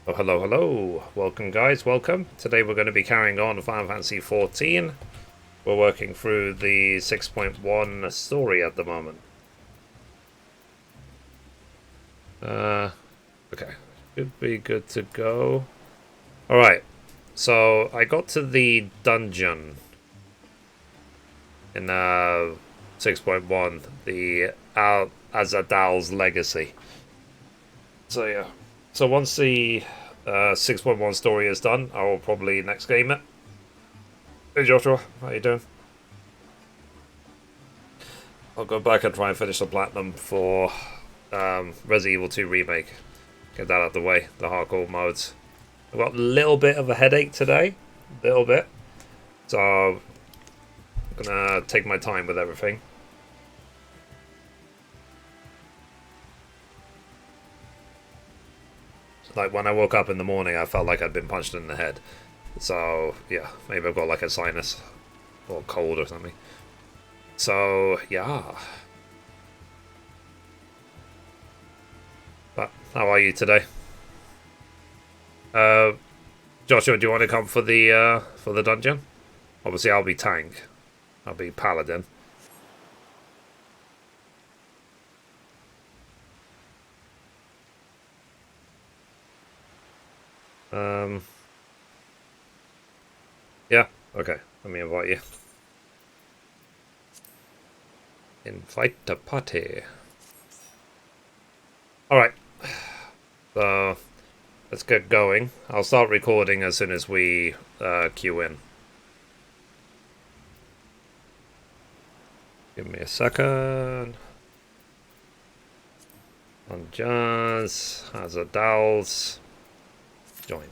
Oh, hello, hello. Welcome, guys. Welcome. Today we're going to be carrying on Final Fantasy XIV. We're working through the 6.1 story at the moment. Okay. Should be good to go. Alright. So, I got to the dungeon in 6.1. The Azadal's Legacy. So, yeah. So, once the 6.1 story is done, I will probably next game it. Hey Joshua, how you doing? I'll go back and try and finish the platinum for Resident Evil 2 Remake. Get that out of the way, the hardcore modes. I've got a little bit of a headache today. A little bit. So I'm gonna take my time with everything. Like when I woke up in the morning, I felt like I'd been punched in the head. So yeah, maybe I've got like a sinus or cold or something. So yeah. But how are you today? Joshua, do you want to come for the dungeon? Obviously, I'll be tank. I'll be paladin. Um. Yeah. Okay. Let me invite you. Invite the party. All right. So let's get going. I'll start recording as soon as we queue in. Give me a second. On Jazz, Hazardals, join.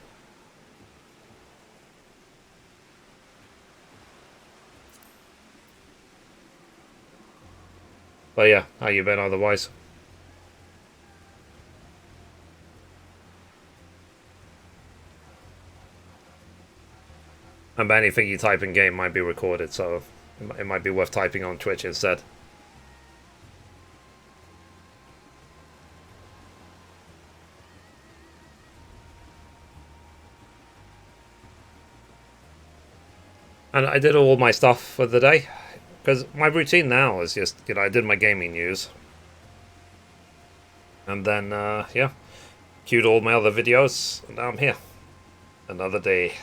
But yeah, how you been otherwise? And anything you type in game might be recorded, so it might be worth typing on Twitch instead. And I did all my stuff for the day. Because my routine now is just, I did my gaming news. And then, yeah, queued all my other videos, and now I'm here. Another day.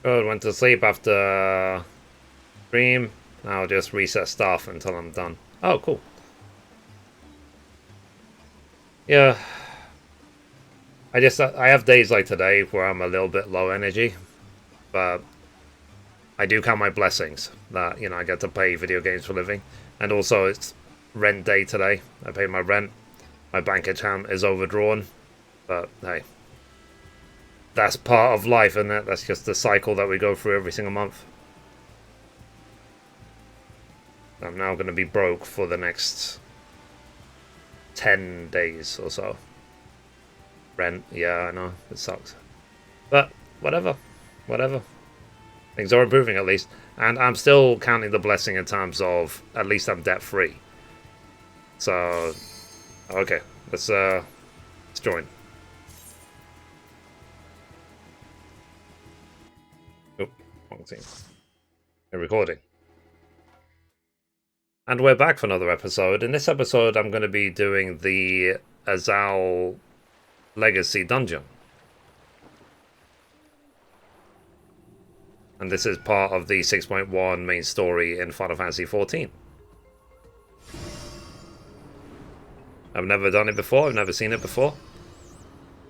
Good, went to sleep after stream. I'll just reset stuff until I'm done. Oh, cool. Yeah. I have days like today where I'm a little bit low energy, but I do count my blessings that, I get to play video games for a living. And also it's rent day today. I paid my rent. My bank account is overdrawn. But hey, that's part of life, isn't it? That's just the cycle that we go through every single month. I'm now going to be broke for the next 10 days or so. Rent, yeah, I know, it sucks. But whatever. Things are improving at least. And I'm still counting the blessing in terms of at least I'm debt free. So, okay, let's join. Oh, wrong thing. They're recording. And we're back for another episode. In this episode, I'm going to be doing the Azal Legacy Dungeon. And this is part of the 6.1 main story in Final Fantasy XIV. I've never done it before, I've never seen it before.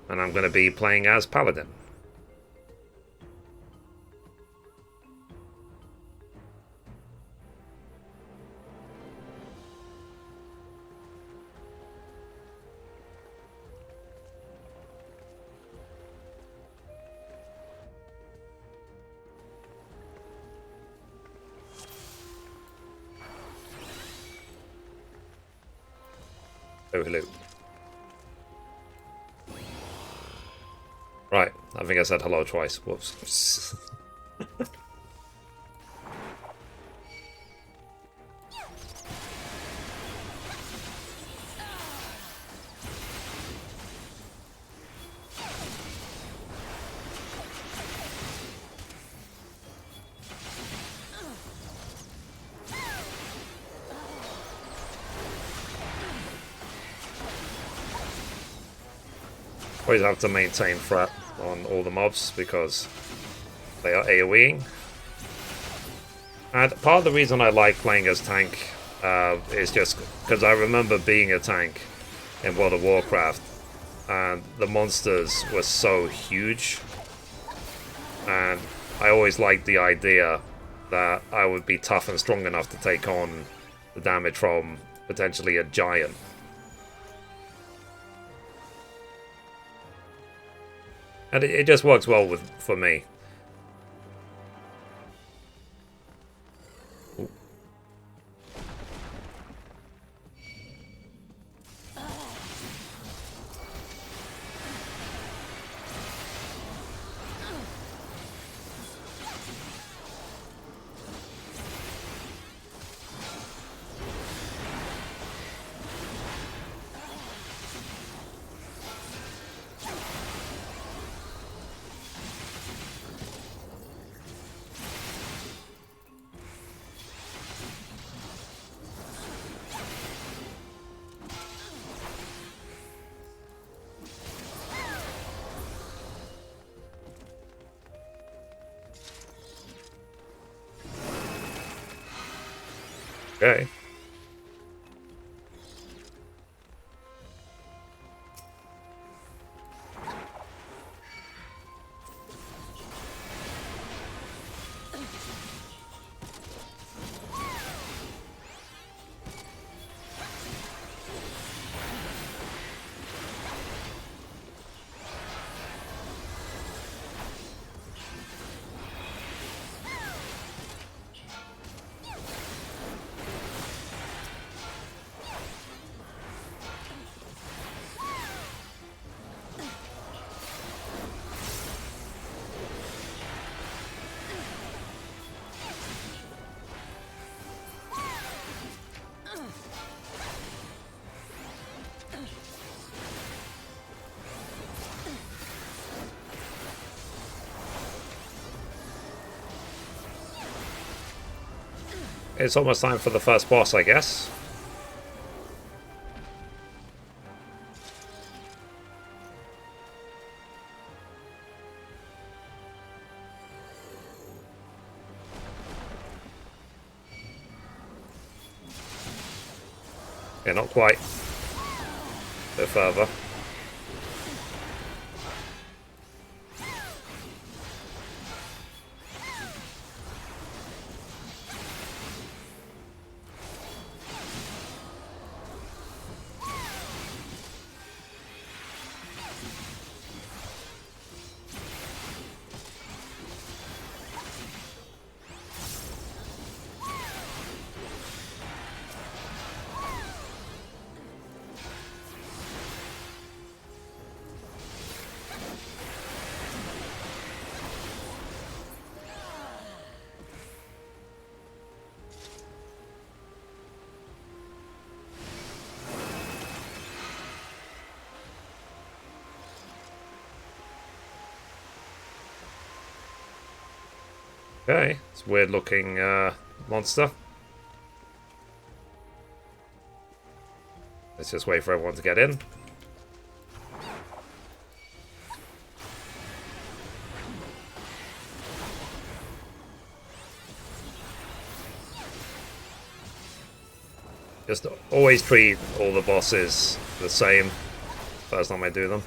And I'm going to be playing as Paladin. Oh, hello. Right, I think I said hello twice. Whoops. Always have to maintain threat on all the mobs because they are AoEing. And part of the reason I like playing as tank is just because I remember being a tank in World of Warcraft, and the monsters were so huge, and I always liked the idea that I would be tough and strong enough to take on the damage from potentially a giant. And it just works well for me. Okay. It's almost time for the first boss, I guess. Yeah, not quite. A bit further. Okay, it's a weird looking monster. Let's just wait for everyone to get in. Just always treat all the bosses the same first time I do them.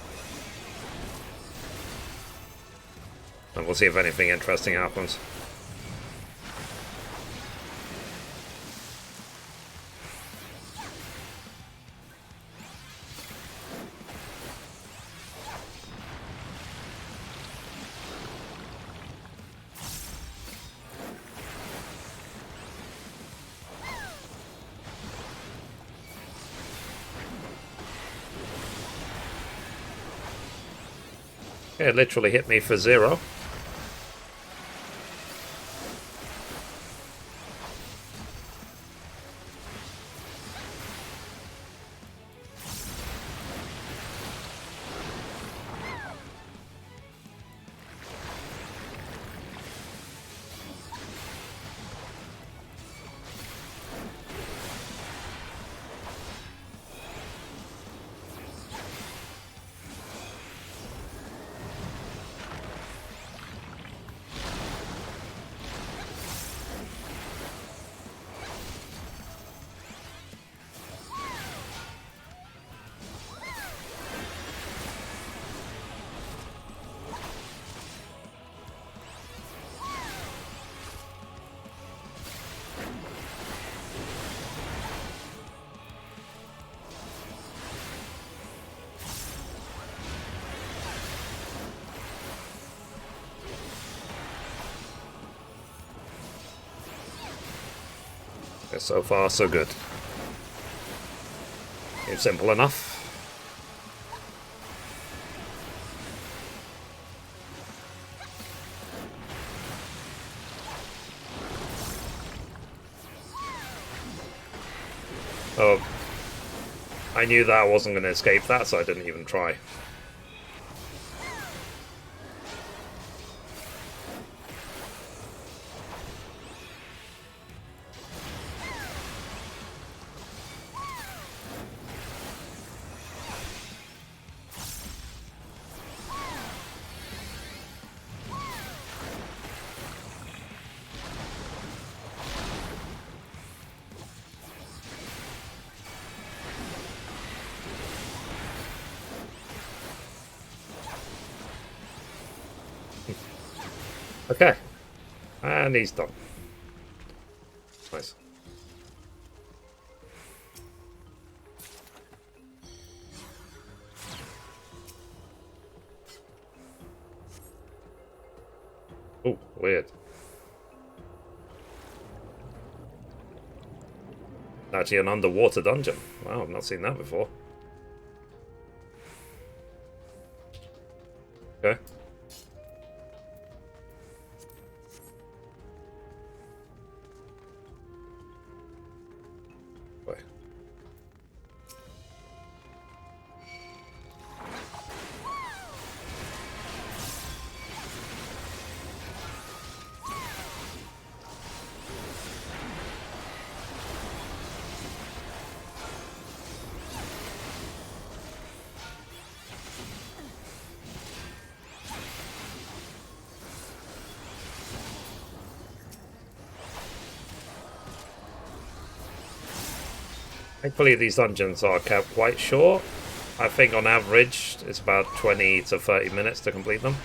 And we'll see if anything interesting happens. It literally hit me for 0. So far, so good. It's simple enough. Oh, I knew that I wasn't going to escape that, so I didn't even try. Okay, and he's done. Nice. Oh, weird. Actually, an underwater dungeon. Wow, I've not seen that before. Okay. Thankfully, these dungeons are kept quite short. I think on average it's about 20 to 30 minutes to complete them.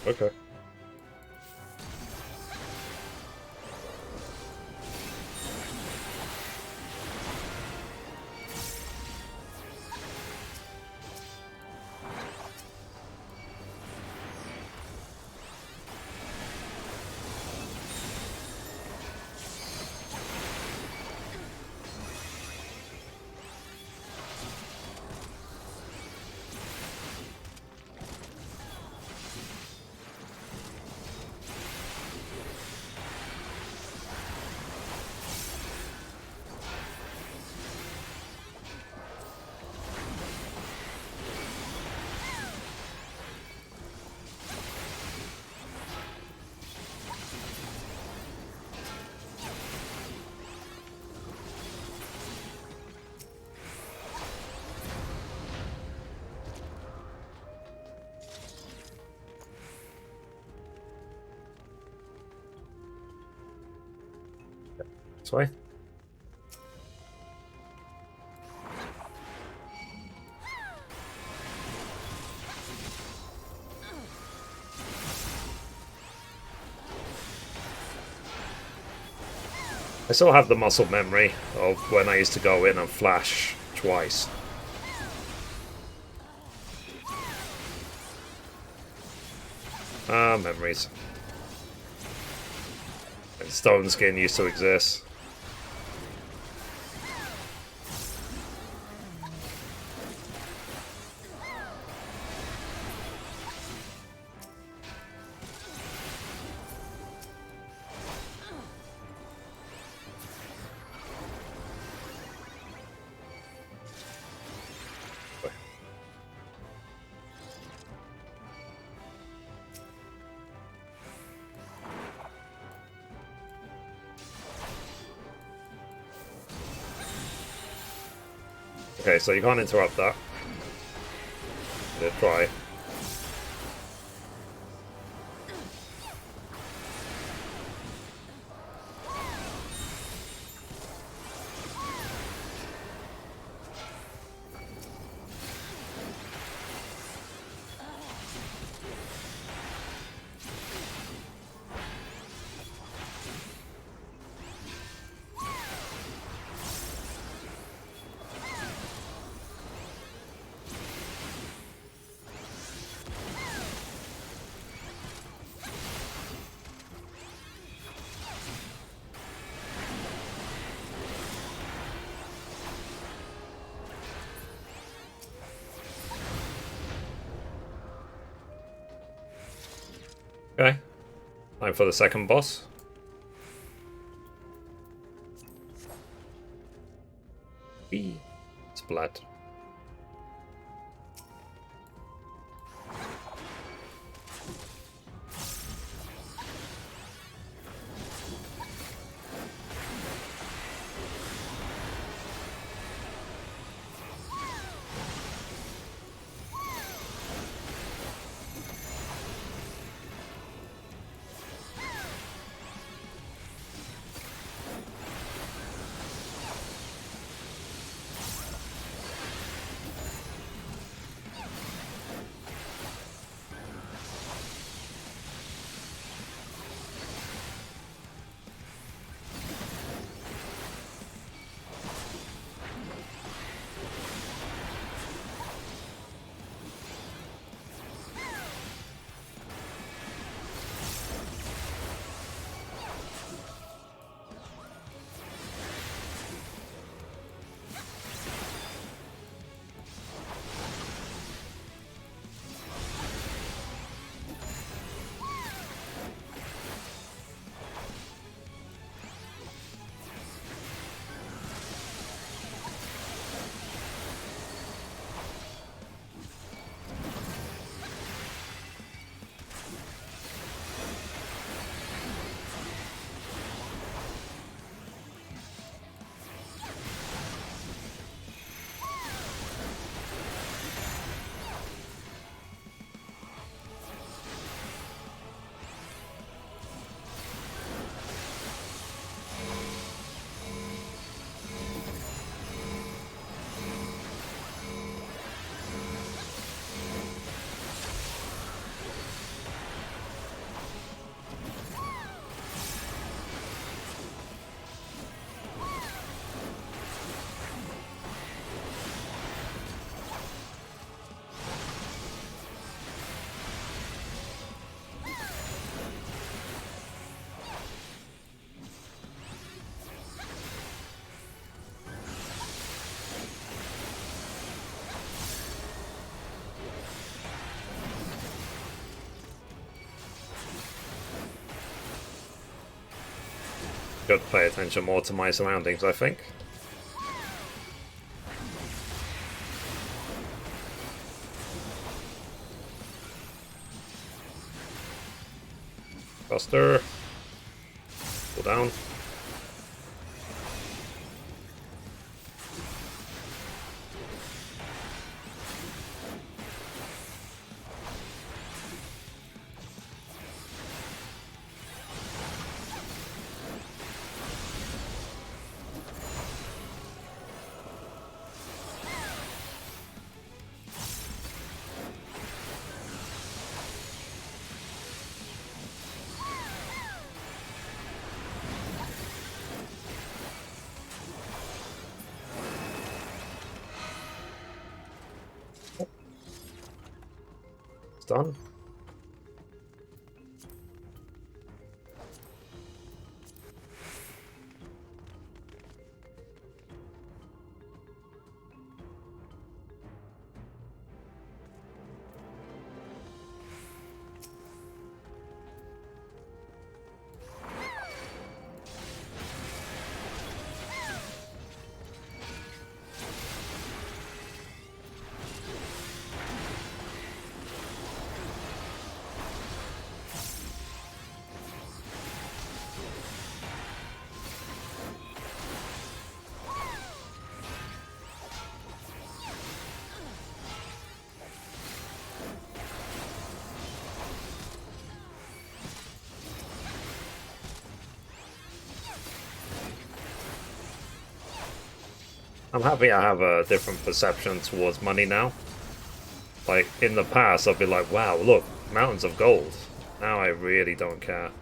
Okay. This way. I still have the muscle memory of when I used to go in and flash twice. Ah, memories. And stone skin used to exist. Okay, so you can't interrupt that. Try. Okay. Time for the second boss. Whee! Splat. Got to pay attention more to my surroundings, I think. Buster. Pull down. Done. I'm happy I have a different perception towards money now. Like, in the past, I'd be like, wow, look, mountains of gold. Now I really don't care.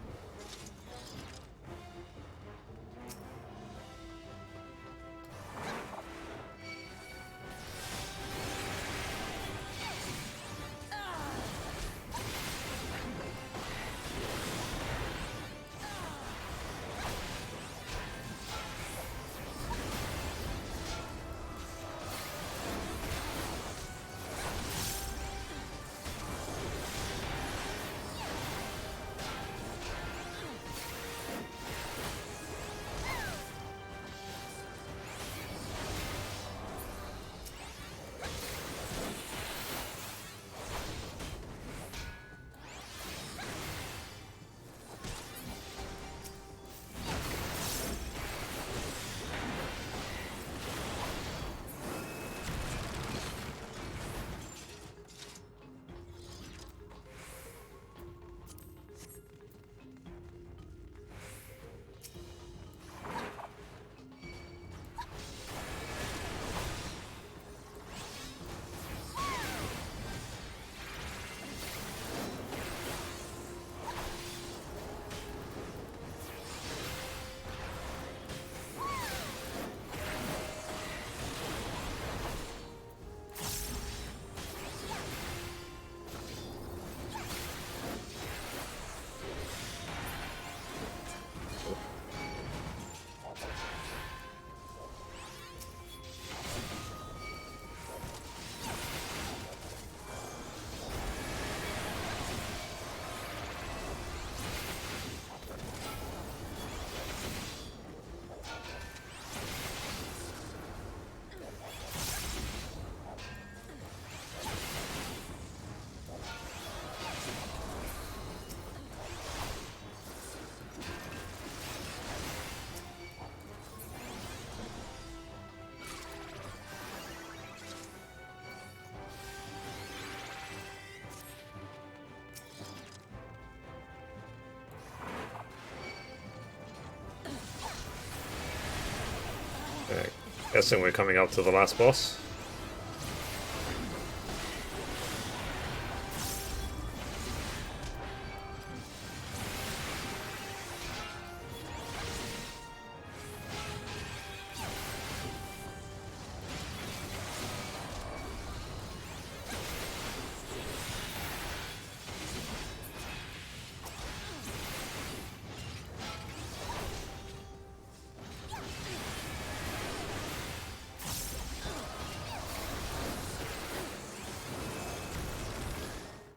Okay, guessing we're coming up to the last boss.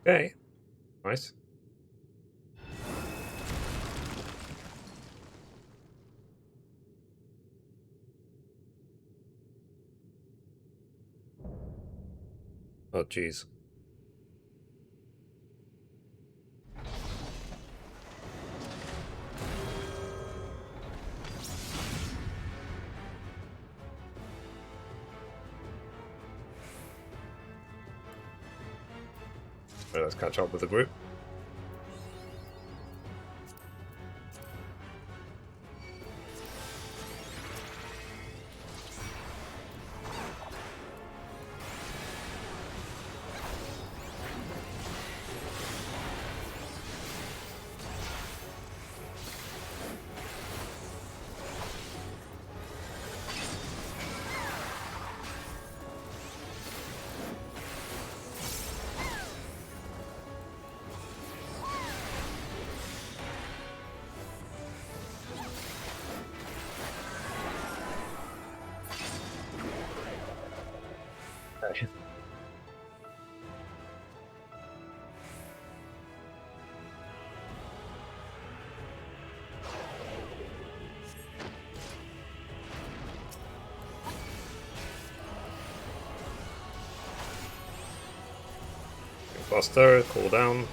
Okay, nice. Oh, jeez. Right, let's catch up with the group. Okay. Buster, cool down.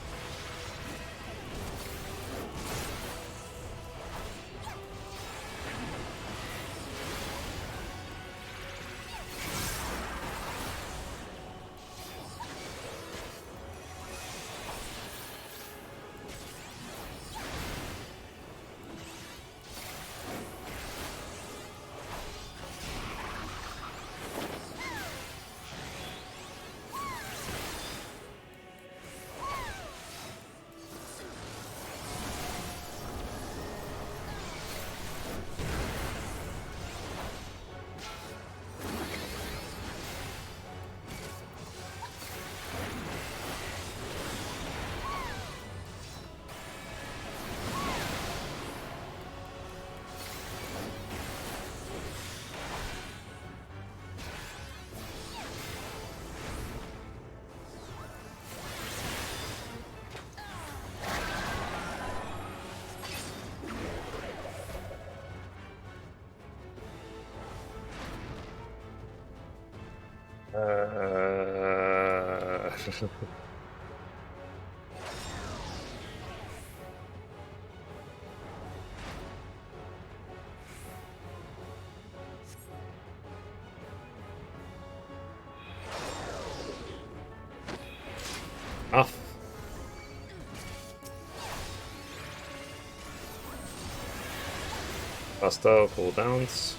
Off. Faster cooldowns.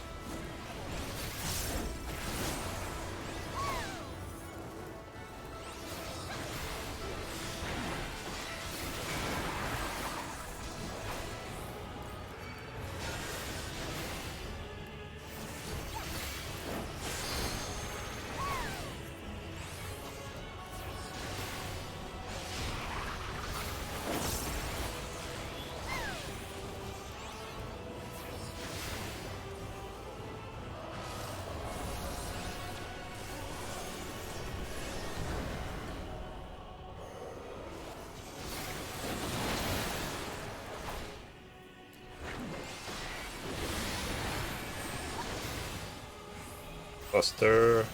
Buster,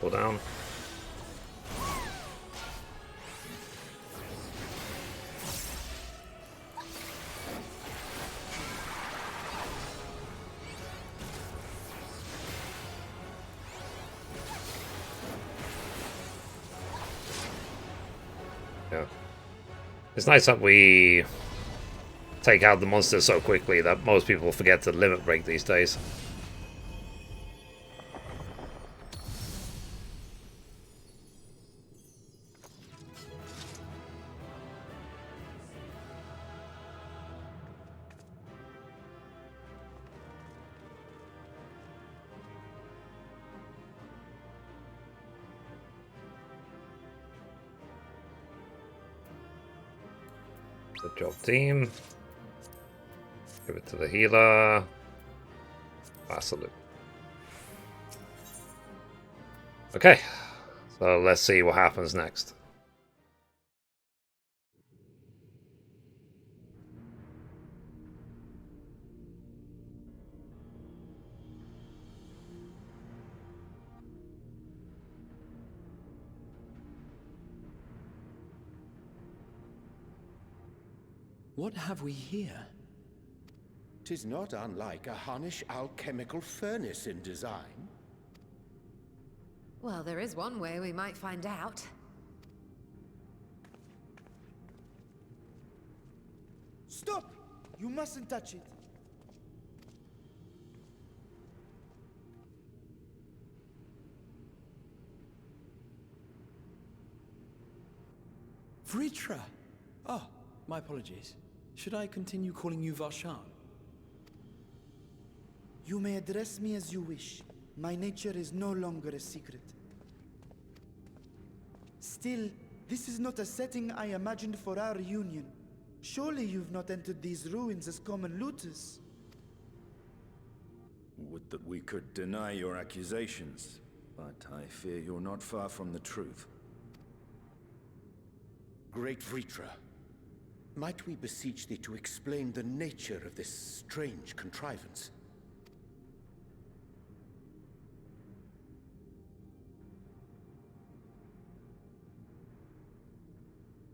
pull down. Yeah. It's nice that we take out the monsters so quickly that most people forget to limit break these days. Good job, team. Give it to the healer. Absolute. Okay, so let's see what happens next. What have we here? 'Tis not unlike a Hunnish alchemical furnace in design. Well, there is one way we might find out. Stop! You mustn't touch it. Vritra! Oh, my apologies. Should I continue calling you Varshan? You may address me as you wish. My nature is no longer a secret. Still, this is not a setting I imagined for our reunion. Surely you've not entered these ruins as common looters. Would that we could deny your accusations, but I fear you're not far from the truth. Great Vritra, might we beseech thee to explain the nature of this strange contrivance?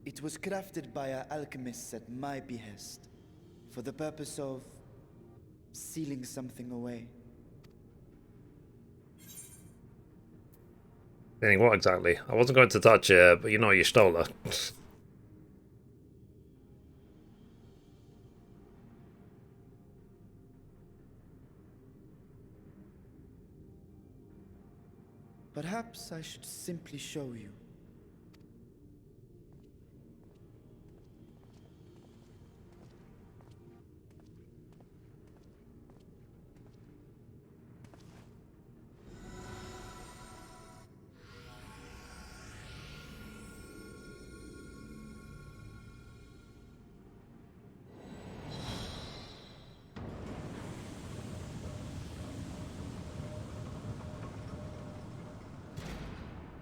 It was crafted by our alchemists at my behest, for the purpose of sealing something away. Meaning what exactly? I wasn't going to touch it, but you know you stole her. Perhaps I should simply show you.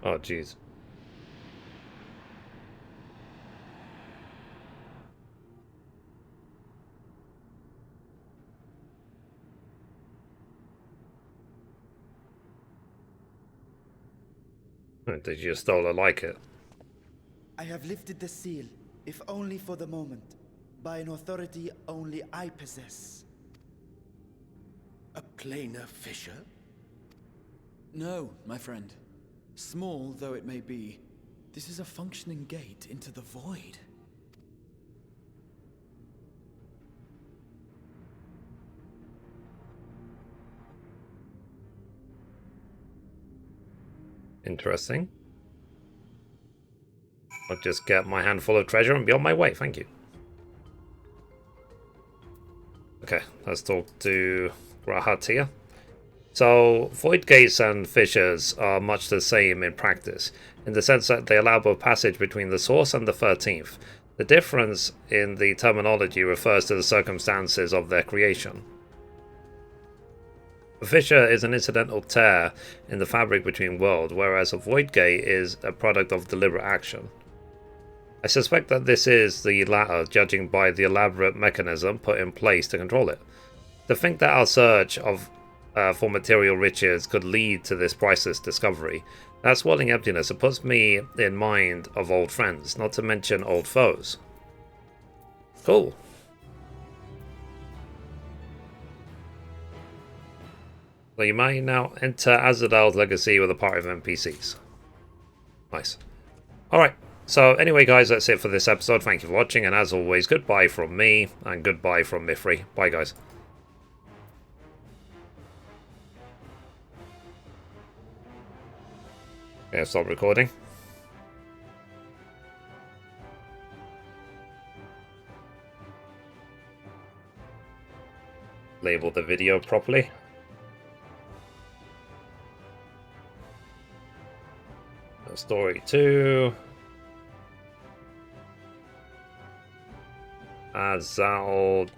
Oh, jeez. Did you stole her like it? I have lifted the seal, if only for the moment, by an authority only I possess. A planar fissure? No, my friend. Small though it may be, this is a functioning gate into the void. Interesting. I'll just get my handful of treasure and be on my way, thank you. Okay, let's talk to Rahat here. So, void gates and fissures are much the same in practice, in the sense that they allow both passage between the source and the 13th. The difference in the terminology refers to the circumstances of their creation. A fissure is an incidental tear in the fabric between worlds, whereas a void gate is a product of deliberate action. I suspect that this is the latter, judging by the elaborate mechanism put in place to control it. To think that our search for material riches could lead to this priceless discovery, that swelling emptiness, it puts me in mind of old friends, not to mention old foes. Cool. So you may now enter Azadal's legacy with a party of NPCs. Nice. Alright, so anyway guys, that's it for this episode. Thank you for watching, and as always, goodbye from me, and goodbye from Mithrie. Bye guys. Okay, stop recording. Label the video properly. Story 2. Azaldal's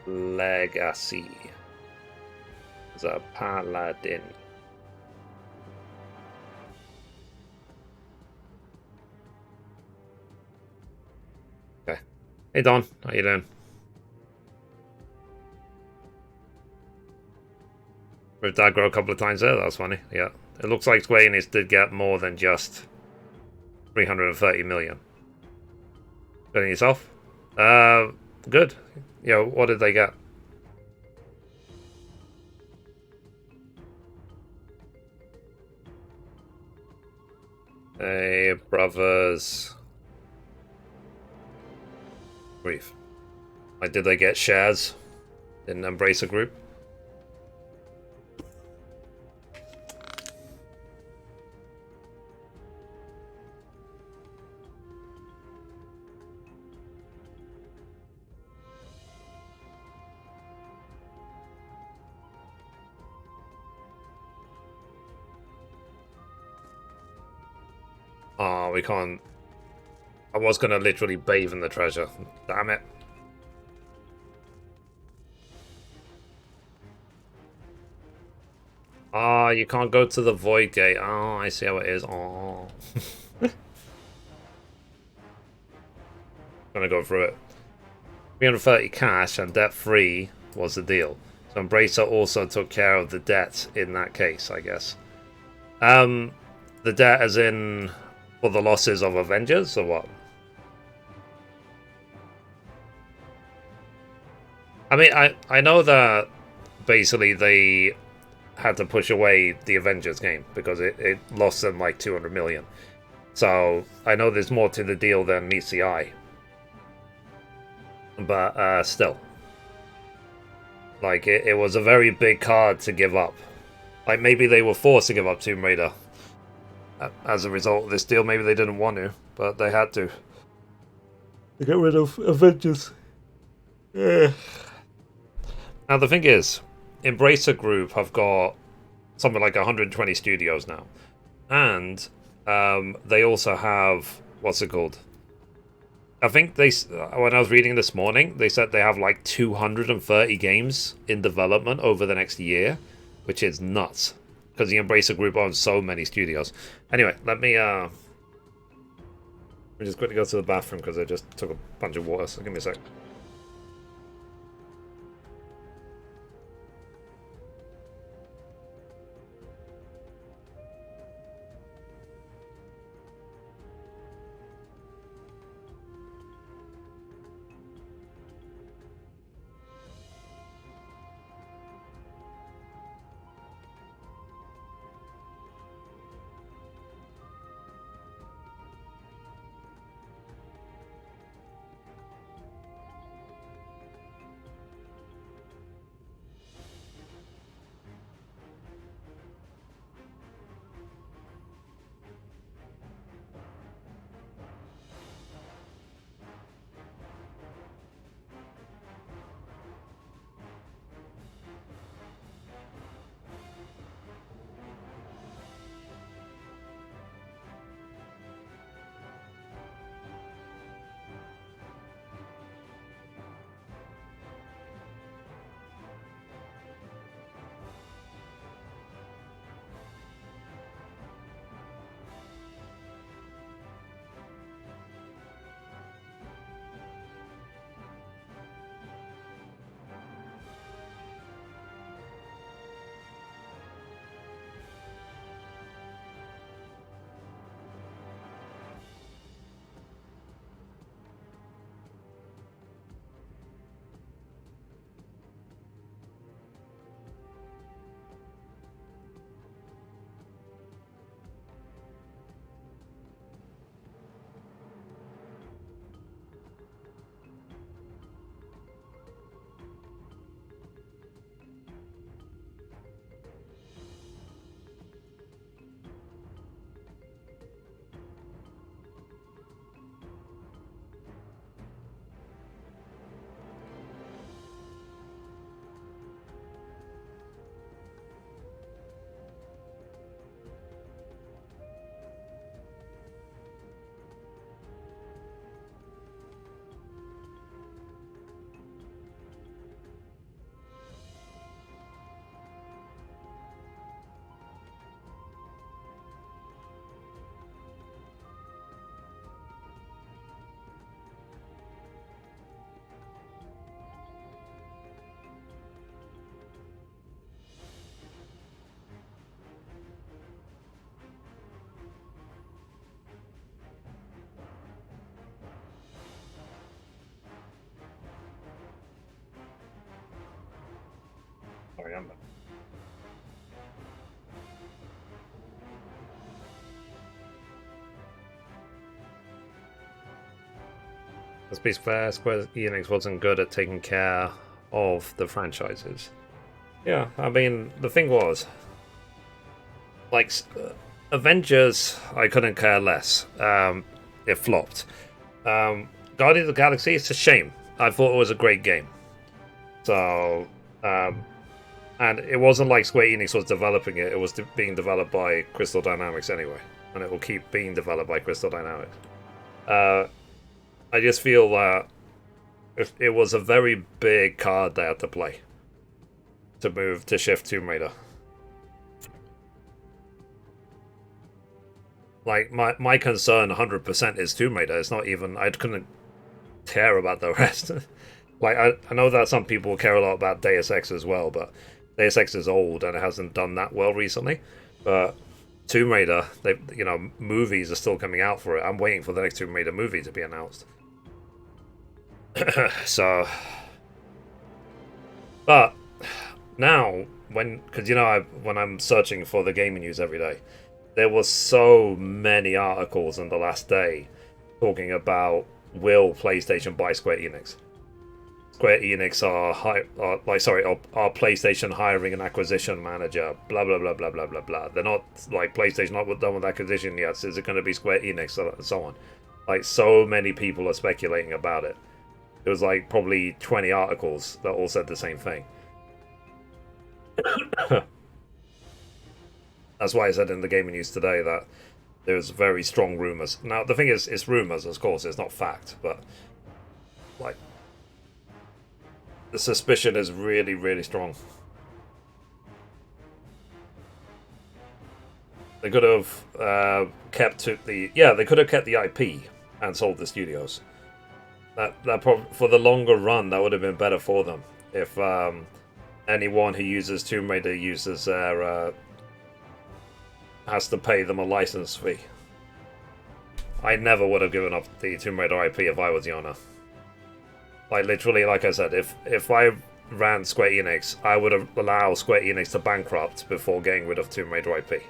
legacy. The Paladin. Okay. Hey Don, how you doing? With Dagro a couple of times there, that's funny. Yeah. It looks like Square Enix did get more than just 330 million. Good on yourself? Good. Yo, what did they get? Hey, brothers. Brief. Like, did they get shares in Embracer Group? Oh, we can't. I was going to literally bathe in the treasure. Damn it. Ah, you can't go to the void gate. Oh, I see how it is. Oh. Gonna go through it. 330 cash and debt free was the deal. So Embracer also took care of the debt in that case, I guess. The debt as in for the losses of Avengers or what? I mean, I know that basically they had to push away the Avengers game because it lost them like 200 million. So I know there's more to the deal than meets the eye. But still. Like, it was a very big card to give up. Like, maybe they were forced to give up Tomb Raider as a result of this deal. Maybe they didn't want to, but they had to get rid of Avengers. Yeah. Now, the thing is, Embracer Group have got something like 120 studios now. And they also have, what's it called? I think when I was reading this morning, they said they have like 230 games in development over the next year, which is nuts. Because the Embracer Group owns so many studios. Anyway, let me just quickly go to the bathroom because I just took a bunch of water, so give me a sec. remember. Let's be fair, Square Enix wasn't good at taking care of the franchises. Yeah, I mean, the thing was, like, Avengers, I couldn't care less. It flopped. Guardians of the Galaxy, it's a shame. I thought it was a great game. So, and it wasn't like Square Enix was developing it. It was being developed by Crystal Dynamics anyway. And it will keep being developed by Crystal Dynamics. I just feel that it was a very big card they had to play to shift Tomb Raider. Like, my concern 100% is Tomb Raider. It's not even... I couldn't care about the rest. Like, I know that some people care a lot about Deus Ex as well, but Deus Ex is old and it hasn't done that well recently. But Tomb Raider, movies are still coming out for it. I'm waiting for the next Tomb Raider movie to be announced. So... But... Now, because when I'm searching for the gaming news every day, there was so many articles in the last day talking about will PlayStation buy Square Enix. Square Enix are PlayStation hiring an acquisition manager. Blah blah blah blah blah blah blah. They're not like PlayStation not done with acquisition yet. So is it going to be Square Enix and so on? Like, so many people are speculating about it. There was like probably 20 articles that all said the same thing. That's why I said in the gaming news today that there's very strong rumors. Now, the thing is, it's rumors, of course, it's not fact, but, like, the suspicion is really, really strong. They could have kept the IP and sold the studios. That for the longer run, that would have been better for them if anyone who uses Tomb Raider uses their has to pay them a license fee. I never would have given up the Tomb Raider IP if I was the owner. Like, literally, like I said, if I ran Square Enix, I would have allowed Square Enix to bankrupt before getting rid of Tomb Raider IP.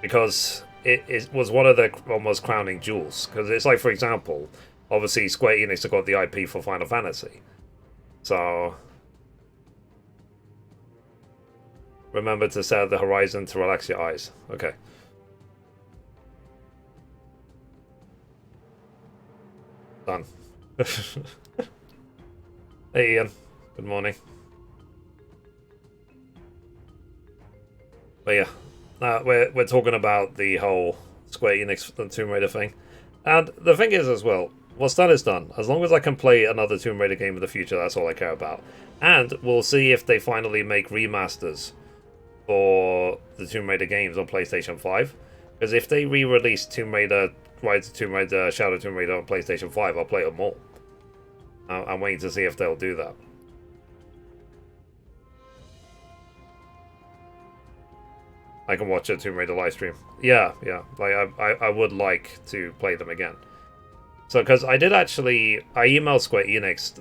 Because it was one of their almost crowning jewels. Because it's like, for example, obviously Square Enix have got the IP for Final Fantasy. So... remember to set the horizon to relax your eyes. Okay. Done. Hey Ian. Good morning. But yeah. We're talking about the whole Square Enix and Tomb Raider thing. And the thing is as well, what's done is done. As long as I can play another Tomb Raider game in the future, that's all I care about. And we'll see if they finally make remasters for the Tomb Raider games on PlayStation 5. Because if they re-release Tomb Raider, Rise of Tomb Raider, Shadow Tomb Raider on PlayStation 5, I'll play them all. I'm waiting to see if they'll do that. I can watch a Tomb Raider live stream. Yeah. Like, I would like to play them again. So, because I emailed Square Enix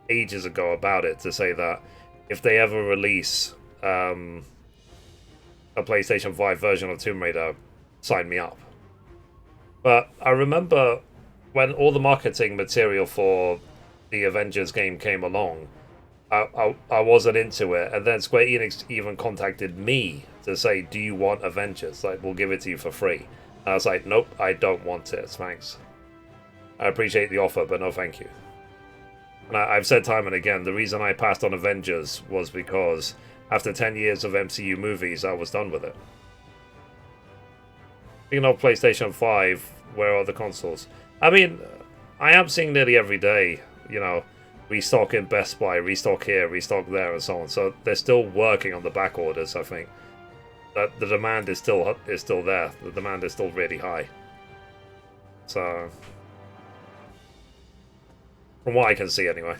ages ago about it to say that if they ever release a PlayStation 5 version of Tomb Raider, sign me up. But I remember when all the marketing material for the Avengers game came along, I wasn't into it, and then Square Enix even contacted me to say, do you want Avengers? Like, we'll give it to you for free. And I was like, nope, I don't want it, thanks. I appreciate the offer, but no thank you. And I've said time and again, the reason I passed on Avengers was because after 10 years of MCU movies, I was done with it. Speaking of PlayStation 5, where are the consoles? I mean, I am seeing nearly every day, restock in Best Buy, restock here, restock there, and so on. So they're still working on the back orders, I think. That the demand is still there. The demand is still really high. So, from what I can see, anyway.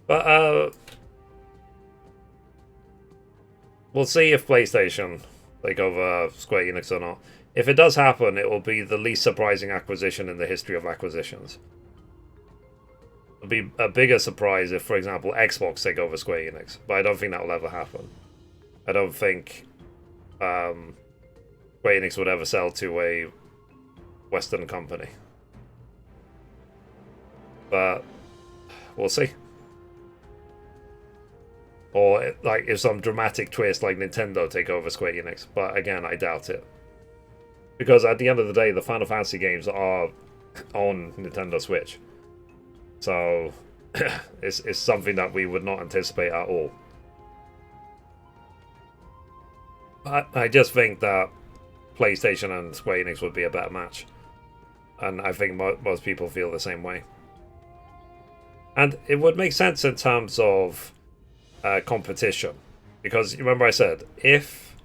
But we'll see if PlayStation take over Square Enix or not. If it does happen, it will be the least surprising acquisition in the history of acquisitions. It'd be a bigger surprise if, for example, Xbox take over Square Enix, but I don't think that will ever happen. I don't think Square Enix would ever sell to a Western company. But we'll see. Or like if some dramatic twist like Nintendo take over Square Enix, but again, I doubt it. Because at the end of the day, the Final Fantasy games are on Nintendo Switch. So it's something that we would not anticipate at all. I just think that PlayStation and Square Enix would be a better match. And I think most people feel the same way. And it would make sense in terms of competition. Because remember I said, if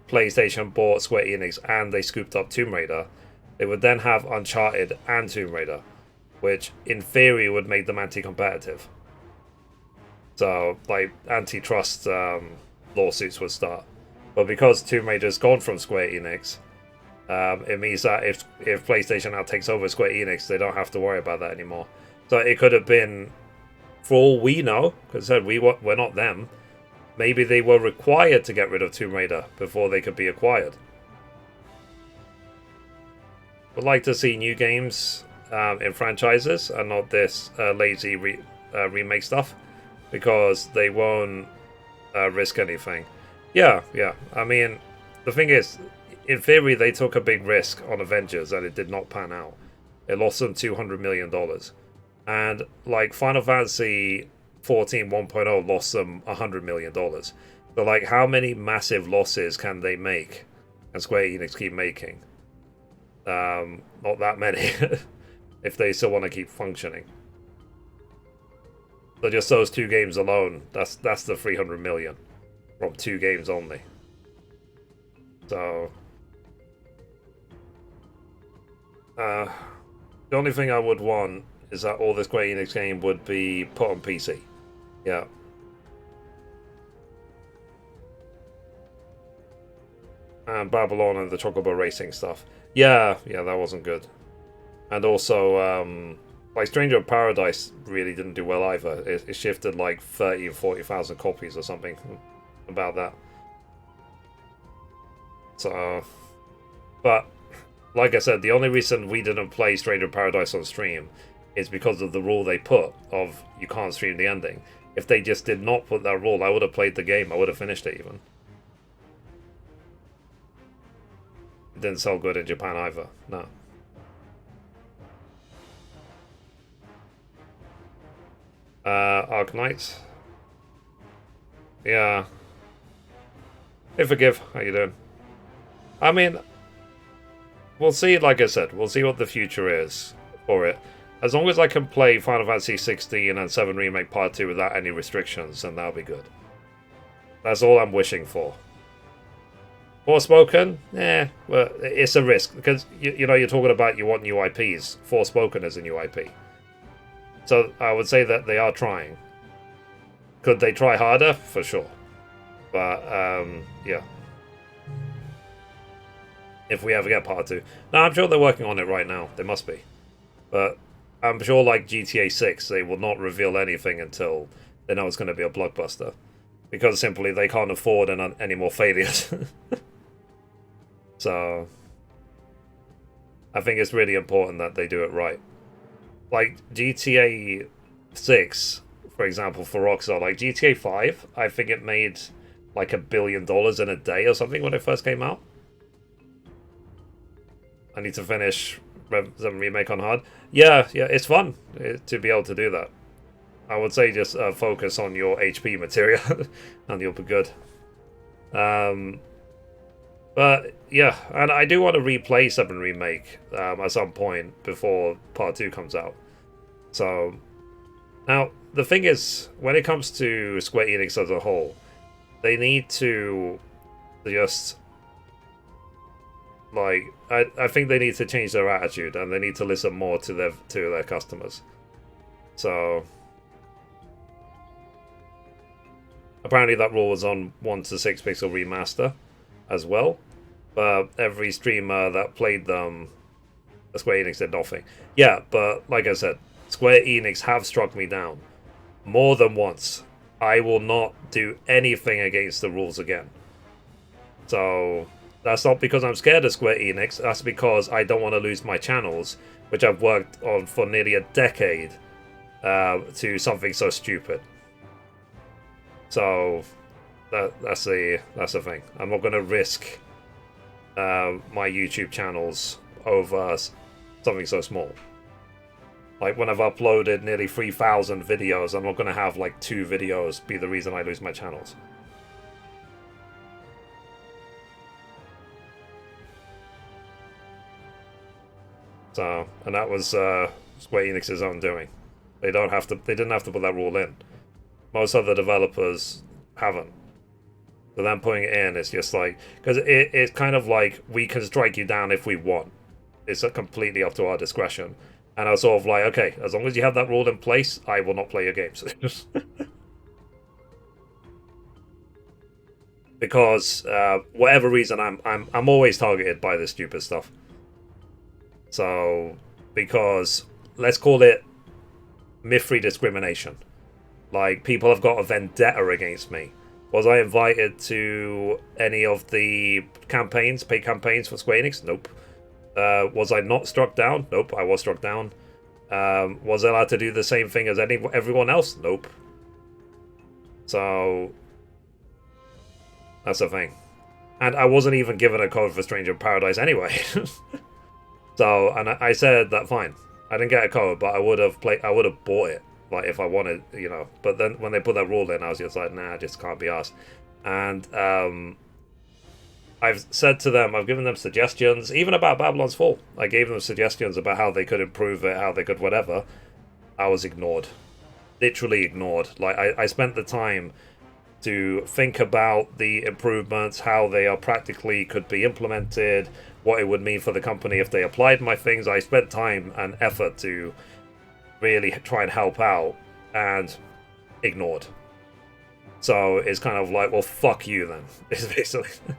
PlayStation bought Square Enix and they scooped up Tomb Raider, they would then have Uncharted and Tomb Raider, which in theory would make them anti-competitive. So, like, antitrust lawsuits would start. But because Tomb Raider's gone from Square Enix, it means that if PlayStation now takes over Square Enix, they don't have to worry about that anymore. So it could have been, for all we know, because we're not them, maybe they were required to get rid of Tomb Raider before they could be acquired. Would like to see new games in franchises and not this lazy remake stuff, because they won't risk anything. Yeah. I mean, the thing is, in theory, they took a big risk on Avengers and it did not pan out. It lost them $200 million. And like Final Fantasy XIV 1.0 lost them $100 million. So like, how many massive losses can they make? And Square Enix keep making? Not that many. If they still want to keep functioning. So just those two games alone, that's the 300 million from two games only. So the only thing I would want is that all the Square Enix game would be put on PC. Yeah. And Babylon and the Chocobo Racing stuff. Yeah, that wasn't good. And also, like Stranger of Paradise really didn't do well either. It shifted like 30 or 40,000 copies or something about that. So, but like I said, the only reason we didn't play Stranger of Paradise on stream is because of the rule they put of you can't stream the ending. If they just did not put that rule, I would have played the game. I would have finished it even. It didn't sell good in Japan either. No. Arc Knights. Yeah. Hey, Forgive. How you doing? I mean, we'll see, like I said, we'll see what the future is for it. As long as I can play Final Fantasy XVI and 7 Remake Part 2 without any restrictions, then that'll be good. That's all I'm wishing for. Forspoken? Well, it's a risk. Because, you know, you're talking about you want new IPs. Forspoken is a new IP. So I would say that they are trying. Could they try harder? For sure. But, yeah. If we ever get Part 2. No, I'm sure they're working on it right now. They must be. But I'm sure, like GTA 6, they will not reveal anything until they know it's going to be a blockbuster. Because simply they can't afford any more failures. So, I think it's really important that they do it right. Like, GTA 6, for example, for Rockstar, like GTA 5, I think it made like $1 billion in a day or something when it first came out. I need to finish the remake on hard. Yeah, it's fun to be able to do that. I would say just focus on your HP material and you'll be good. But yeah, and I do want to replay 7 Remake at some point before Part 2 comes out. So, now, the thing is, when it comes to Square Enix as a whole, they need to just, like, I think they need to change their attitude and they need to listen more to their customers. So, apparently that rule was on 1 to 6 pixel remaster as well, but every streamer that played them, Square Enix did nothing. Yeah, but like I said, Square Enix have struck me down more than once. I will not do anything against the rules again. So that's not because I'm scared of Square Enix. That's because I don't want to lose my channels, which I've worked on for nearly a decade, to something so stupid. So that's the thing. I'm not going to risk my YouTube channels over something so small. Like, when I've uploaded nearly 3,000 videos, I'm not going to have like 2 videos be the reason I lose my channels. So, and that was Square Enix's own doing. They didn't have to put that rule in. Most other developers haven't. So them putting it in, it's just like, because it's kind of like, we can strike you down if we want. It's completely up to our discretion. And I was sort of like, okay, as long as you have that rule in place, I will not play your games. Because whatever reason, I'm always targeted by this stupid stuff. So, because let's call it Mithrie discrimination. Like, people have got a vendetta against me. Was I invited to any of the campaigns, paid campaigns for Square Enix? Nope. Was I not struck down? Nope, I was struck down. Was I allowed to do the same thing as everyone else? Nope. So, that's the thing. And I wasn't even given a code for Stranger in Paradise anyway. So, and I said that fine. I didn't get a code, but I would have bought it, like, if I wanted, you know. But then when they put that rule in, I was just like, nah, I just can't be asked. And I've said to them, I've given them suggestions, even about Babylon's Fall. I gave them suggestions about how they could improve it, how they could whatever. I was ignored. Literally ignored. Like, I spent the time to think about the improvements, how they are practically could be implemented, what it would mean for the company if they applied my things. I spent time and effort to really try and help out, and ignored. So it's kind of like, well, fuck you then. It's basically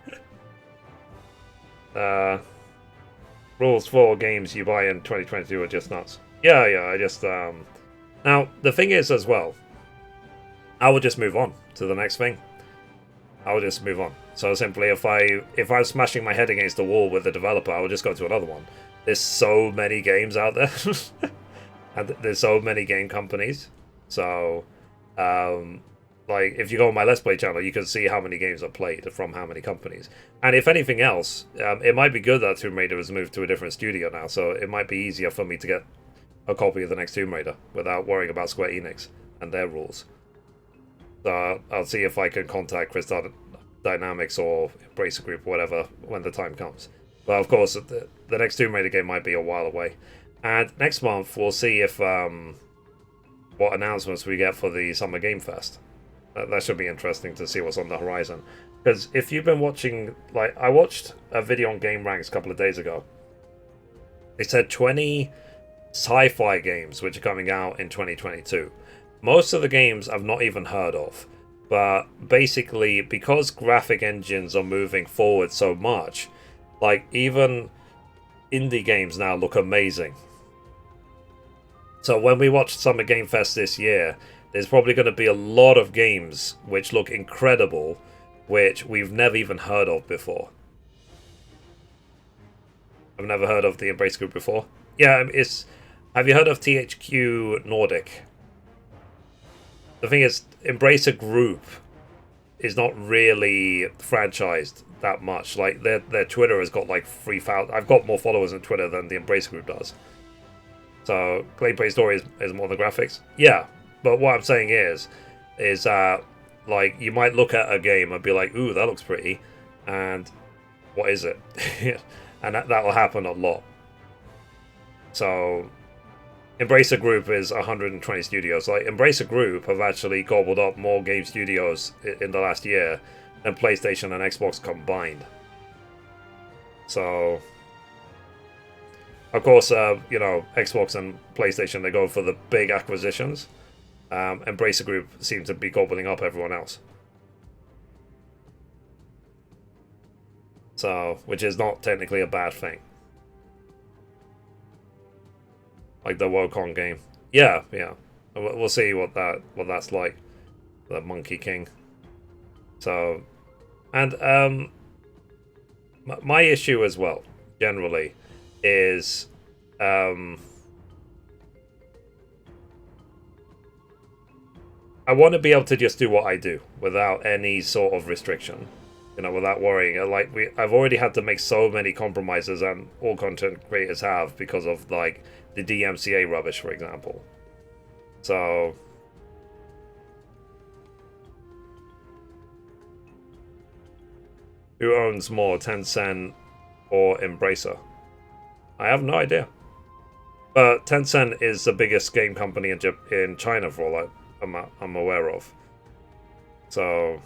rules for games you buy in 2022 are just nuts. Yeah, I just now the thing is as well, I will just move on to the next thing. I will just move on. So simply, if I'm smashing my head against the wall with the developer, I will just go to another one. There's so many games out there, and there's so many game companies. So, like, if you go on my Let's Play channel, you can see how many games are played from how many companies. And if anything else, it might be good that Tomb Raider has moved to a different studio now, so it might be easier for me to get a copy of the next Tomb Raider without worrying about Square Enix and their rules. So I'll see if I can contact Crystal Dynamics or Embracer Group or whatever when the time comes. But of course, the next Tomb Raider game might be a while away. And next month, we'll see if what announcements we get for the Summer Game Fest. That should be interesting to see what's on the horizon. Because if you've been watching, like, I watched a video on Game Ranks a couple of days ago. They said 20 sci-fi games which are coming out in 2022. Most of the games I've not even heard of. But basically, because graphic engines are moving forward so much, like, even indie games now look amazing. So when we watch Summer Game Fest this year, there's probably going to be a lot of games which look incredible, which we've never even heard of before. I've never heard of the Embrace Group before. Yeah, have you heard of THQ Nordic? The thing is, Embracer Group is not really franchised that much. Like, their Twitter has got like 3,000. I've got more followers on Twitter than the Embracer Group does. So, gameplay story is more than graphics. Yeah, but what I'm saying is like, you might look at a game and be like, ooh, that looks pretty, and what is it? And that will happen a lot. So, Embracer Group is 120 studios. Like, Embracer Group have actually gobbled up more game studios in the last year than PlayStation and Xbox combined. So, of course, you know, Xbox and PlayStation, they go for the big acquisitions. Embracer Group seems to be gobbling up everyone else. So, which is not technically a bad thing. Like the Wukong game. Yeah, yeah. We'll see what that's like. The Monkey King. So, and my issue as well, generally, is I want to be able to just do what I do without any sort of restriction, you know, without worrying. Like I've already had to make so many compromises, and all content creators have, because of like the DMCA rubbish, for example. So who owns more, Tencent or Embracer? I have no idea. But Tencent is the biggest game company in China, for all I'm aware of. So,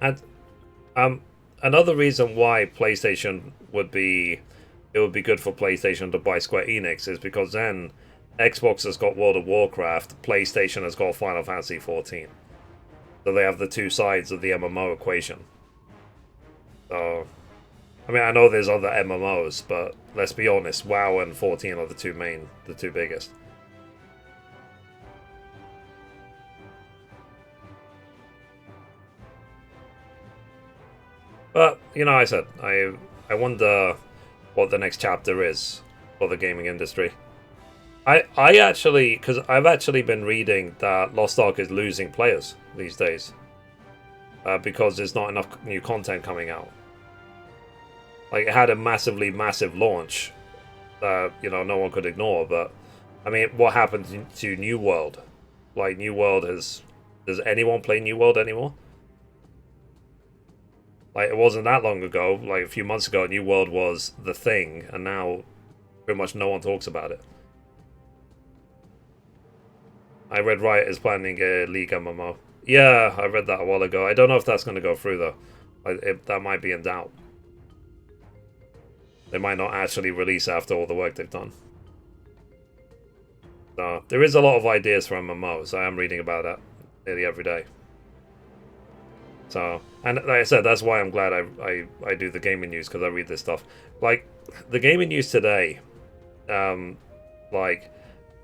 and another reason why PlayStation would be good for PlayStation to buy Square Enix is because then Xbox has got World of Warcraft, PlayStation has got Final Fantasy XIV. So they have the two sides of the MMO equation. So, I mean, I know there's other MMOs, but let's be honest, WoW and 14 are the two biggest. But, you know, I wonder what the next chapter is for the gaming industry. I actually, because I've actually been reading that Lost Ark is losing players these days. Because there's not enough new content coming out. Like, it had a massive launch that, you know, no one could ignore, but, I mean, what happened to New World? Like, New World does anyone play New World anymore? Like, it wasn't that long ago, like a few months ago, New World was the thing, and now pretty much no one talks about it. I read Riot is planning a League MMO. Yeah, I read that a while ago. I don't know if that's going to go through, though. That might be in doubt. They might not actually release after all the work they've done. So, there is a lot of ideas for MMOs. I am reading about that nearly every day. So, and like I said, that's why I'm glad I do the gaming news, because I read this stuff. Like, the gaming news today, like,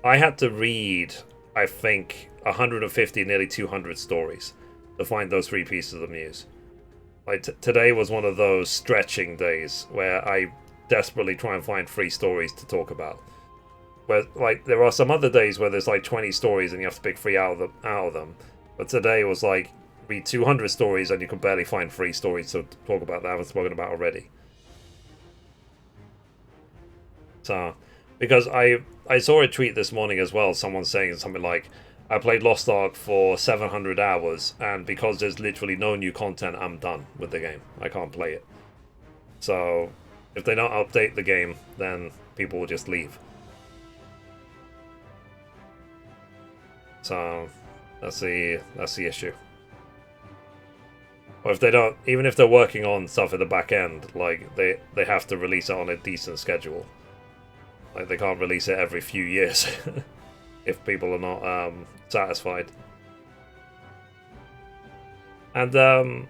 I had to read, I think, 150, nearly 200 stories to find those 3 pieces of news. Like, today was one of those stretching days where I desperately try and find 3 stories to talk about. Where, like, there are some other days where there's like 20 stories and you have to pick 3 out of them. But today was like, read 200 stories and you can barely find 3 stories to talk about that I haven't spoken about already. So, because I saw a tweet this morning as well, someone saying something like, I played Lost Ark for 700 hours, and because there's literally no new content, I'm done with the game. I can't play it. So, if they don't update the game, then people will just leave. So, that's the issue. Or if they don't, even if they're working on stuff at the back end, like, they have to release it on a decent schedule. Like, they can't release it every few years if people are not satisfied. And I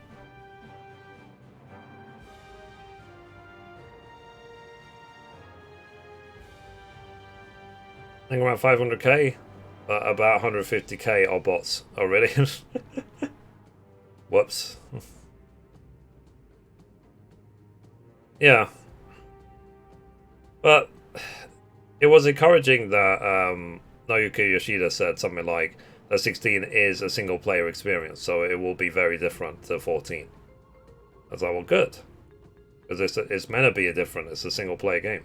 think around 500k, about 150k are bots. Oh, really? Whoops. Yeah. But it was encouraging that Noyuki Yoshida said something like that 16 is a single player experience, so it will be very different to 14. I was like, well, good. Because it's meant to be it's a single player game.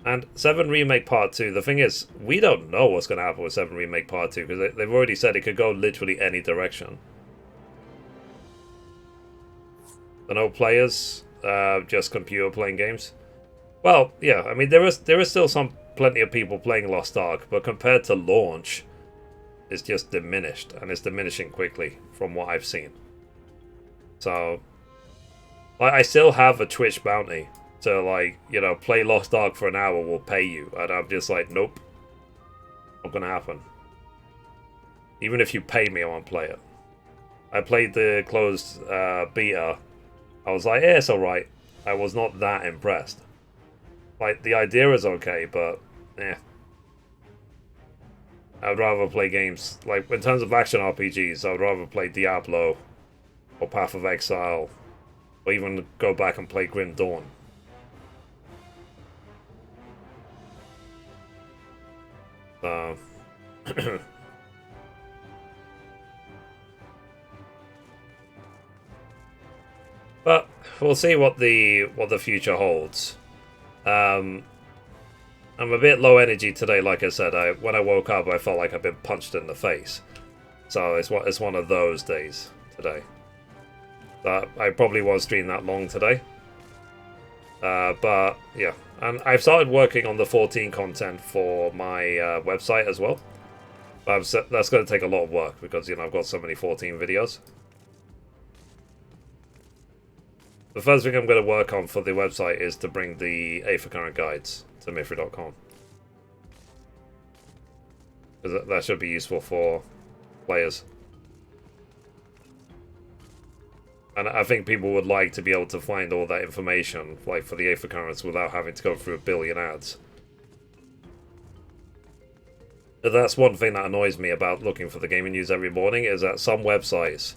And 7 Remake Part 2, the thing is, we don't know what's going to happen with 7 Remake Part 2, because they've already said it could go literally any direction. The no players, just computer playing games. Well, yeah, I mean, there is still plenty of people playing Lost Ark, but compared to launch, it's just diminished, and it's diminishing quickly from what I've seen. So, I still have a Twitch bounty to, like, you know, play Lost Ark for an hour, we'll pay you, and I'm just like, nope, not gonna happen. Even if you pay me, I won't play it. I played the closed beta. I was like, yeah, it's alright. I was not that impressed. like, the idea is okay, but yeah. I'd rather play games, like, in terms of action RPGs, I would rather play Diablo or Path of Exile, or even go back and play Grim Dawn. But we'll see what the future holds. I'm a bit low energy today, like I said. When I woke up, I felt like I've been punched in the face. So it's one of those days today. But I probably won't stream that long today. But yeah, and I've started working on the 14 content for my website as well. But that's going to take a lot of work because, you know, I've got so many 14 videos. The first thing I'm going to work on for the website is to bring the A for Current guides to Mithrie.com. Because that should be useful for players. And I think people would like to be able to find all that information, like for the A for Currents, without having to go through a billion ads. But that's one thing that annoys me about looking for the gaming news every morning, is that some websites,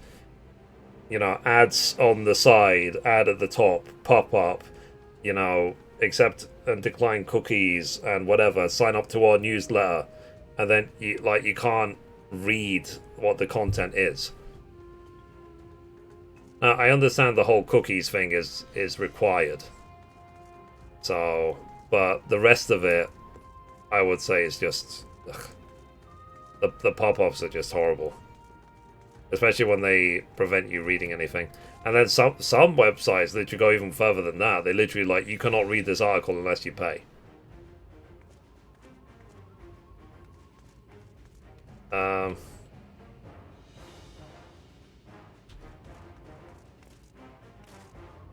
you know, ads on the side, ad at the top, pop up, you know, accept and decline cookies and whatever, sign up to our newsletter, and then you can't read what the content is. Now, I understand the whole cookies thing is required. So, but the rest of it, I would say, is just the pop-ups are just horrible. Especially when they prevent you reading anything. And then some websites literally go even further than that. They literally, like, you cannot read this article unless you pay.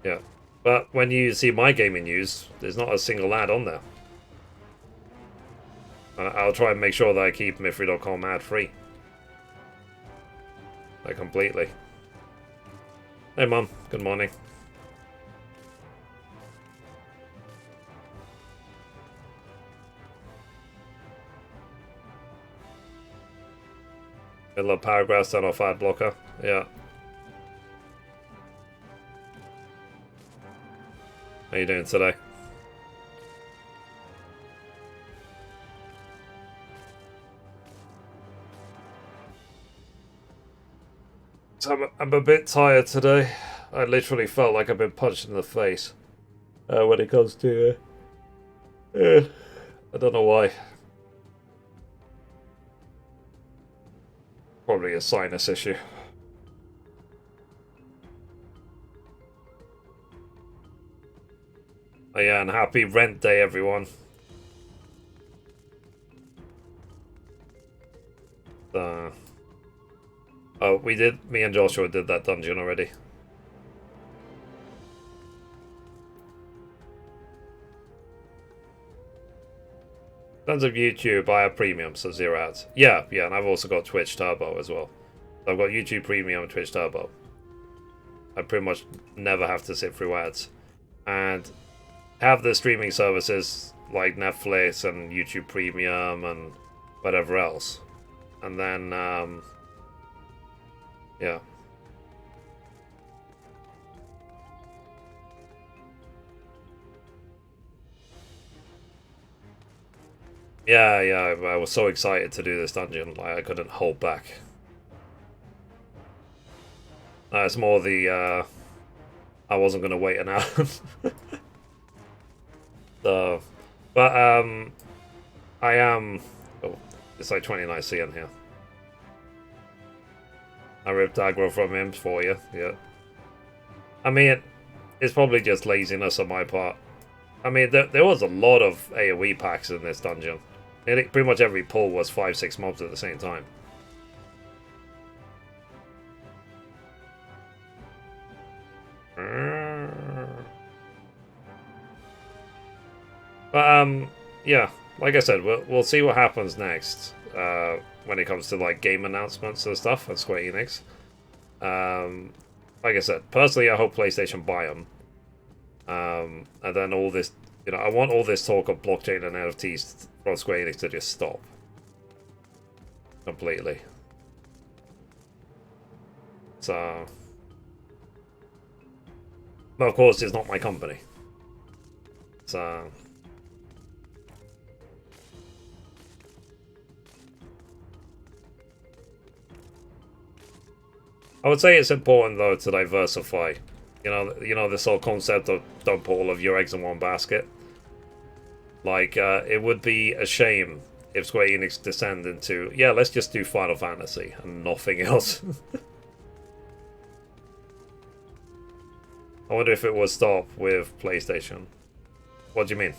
Yeah. But when you see my gaming news, there's not a single ad on there. I'll try and make sure that I keep Mithrie.com ad-free. Like, completely. Hey, Mum. Good morning. Middle of paragraphs, turn off ad blocker. Yeah. How you doing today? So I'm a bit tired today. I literally felt like I've been punched in the face when it comes to... I don't know why. Probably a sinus issue. Oh yeah, and happy rent day, everyone. Oh, me and Joshua did that dungeon already. In terms of YouTube, I have premium, so 0 ads. Yeah, and I've also got Twitch Turbo as well. So I've got YouTube Premium and Twitch Turbo. I pretty much never have to sit through ads. And have the streaming services like Netflix and YouTube Premium and whatever else. And then, yeah. Yeah, I was so excited to do this dungeon, like I couldn't hold back. It's more the, I wasn't going to wait an hour. So, but, I am, oh, it's like 29 CN here. I ripped aggro from him for you, yeah. I mean, it's probably just laziness on my part. I mean, there was a lot of AoE packs in this dungeon. Pretty much every pull was 5-6 mobs at the same time. But, yeah, like I said, we'll see what happens next when it comes to, like, game announcements and stuff at Square Enix. Like I said, personally, I hope PlayStation buy them. And then all this You know, I want all this talk of blockchain and NFTs from Square Enix to just stop. Completely. So... But of course, it's not my company. So... I would say it's important, though, to diversify. You know this whole concept of don't put all of your eggs in one basket. Like, it would be a shame if Square Enix descend into, yeah, let's just do Final Fantasy and nothing else. I wonder if it would stop with PlayStation. What do you mean?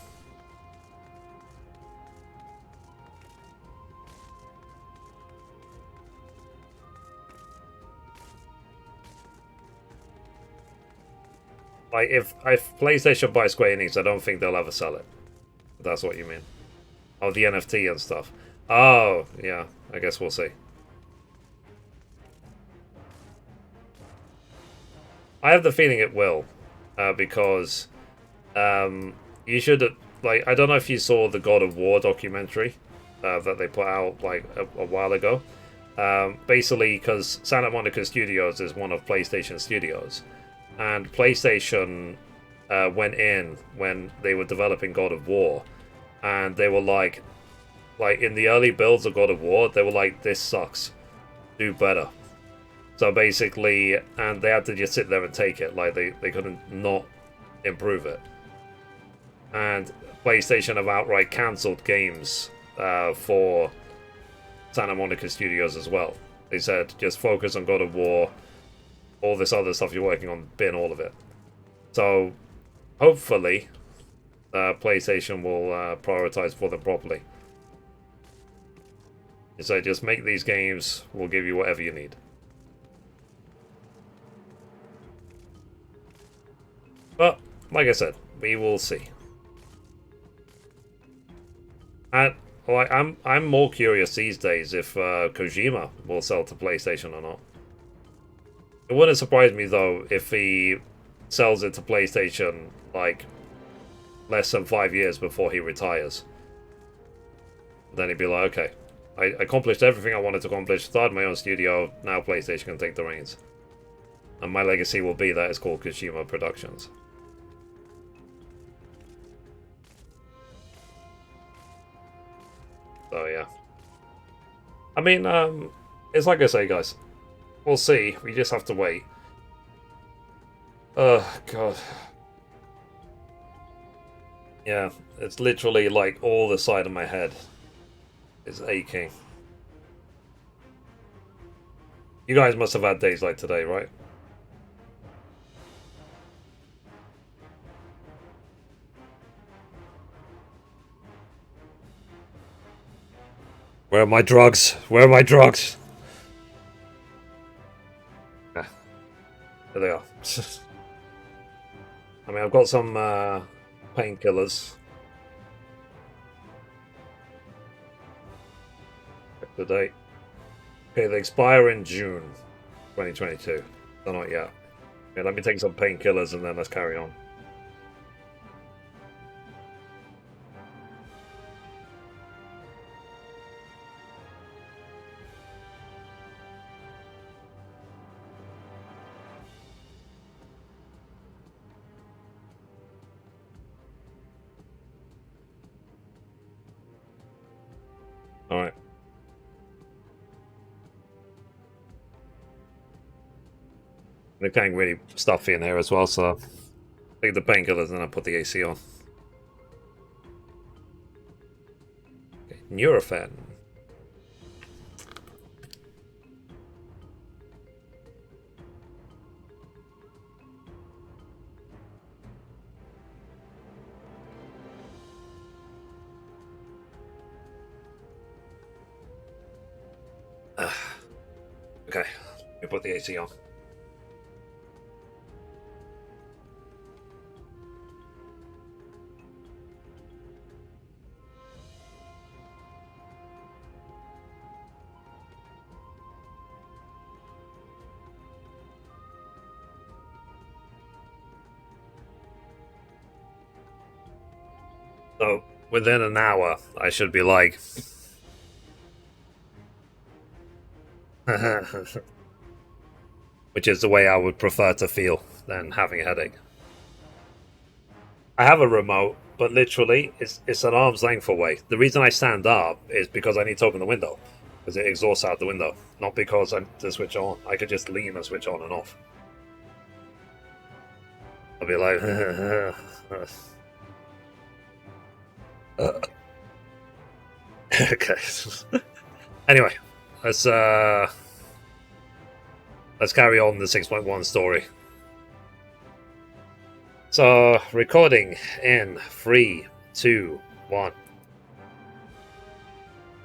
Like, if PlayStation buys Square Enix, I don't think they'll ever sell it. If that's what you mean. Oh, the NFT and stuff. Oh, yeah. I guess we'll see. I have the feeling it will. Because you should... Like, I don't know if you saw the God of War documentary that they put out, like, a while ago. Basically, because Santa Monica Studios is one of PlayStation Studios. And PlayStation went in when they were developing God of War, and they were like in the early builds of God of War, they were like, this sucks, do better. So basically, and they had to just sit there and take it, like they couldn't not improve it. And PlayStation have outright cancelled games for Santa Monica Studios as well. They said, just focus on God of War. All this other stuff you're working on, bin all of it. So, hopefully, PlayStation will prioritize for them properly. So just make these games, we'll give you whatever you need. But, like I said, we will see. And like, I'm more curious these days if Kojima will sell to PlayStation or not. It wouldn't surprise me, though, if he sells it to PlayStation, like, less than 5 years before he retires. Then he'd be like, okay, I accomplished everything I wanted to accomplish, started my own studio, now PlayStation can take the reins. And my legacy will be that it's called Kojima Productions. So, yeah. I mean, it's like I say, guys. We'll see. We just have to wait. Oh, God. Yeah, it's literally like all the side of my head is aching. You guys must have had days like today, right? Where are my drugs? Where are my drugs? Ah, there they are. I mean, I've got some painkillers. Check the date. Okay, they expire in June 2022. They're not yet. Okay, let me take some painkillers and then let's carry on. Alright. They're getting really stuffy in here as well, so take the painkillers and then I put the AC on. Okay, Nurofen. Okay, let me put the AC on. So within an hour, I should be like, which is the way I would prefer to feel than having a headache. I have a remote, but literally, it's an arm's length away. The reason I stand up is because I need to open the window, because it exhausts out the window, not because I need to switch on. I could just lean and switch on and off. I'll be like, okay. Anyway, let's carry on the 6.1 story. So, recording in 3, 2, 1.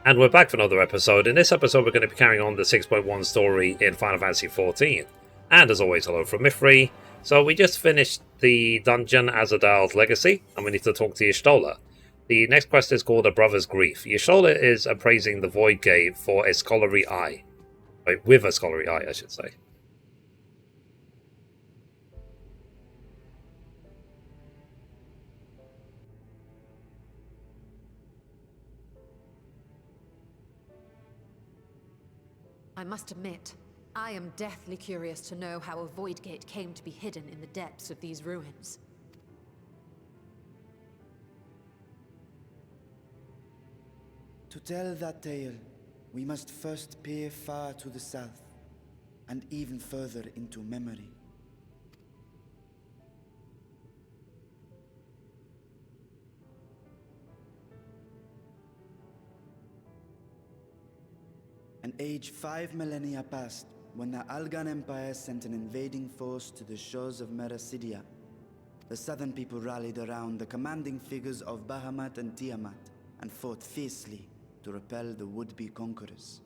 And we're back for another episode. In this episode, we're going to be carrying on the 6.1 story in Final Fantasy XIV. And as always, hello from Mithrie. So we just finished the dungeon Azadal's Legacy, and we need to talk to Y'shtola. The next quest is called A Brother's Grief. Y'shtola is appraising the Void Gate for a scholarly eye. Wait, with a scholarly eye, I should say. I must admit, I am deathly curious to know how a void gate came to be hidden in the depths of these ruins. To tell that tale, we must first peer far to the south, and even further into memory. An age 5 millennia passed when the Algan Empire sent an invading force to the shores of Merasidia. The southern people rallied around the commanding figures of Bahamut and Tiamat and fought fiercely to repel the would-be conquerors.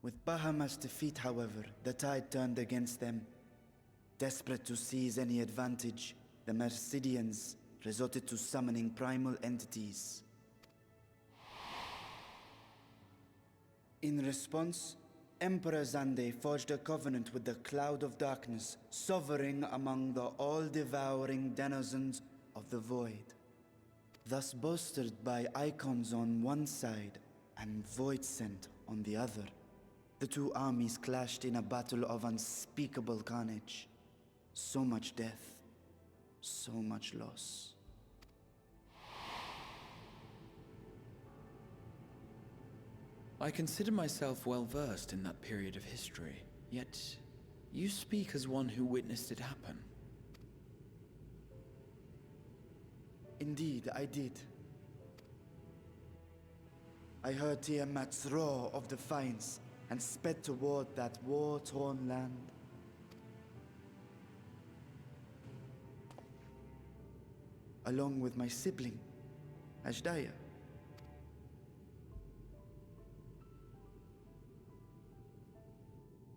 With Bahamut's defeat, however, the tide turned against them. Desperate to seize any advantage, the Mercidians resorted to summoning primal entities. In response, Emperor Zande forged a covenant with the Cloud of Darkness, sovereign among the all-devouring denizens of the Void. Thus bolstered by icons on one side and Void Scent on the other, the two armies clashed in a battle of unspeakable carnage. So much death, so much loss. I consider myself well versed in that period of history, yet you speak as one who witnessed it happen. Indeed, I did. I heard Tiamat's roar of defiance and sped toward that war-torn land. Along with my sibling, Ashdaya.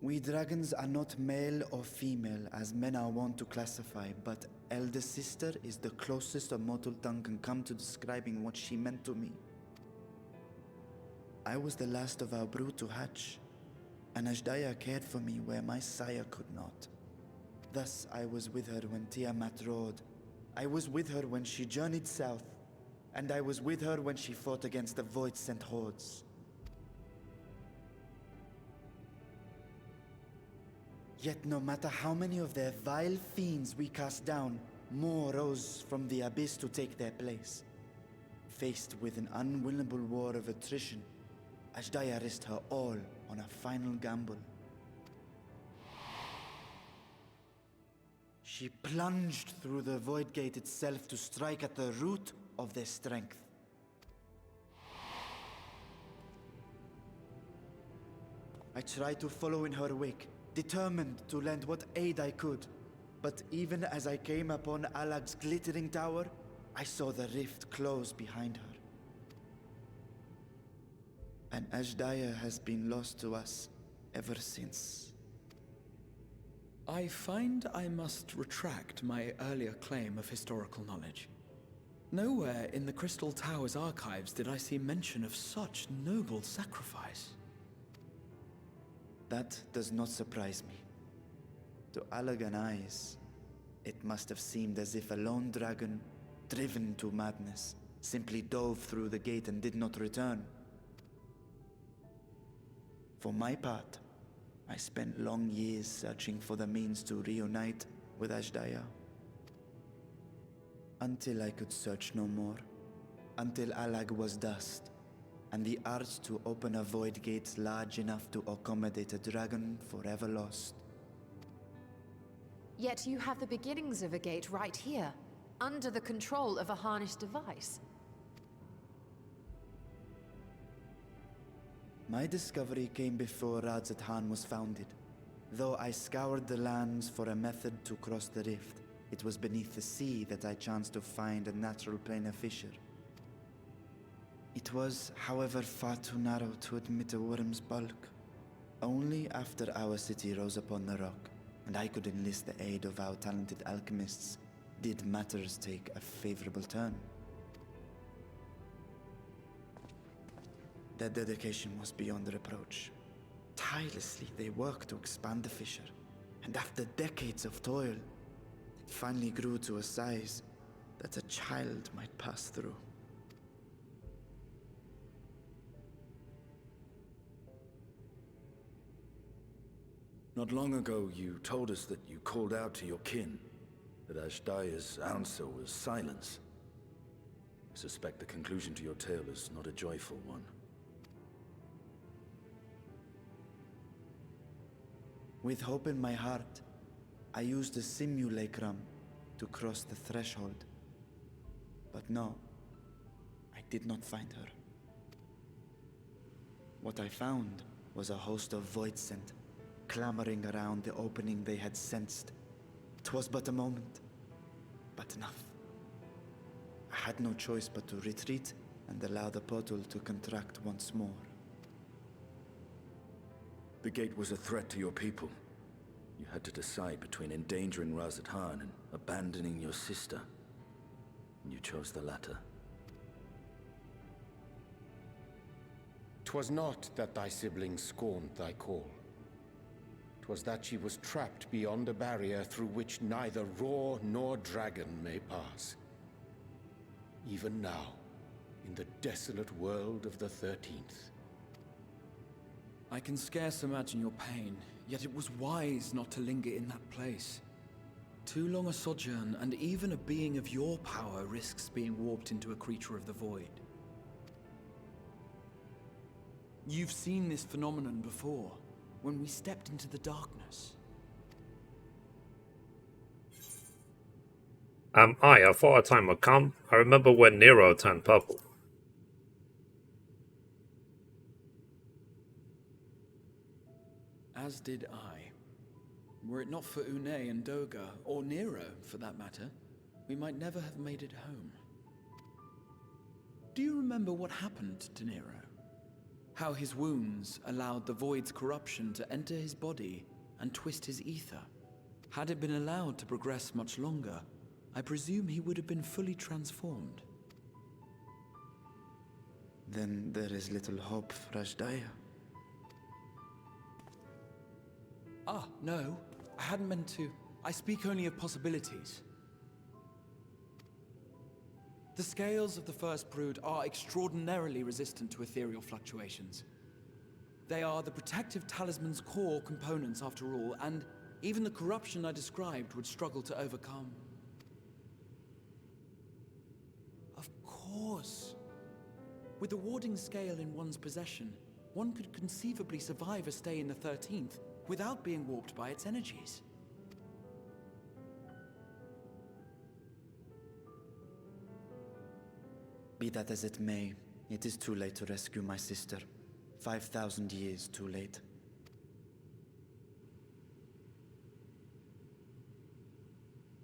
We dragons are not male or female as men are wont to classify, but elder sister is the closest a mortal tongue can come to describing what she meant to me. I was the last of our brood to hatch, and Ashdaya cared for me where my sire could not. Thus I was with her when Tiamat roared. I was with her when she journeyed south, and I was with her when she fought against the Void-sent hordes. Yet no matter how many of their vile fiends we cast down, more rose from the abyss to take their place. Faced with an unwinnable war of attrition, Ashdaya risked her all on a final gamble. She plunged through the Void Gate itself to strike at the root of their strength. I tried to follow in her wake, determined to lend what aid I could. But even as I came upon Alag's glittering tower, I saw the rift close behind her. And Ashdaya has been lost to us ever since. I find I must retract my earlier claim of historical knowledge. Nowhere in the Crystal Tower's archives did I see mention of such noble sacrifice. That does not surprise me. To Allagan eyes, It must have seemed as if a lone dragon, driven to madness, simply dove through the gate and did not return. For my part, I spent long years searching for the means to reunite with Ashdaya. Until I could search no more. Until Alag was dust, and the art to open a void gate large enough to accommodate a dragon forever lost. Yet you have the beginnings of a gate right here, under the control of a harnessed device. My discovery came before Radzat was founded. Though I scoured the lands for a method to cross the rift, it was beneath the sea that I chanced to find a natural planar fissure. It was, however, far too narrow to admit a worm's bulk. Only after our city rose upon the rock, and I could enlist the aid of our talented alchemists, did matters take a favorable turn. Their dedication was beyond reproach. Tirelessly, they worked to expand the fissure, and after decades of toil, it finally grew to a size that a child might pass through. Not long ago, you told us that you called out to your kin, that Ashdaya's answer was silence. I suspect the conclusion to your tale is not a joyful one. With hope in my heart, I used a simulacrum to cross the threshold. But no, I did not find her. What I found was a host of void scent, clamoring around the opening they had sensed. 'Twas but a moment, but enough. I had no choice but to retreat and allow the portal to contract once more. The gate was a threat to your people. You had to decide between endangering Razat and abandoning your sister. And you chose the latter. 'Twas not that thy siblings scorned thy call. 'Twas that she was trapped beyond a barrier through which neither roar nor dragon may pass. Even now, in the desolate world of the 13th. I can scarce imagine your pain, yet it was wise not to linger in that place. Too long a sojourn, and even a being of your power risks being warped into a creature of the void. You've seen this phenomenon before, when we stepped into the darkness. I thought a time would come. I remember when Nero turned purple. As did I. Were it not for Une and Doga, or Nero for that matter, we might never have made it home. Do you remember what happened to Nero? How his wounds allowed the void's corruption to enter his body and twist his ether? Had it been allowed to progress much longer, I presume he would have been fully transformed. Then there is little hope for Ashdaya. Ah, no. I hadn't meant to. I speak only of possibilities. The scales of the First Brood are extraordinarily resistant to ethereal fluctuations. They are the protective talisman's core components after all, and even the corruption I described would struggle to overcome. Of course. With the warding scale in one's possession, one could conceivably survive a stay in the 13th without being warped by its energies. Be that as it may, it is too late to rescue my sister. 5,000 years too late.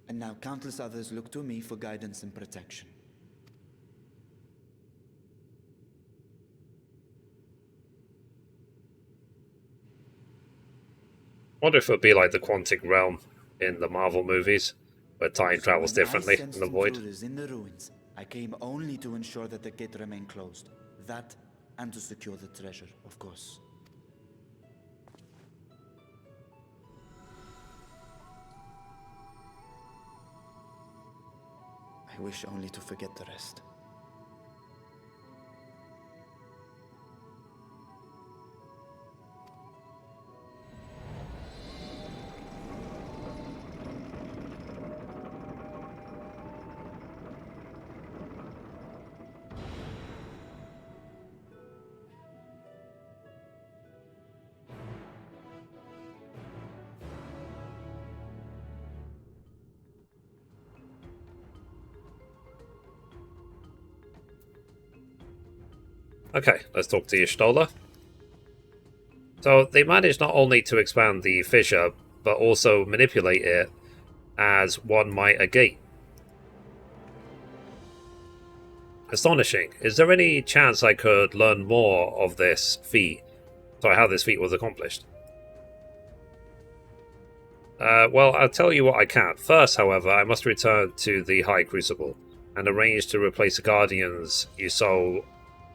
And now countless others look to me for guidance and protection. What if it would be like the Quantic Realm in the Marvel movies, where time travels differently in the void? In the ruins, I came only to ensure that the gate remained closed. That, and to secure the treasure, of course. I wish only to forget the rest. Okay, let's talk to Y'shtola. So they managed not only to expand the fissure, but also manipulate it as one might a gate. Astonishing. Is there any chance I could learn more of this feat? Sorry, how this feat was accomplished? Well, I'll tell you what I can. First, however, I must return to the High Crucible and arrange to replace the Guardians you so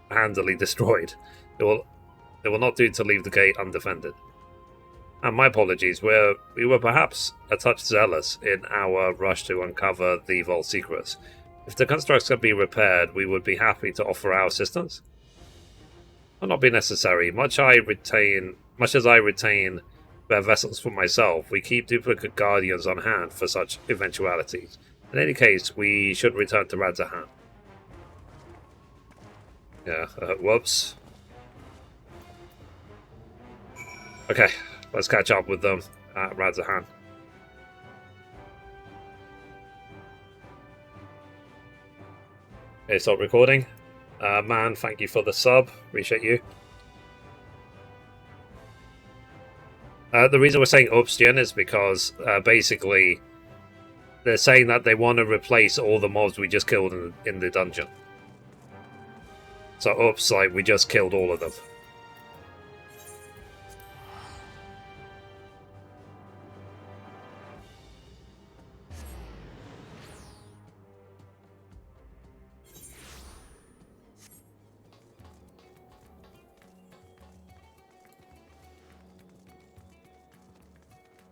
handily destroyed. It will not do to leave the gate undefended. And my apologies, we were perhaps a touch zealous in our rush to uncover the vault secrets. If the constructs can be repaired, we would be happy to offer our assistance. Will not be necessary. Much as I retain spare vessels for myself, we keep duplicate guardians on hand for such eventualities. In any case, we should return to Radzahan. Yeah, whoops. Okay, let's catch up with them at Radzahan. Okay, stop recording. Man, thank you for the sub. Appreciate you. The reason we're saying oops, Jen, is because basically they're saying that they want to replace all the mobs we just killed in the dungeon. So oops, like we just killed all of them.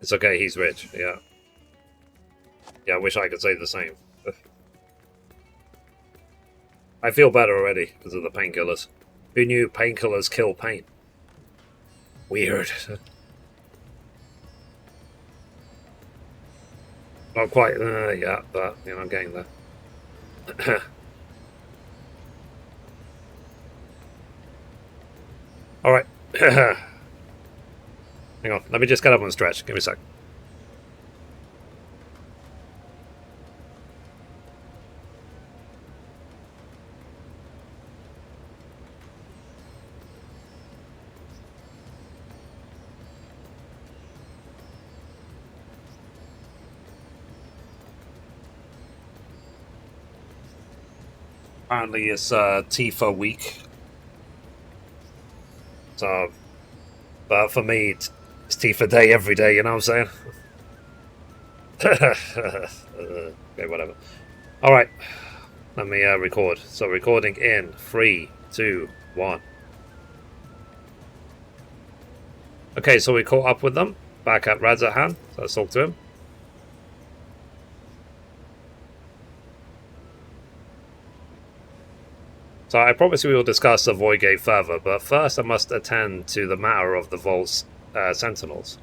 It's okay, he's rich, yeah. Yeah, I wish I could say the same. I feel better already because of the painkillers. Who knew painkillers kill pain? Weird. Not quite yeah, but you know, I'm getting there. Alright. Hang on, let me just get up and stretch. Give me a sec. Apparently it's Tifa week. So, but for me, it's Tifa day every day, you know what I'm saying? Okay, whatever. Alright, let me record. So recording in 3, 2, 1. Okay, so we caught up with them back at Radzahan. So let's talk to him. So I promise we will discuss the Void Gate further, but first I must attend to the matter of the Vault's sentinels.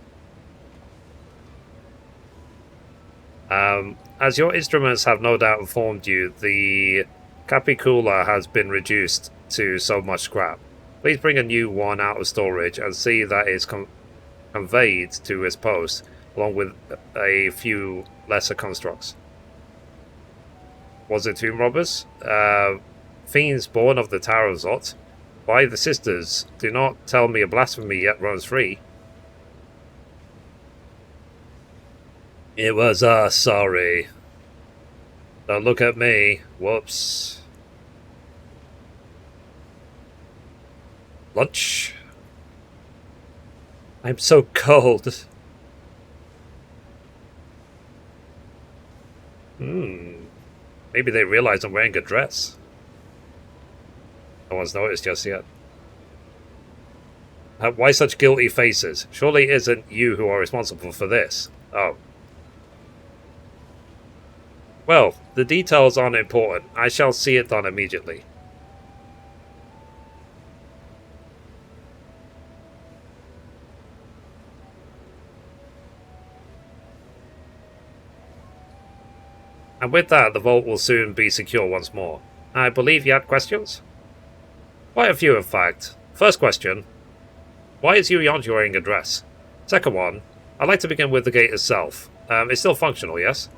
As your instruments have no doubt informed you, the Capicula has been reduced to so much scrap. Please bring a new one out of storage and see that it's conveyed to its post, along with a few lesser constructs. Was it tomb robbers? Fiends born of the Tower of Zot? Why the sisters? Do not tell me a blasphemy yet runs free. It was us, sorry. Don't look at me. Whoops. Lunch? I'm so cold. Maybe they realize I'm wearing a dress. No one's noticed just yet. Why such guilty faces? Surely it isn't you who are responsible for this. Oh. Well, The details aren't important. I shall see it done immediately. And with that, the vault will soon be secure once more. I believe you had questions? Quite a few, in fact. First question, why is Yuyanji wearing a dress? Second one, I'd like to begin with the gate itself. It's still functional, yes?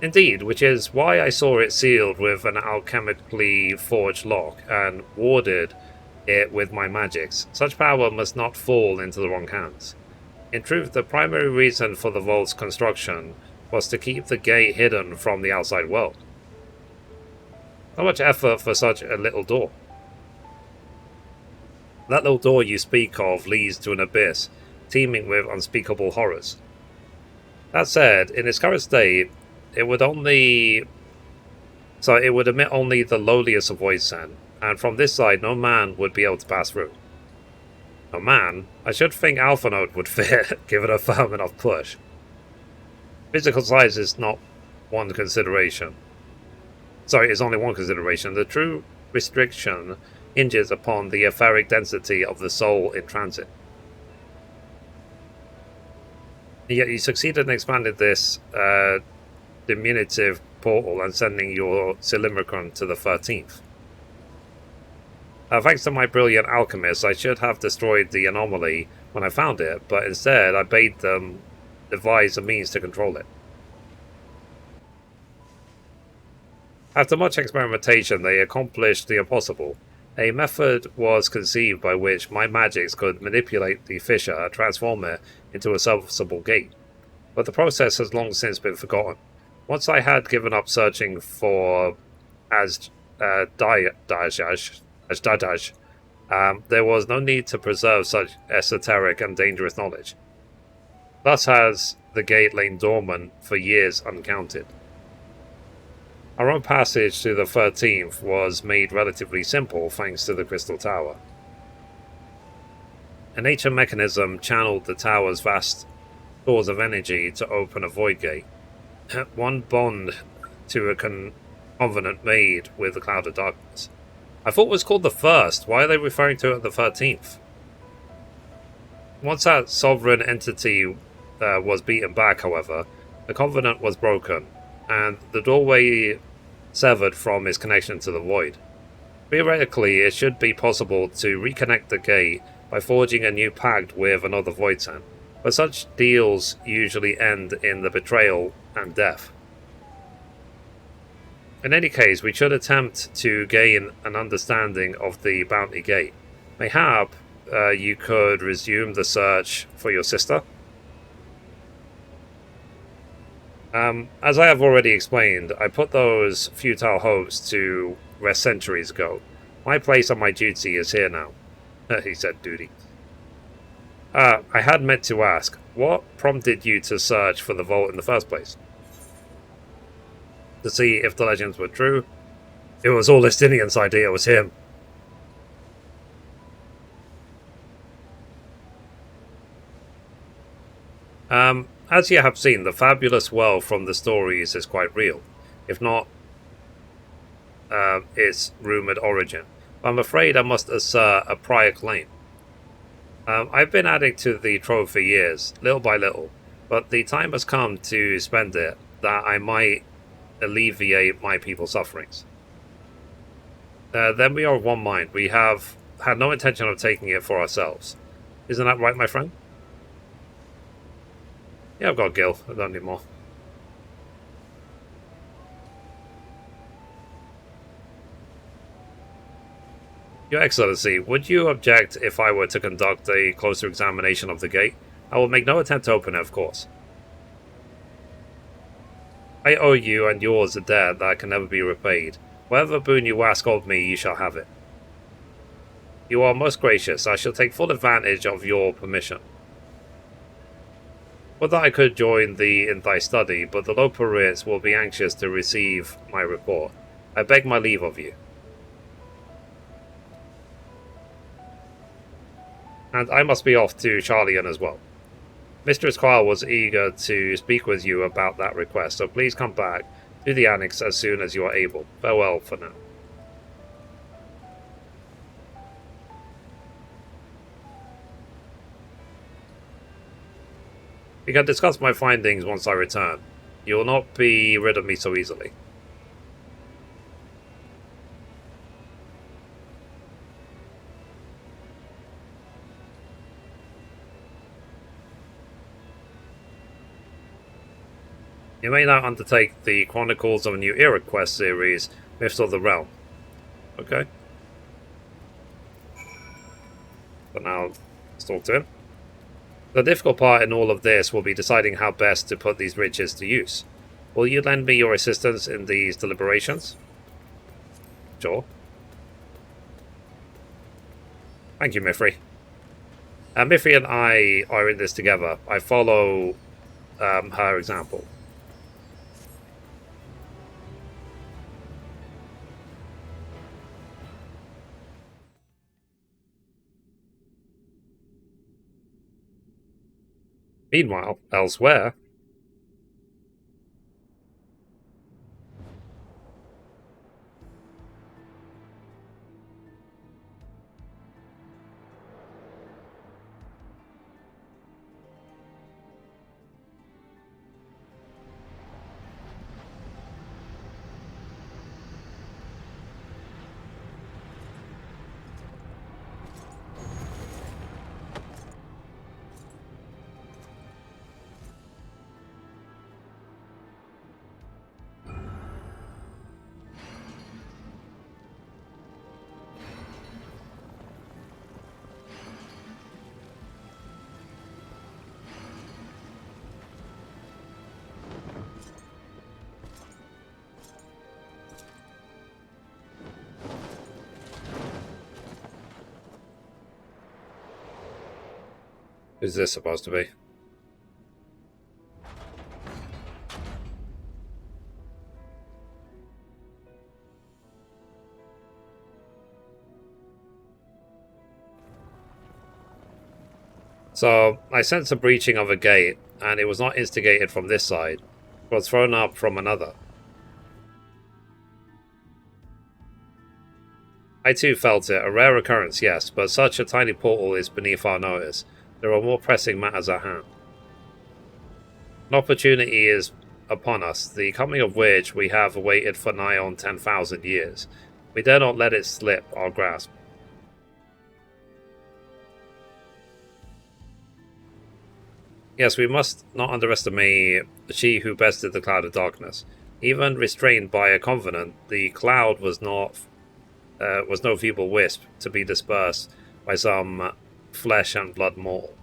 Indeed, which is why I saw it sealed with an alchemically forged lock and warded it with my magics. Such power must not fall into the wrong hands. In truth, the primary reason for the vault's construction was to keep the gate hidden from the outside world. How much effort for such a little door? That little door you speak of leads to an abyss, teeming with unspeakable horrors. That said, in its current state, it would emit only the lowliest of void sand, and from this side no man would be able to pass through. No man? I should think Alpha Node would fit, given a firm enough push. Physical size is not one consideration. Sorry, it's only one consideration. The true restriction hinges upon the etheric density of the soul in transit. And yet you succeeded in expanding this diminutive portal and sending your Simulacrum to the 13th. Thanks to my brilliant alchemist, I should have destroyed the anomaly when I found it, but instead I bade them devise a means to control it. After much experimentation, they accomplished the impossible. A method was conceived by which my magics could manipulate the fissure and transform it into a serviceable gate. But the process has long since been forgotten. Once I had given up searching for Ashdadaj, there was no need to preserve such esoteric and dangerous knowledge. Thus has the gate lain dormant for years uncounted. Our own passage to the 13th was made relatively simple thanks to the Crystal Tower. An ancient mechanism channeled the tower's vast stores of energy to open a void gate. One bond to a covenant made with the Cloud of Darkness. I thought it was called the First. Why are they referring to it as the 13th? Once that sovereign entity was beaten back, however, the covenant was broken, and the doorway severed from its connection to the void. Theoretically, it should be possible to reconnect the gate by forging a new pact with another void sand, but such deals usually end in the betrayal and death. In any case, we should attempt to gain an understanding of the Bounty Gate. Mayhap you could resume the search for your sister? As I have already explained, I put those futile hopes to rest centuries ago. My place and my duty is here now. He said duty. I had meant to ask, what prompted you to search for the vault in the first place? To see if the legends were true? It was all Estinian's idea, it was him. As you have seen, the fabulous wealth from the stories is quite real, if not its rumoured origin. But I'm afraid I must assert a prior claim. I've been adding to the trove for years, little by little, but the time has come to spend it that I might alleviate my people's sufferings. Then we are of one mind. We have had no intention of taking it for ourselves. Isn't that right, my friend? Yeah, I've got Gil. I don't need more. Your Excellency, would you object if I were to conduct a closer examination of the gate? I will make no attempt to open it, of course. I owe you and yours a debt that can never be repaid. Whatever boon you ask of me, you shall have it. You are most gracious. I shall take full advantage of your permission. Would that I could join thee in thy study, but the Loperites will be anxious to receive my report. I beg my leave of you. And I must be off to Charlian as well. Mistress Qual was eager to speak with you about that request, so please come back to the Annex as soon as you are able. Farewell for now. We can discuss my findings once I return. You will not be rid of me so easily. You may now undertake the Chronicles of a New Era quest series, Myths of the Realm. Okay. So now, let's talk to him. The difficult part in all of this will be deciding how best to put these riches to use. Will you lend me your assistance in these deliberations? Sure. Thank you, Mithrie. Mithrie and I are in this together. I follow her example. Meanwhile, elsewhere... Who's this supposed to be? So, I sense a breaching of a gate, and it was not instigated from this side, but was thrown up from another. I too felt it, a rare occurrence, yes, but such a tiny portal is beneath our notice. There are more pressing matters at hand. An opportunity is upon us, the coming of which we have awaited for nigh on 10,000 years. We dare not let it slip our grasp. Yes, we must not underestimate she who bested the cloud of darkness. Even restrained by a covenant, the cloud was no feeble wisp to be dispersed by some flesh and blood mortal.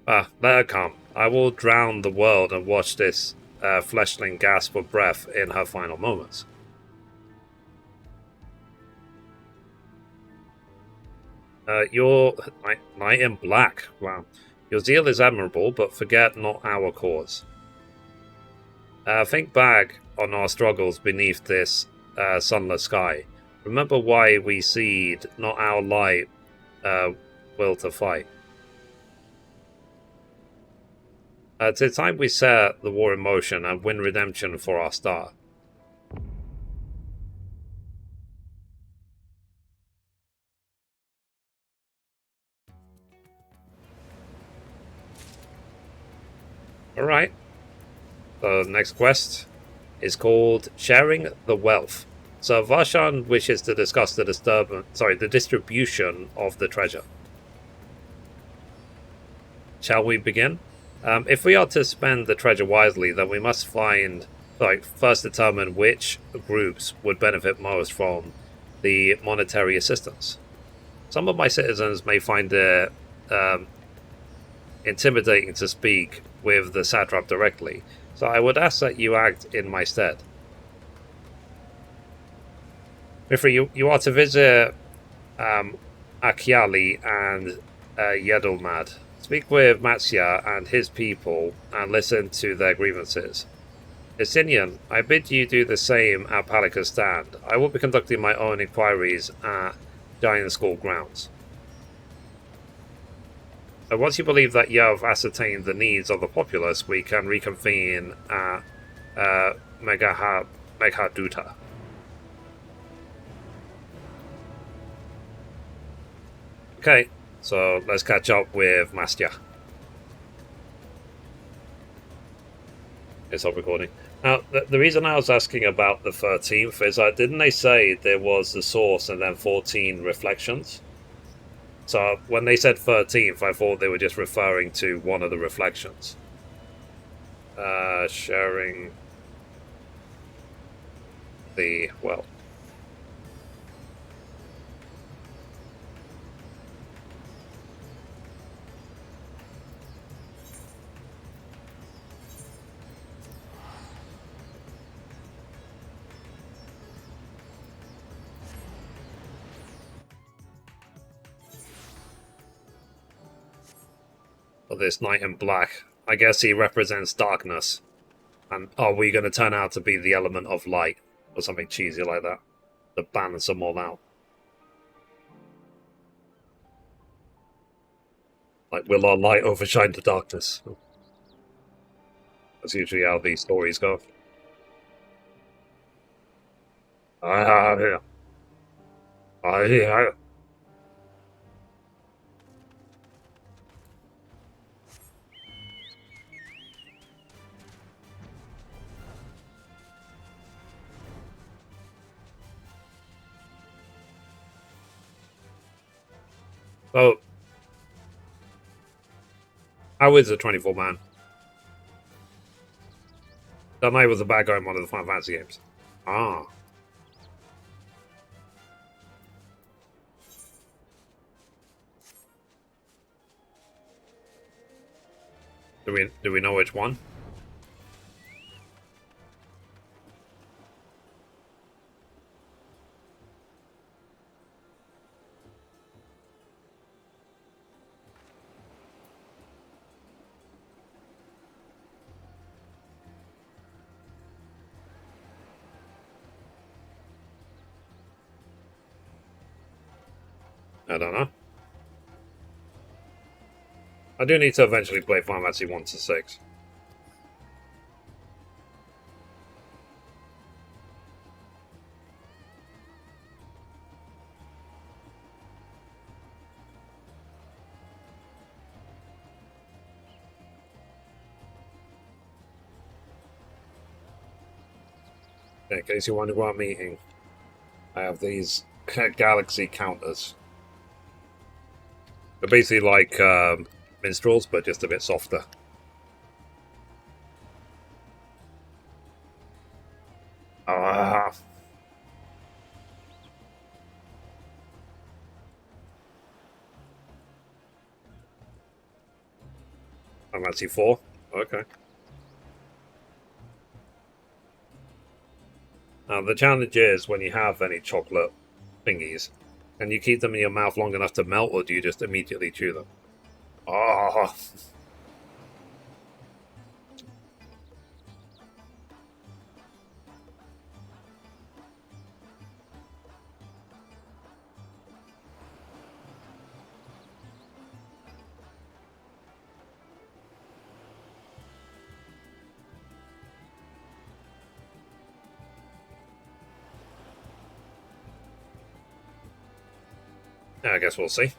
Let her come. I will drown the world and watch this fleshling gasp for breath in her final moments. Your knight in black. Wow. Your zeal is admirable, but forget not our cause. Think back on our struggles beneath this sunless sky. Remember why we seed, not our light, will to fight. It's time we set the war in motion and win redemption for our star. Alright. The next quest is called Sharing the Wealth. So Varshan wishes to discuss the distribution of the treasure. Shall we begin? If we are to spend the treasure wisely, then we must first determine which groups would benefit most from the monetary assistance. Some of my citizens may find it intimidating to speak with the satrap directly, so I would ask that you act in my stead. Mithrie, you are to visit Akiali and Yedulmad. Speak with Matsya and his people and listen to their grievances. Isinian, I bid you do the same at Palika's stand. I will be conducting my own inquiries at Giant School grounds. Once you believe that you have ascertained the needs of the populace, we can reconvene at Meghaduta. Okay, so let's catch up with Mastia. It's up recording. Now, the reason I was asking about the 13th is didn't they say there was the source and then 14 reflections? So when they said 13th, I thought they were just referring to one of the reflections. Sharing the, well. This knight in black. I guess he represents darkness. And are we going to turn out to be the element of light? Or something cheesy like that. To balance them all out. Like, will our light overshine the darkness? That's usually how these stories go. Yeah. Yeah. So, how is a 24-man? That knight was a bad guy in one of the Final Fantasy games. Ah. Do we know which one? I don't know. I do need to eventually play Final Fantasy 1 to 6. In case you wonder what I'm eating, I have these galaxy counters. They're basically like minstrels, but just a bit softer. Ah. Final Fantasy 4? Okay. Now, the challenge is when you have any chocolate thingies, can you keep them in your mouth long enough to melt, or do you just immediately chew them? Oh. Yeah, I guess we'll see.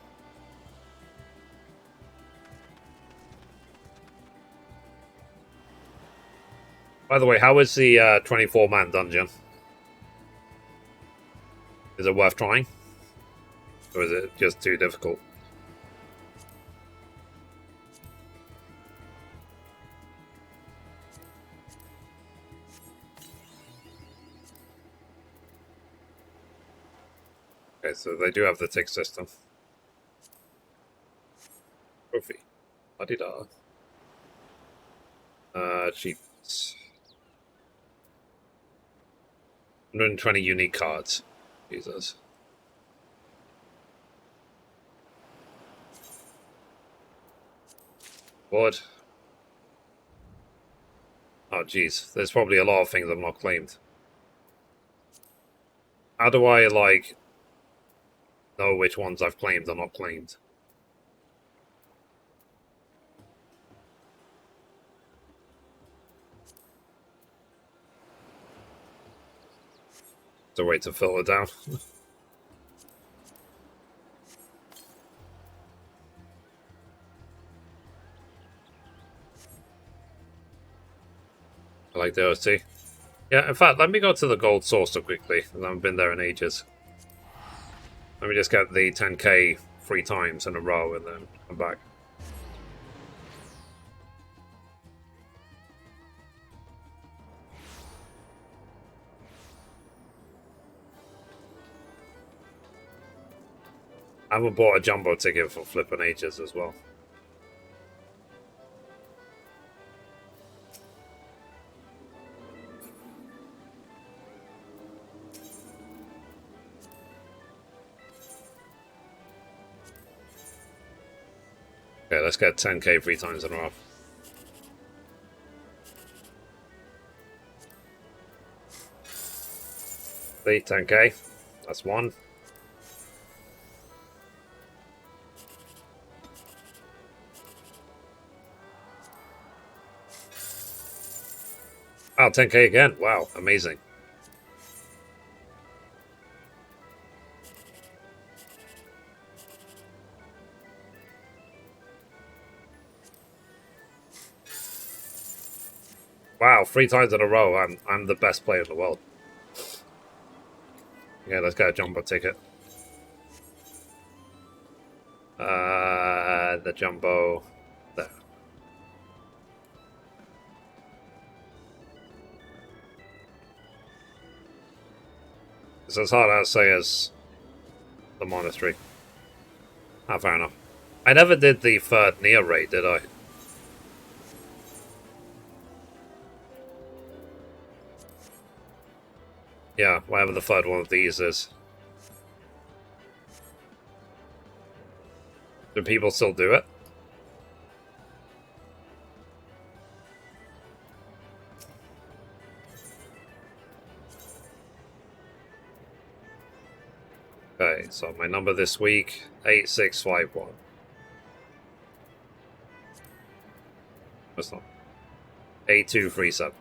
By the way, how is the 24-man dungeon? Is it worth trying? Or is it just too difficult? Okay, so they do have the tick system. Trophy. La-di-da. Achievements. 120 unique cards. Jesus. What? Oh, jeez. There's probably a lot of things I've not claimed. How do I, like, know which ones I've claimed or not claimed? To wait to filter down. I like the OT. Yeah, in fact, let me go to the gold saucer quickly. I haven't been there in ages. Let me just get the 10k 3 times in a row and then come back. I haven't bought a jumbo ticket for flipping ages as well. Okay, let's get 10k 3 times in a row. See, 10k. That's one. Oh, 10k again. Wow, amazing. Wow, 3 times in a row. I'm the best player in the world. Yeah, let's get a jumbo ticket. The jumbo there. It's as hard to say as the monastery. Ah, fair enough. I never did the 3rd Neo raid, did I? Yeah, whatever the 3rd one of these is. Do people still do it? Okay, so my number this week, 8651. That's not 8237.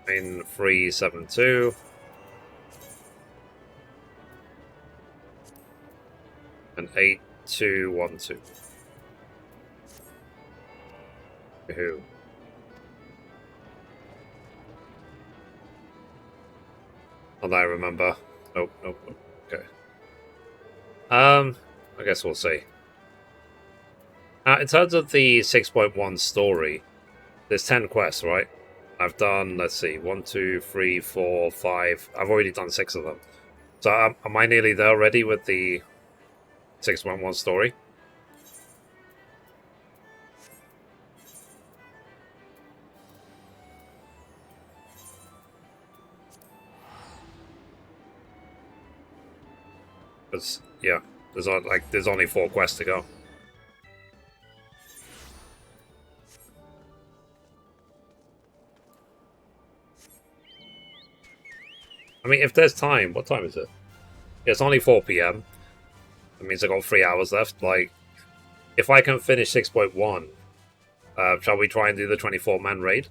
9372. And 8212. Who? Not that I remember. Nope, nope, nope. Okay. I guess we'll see. In terms of the 6.1 story, there's 10 quests, right? I've done, let's see, 1, 2, 3, 4, 5. I've already done 6 of them. So am I nearly there already with the 6.1 story? Because, yeah, there's only 4 quests to go. I mean, if there's time, what time is it? Yeah, it's only 4 PM. That means I got 3 hours left. Like, if I can finish 6.1, shall we try and do the 24-man raid?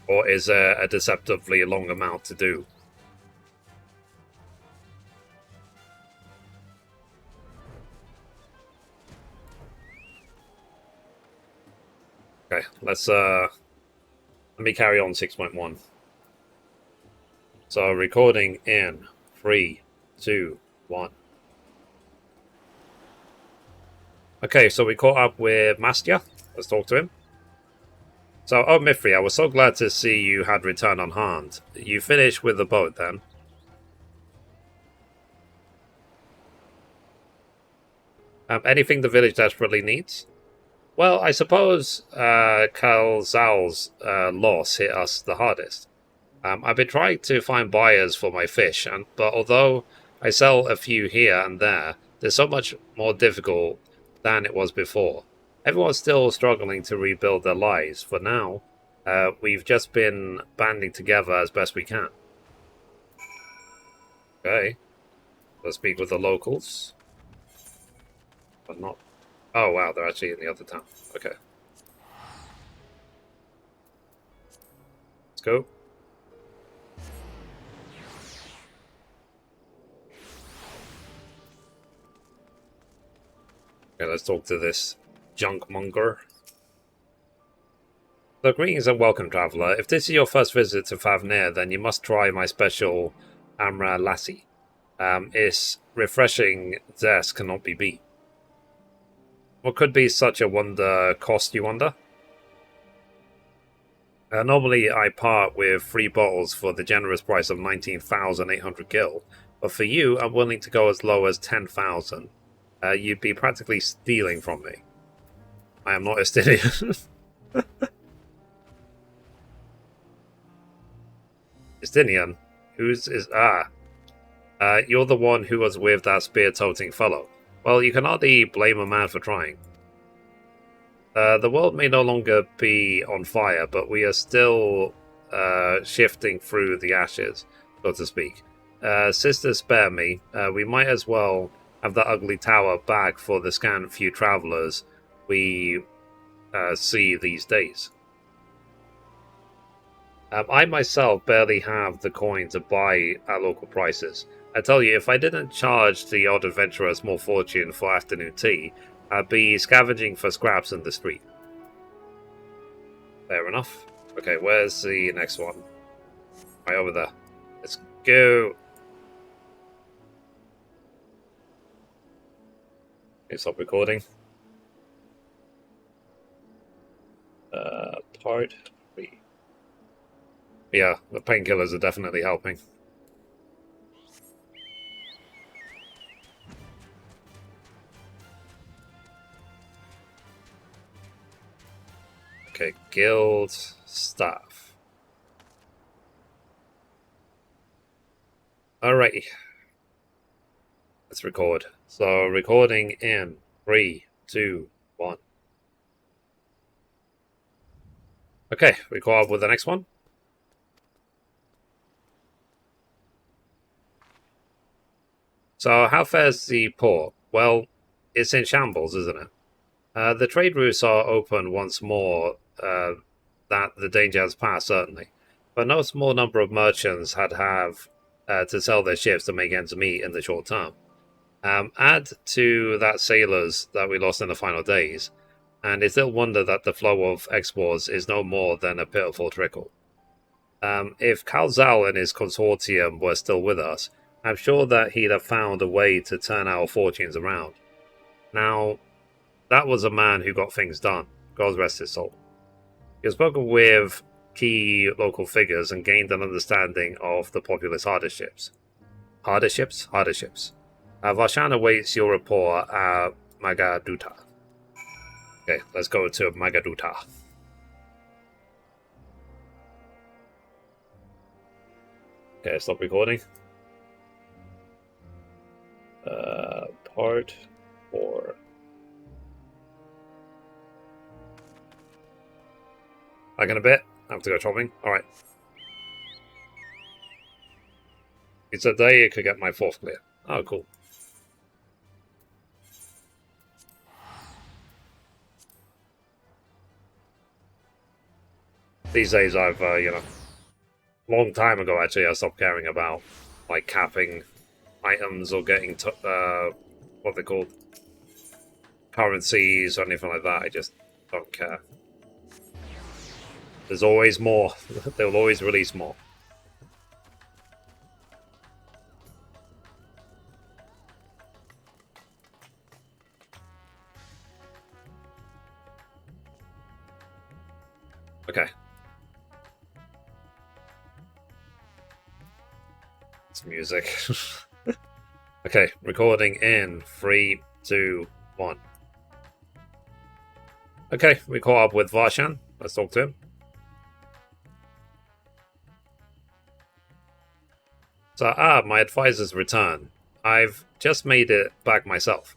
Or is there a deceptively long amount to do? Okay, let me carry on 6.1. So recording in 3, 2, 1. Okay, so we caught up with Mastia. Let's talk to him. So, oh, Mithrie, I was so glad to see you had returned unharmed. You finished with the boat, then? Anything the village desperately needs? Well, I suppose Kalzal's loss hit us the hardest. I've been trying to find buyers for my fish, but although I sell a few here and there, they're so much more difficult than it was before. Everyone's still struggling to rebuild their lives. For now, we've just been banding together as best we can. Okay. Let's speak with the locals. But not... Oh wow, they're actually in the other town. Okay. Let's go. Okay, let's talk to this junkmonger. So greetings and welcome, traveller. If this is your first visit to Favnir, then you must try my special Amra Lassi. Its refreshing zest cannot be beat. What could be such a wonder cost, you wonder? Normally I part with 3 bottles for the generous price of 19,800 gil, but for you I'm willing to go as low as 10,000. You'd be practically stealing from me. I am not Estinian. Estinian? Whose is... you're the one who was with that spear-toting fellow. Well, you can hardly blame a man for trying. The world may no longer be on fire, but we are still shifting through the ashes, so to speak. Sister, spare me. We might as well have that ugly tower back for the scant few travelers we see these days. I myself barely have the coin to buy at local prices. I tell you, if I didn't charge the odd adventurer a small fortune for afternoon tea, I'd be scavenging for scraps in the street. Fair enough. Okay, where's the next one? Right over there. Let's go. Okay, stop recording. Part 3. Yeah, the painkillers are definitely helping. Okay, guild staff. Alrighty. Let's record. So, recording in 3, 2, 1. Okay, we caught up with the next one. So, how fares the port? Well, it's in shambles, isn't it? The trade routes are open once more, that the danger has passed, certainly. But no small number of merchants have to sell their ships to make ends meet in the short term. Add to that sailors that we lost in the final days, and it's little wonder that the flow of exports is no more than a pitiful trickle. If Kalzal and his consortium were still with us, I'm sure that he'd have found a way to turn our fortunes around. Now, that was a man who got things done. God rest his soul. He spoke with key local figures and gained an understanding of the populace harderships. Harderships? Harderships. Varshan awaits your report at Magaduta. Okay, let's go to Magaduta. Okay, stop recording. Part 4. Back in a bit. I have to go shopping. Alright. It's a day it could get my 4th clear. Oh, cool. These days I've, long time ago actually I stopped caring about, like, capping items or getting, what they're called, currencies or anything like that. I just don't care. There's always more. They'll always release more. Okay. It's music. Okay, recording in 3, 2, 1. Okay, we caught up with Varshan. Let's talk to him. So, my advisor's return. I've just made it back myself.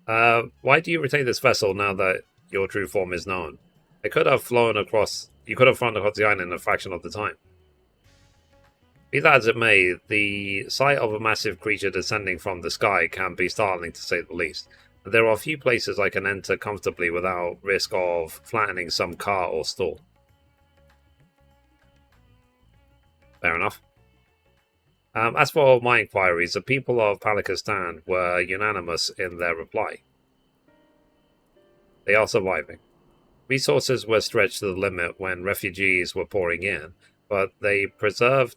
Why do you retain this vessel now that your true form is known? You could have flown across the island in a fraction of the time. Be that as it may, the sight of a massive creature descending from the sky can be startling to say the least. There are few places I can enter comfortably without risk of flattening some car or store. Fair enough. As for my inquiries, the people of Palakistan were unanimous in their reply. They are surviving. Resources were stretched to the limit when refugees were pouring in, but they persevered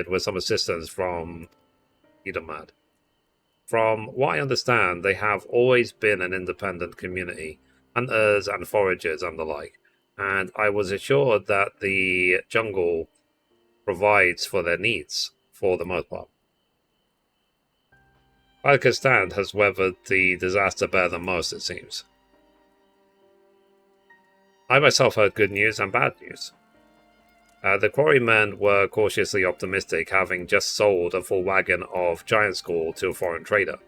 with some assistance from Edomad. From what I understand, they have always been an independent community, hunters and foragers and the like, and I was assured that the jungle provides for their needs, for the most part. Pakistan has weathered the disaster better than most, it seems. I myself heard good news and bad news. The quarrymen were cautiously optimistic, having just sold a full wagon of giant skull to a foreign trader.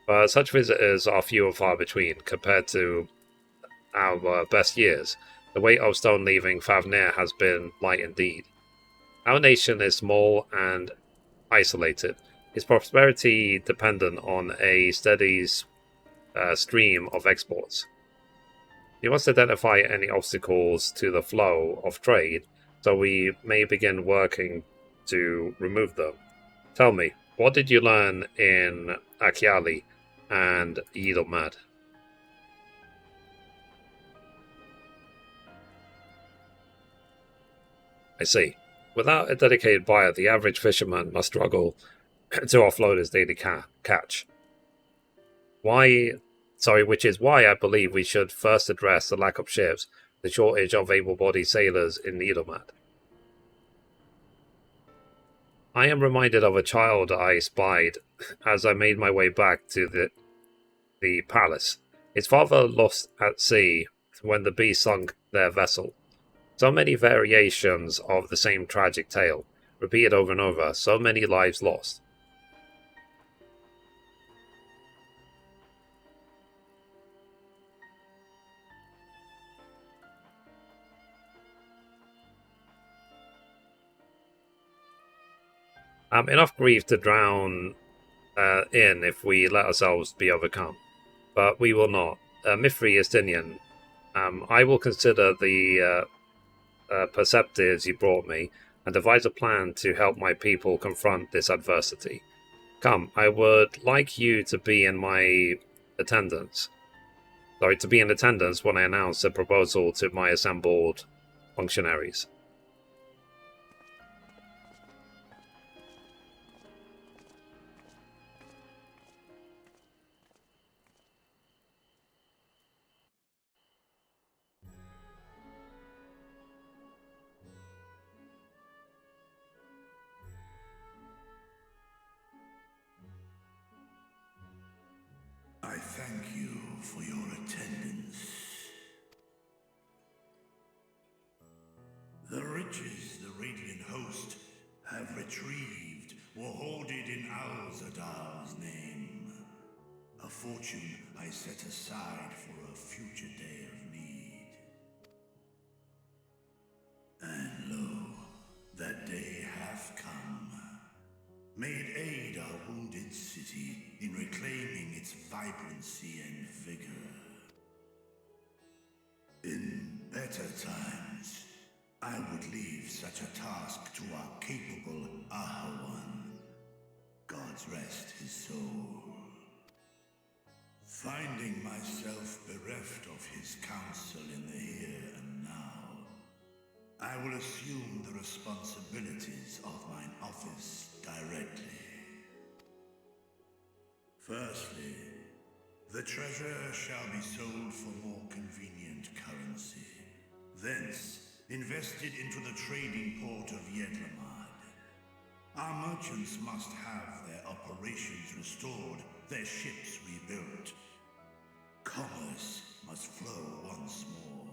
But such visitors are few and far between compared to our best years. The weight of stone leaving Favnir has been light indeed. Our nation is small and isolated, its prosperity dependent on a steady stream of exports. You must identify any obstacles to the flow of trade, so we may begin working to remove them. Tell me, what did you learn in Akiali and Edomad? I see. Without a dedicated buyer, the average fisherman must struggle to offload his daily catch. Which is why I believe we should first address the lack of ships, the shortage of able-bodied sailors in Edomad. I am reminded of a child I spied as I made my way back to the palace. His father lost at sea when the beast sunk their vessel. So many variations of the same tragic tale, repeated over and over, so many lives lost. Enough grief to drown in if we let ourselves be overcome. But we will not. Mithrie is Tinian. I will consider the perceptives you brought me and devise a plan to help my people confront this adversity. Come, I would like you to be in attendance when I announce the proposal to my assembled functionaries. I thank you for your attendance. The riches the Radiant Host have retrieved were hoarded in Al-Zadar's name. A fortune I set aside for a future day of need. And lo, that day hath come. May it aid our wounded city in reclaiming its vibrancy and vigor. In better times, I would leave such a task to our capable Ahawan. God's rest his soul. Finding myself bereft of his counsel in the here and now, I will assume the responsibilities of mine office directly. Firstly, the treasure shall be sold for more convenient currency. Thence, invested into the trading port of Yedlamad. Our merchants must have their operations restored, their ships rebuilt. Commerce must flow once more.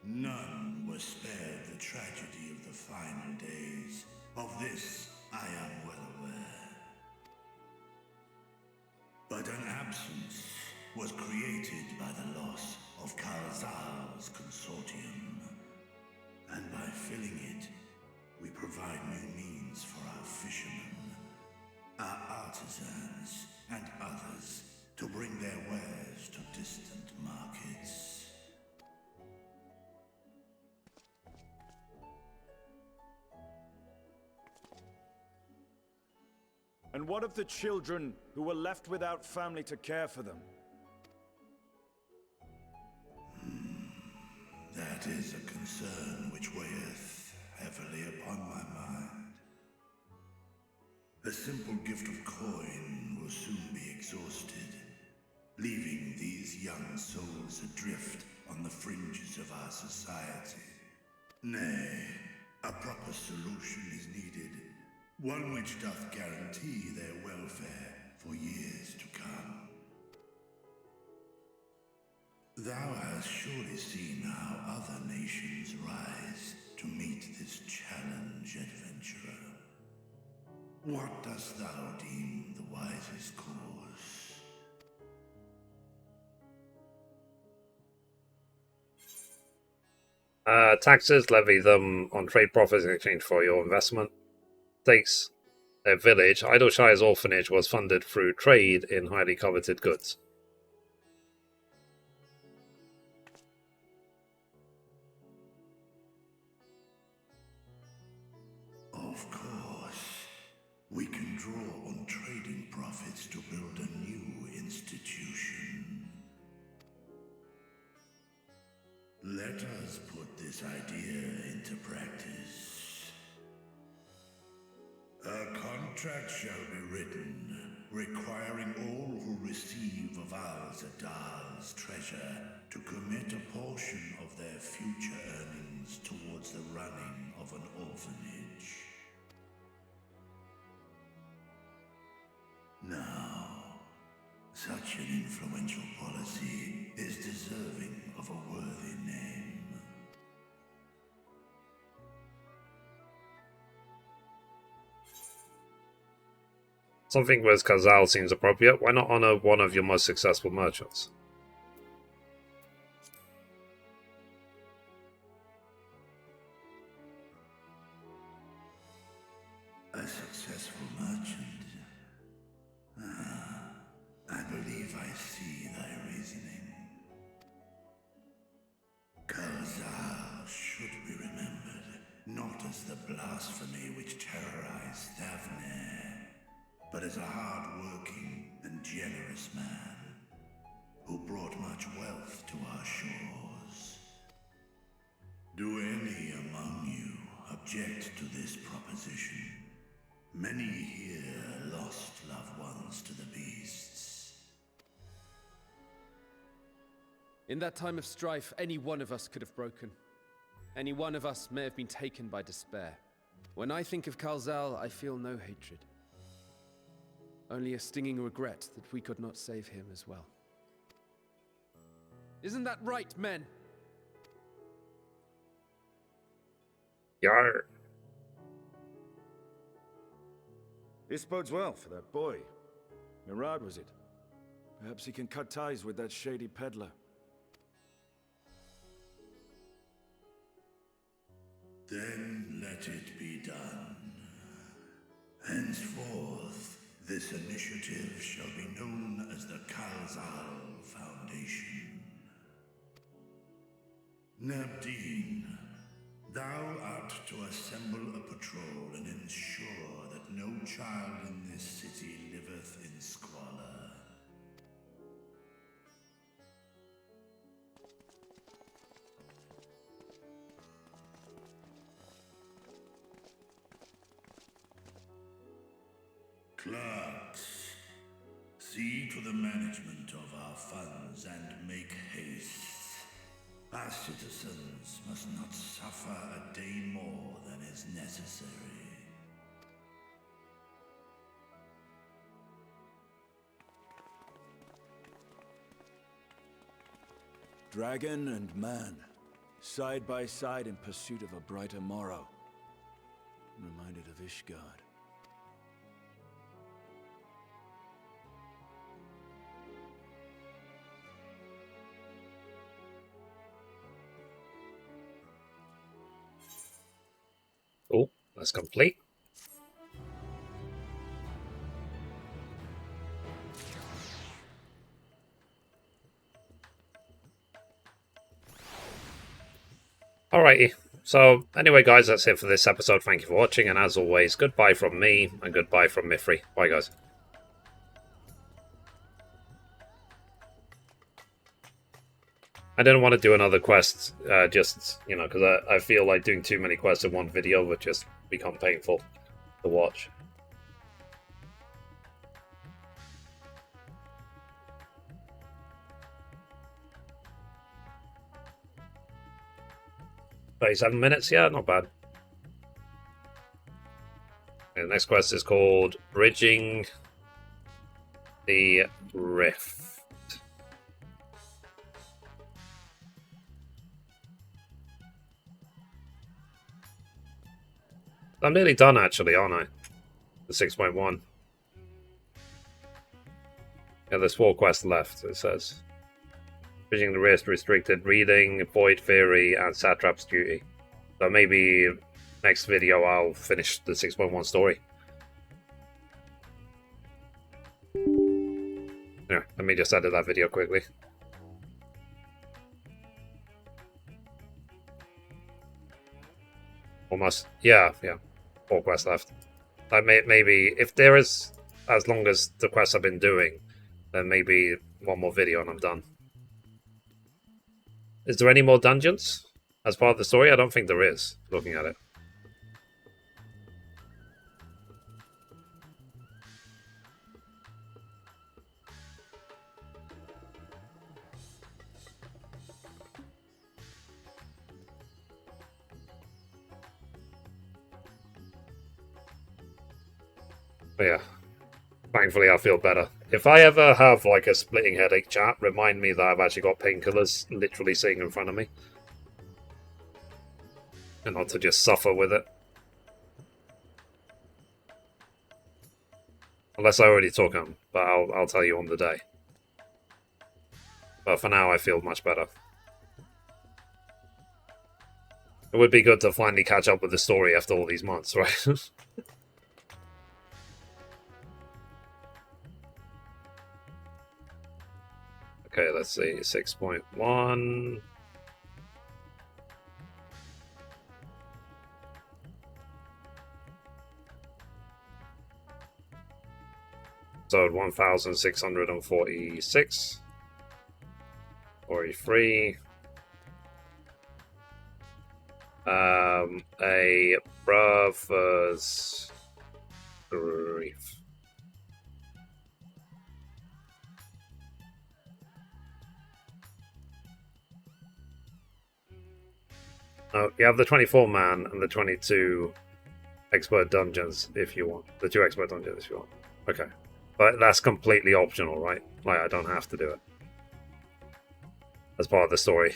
None were spared the tragedy of the final days. Of this, I am well aware. But an absence was created by the loss of Karazal's consortium. And by filling it, we provide And what of the children who were left without family to care for them? That is a concern which weigheth heavily upon my mind. A simple gift of coin will soon be exhausted, leaving these young souls adrift on the fringes of our society. Nay, a proper solution is needed, one which doth guarantee their welfare for years to come. Thou hast surely seen how other nations rise to meet this challenge, adventurer. What dost thou deem the wisest course? Taxes, levy them on trade profits in exchange for your investment. Takes a village. Idleshire's orphanage was funded through trade in highly coveted goods. Of course, we can draw on trading profits to build a new institution. Let us put this idea into practice. A contract shall be written, requiring all who receive of Al-Zadal's treasure to commit a portion of their future earnings towards the running of an orphanage. Now, such an influential policy is deserving of a worthy name. Something with Kazal seems appropriate. Why not honor one of your most successful merchants? A successful merchant? I believe I see thy reasoning. Kazal should be remembered, not as the blasphemy which terrorized Thavnair, but as a hard-working and generous man who brought much wealth to our shores. Do any among you object to this proposition? Many here lost loved ones to the beasts. In that time of strife, any one of us could have broken. Any one of us may have been taken by despair. When I think of Kalzal, I feel no hatred. Only a stinging regret that we could not save him as well. Isn't that right, men? Yar. This bodes well for that boy. Mirad, was it? Perhaps he can cut ties with that shady peddler. Then let it be done. Henceforth, this initiative shall be known as the Kalzal Foundation. Nabdeen, thou art to assemble a patrol and ensure that no child in this city liveth in squalor. Clerks, see to the management of our funds and make haste. Our citizens must not suffer a day more than is necessary. Dragon and man, side by side in pursuit of a brighter morrow. I'm reminded of Ishgard. Oh, that's complete. Alrighty, So anyway, guys, that's it for this episode. Thank you for watching, and as always, goodbye from me, and goodbye from Mithrie. Bye, guys. I didn't want to do another quest, just, you know, because I feel like doing too many quests in one video would just become painful to watch. Okay, 7 minutes, yeah, not bad. Okay, the next quest is called Bridging the Rift. I'm nearly done, actually, aren't I? The 6.1. Yeah, there's 4 quests left, it says. Bridging the Rift, Restricted Reading, Void Theory, and Satrap's Duty. So maybe next video I'll finish the 6.1 story. Yeah, let me just edit that video quickly. Almost. Yeah. 4 quests left. Like maybe if there is, as long as the quests I've been doing, then maybe one more video and I'm done. Is there any more dungeons as part of the story? I don't think there is, looking at it. But yeah, thankfully I feel better. If I ever have like a splitting headache, chat, remind me that I've actually got painkillers literally sitting in front of me. And not to just suffer with it. Unless I already took them, but I'll tell you on the day. But for now I feel much better. It would be good to finally catch up with the story after all these months, right? Okay, let's see, 6.1. So 1,646. 43. A brother's grief. Oh, you have the 24-man and the 22 expert dungeons if you want. The 2 expert dungeons if you want. Okay. But that's completely optional, right? Like, I don't have to do it. As part of the story.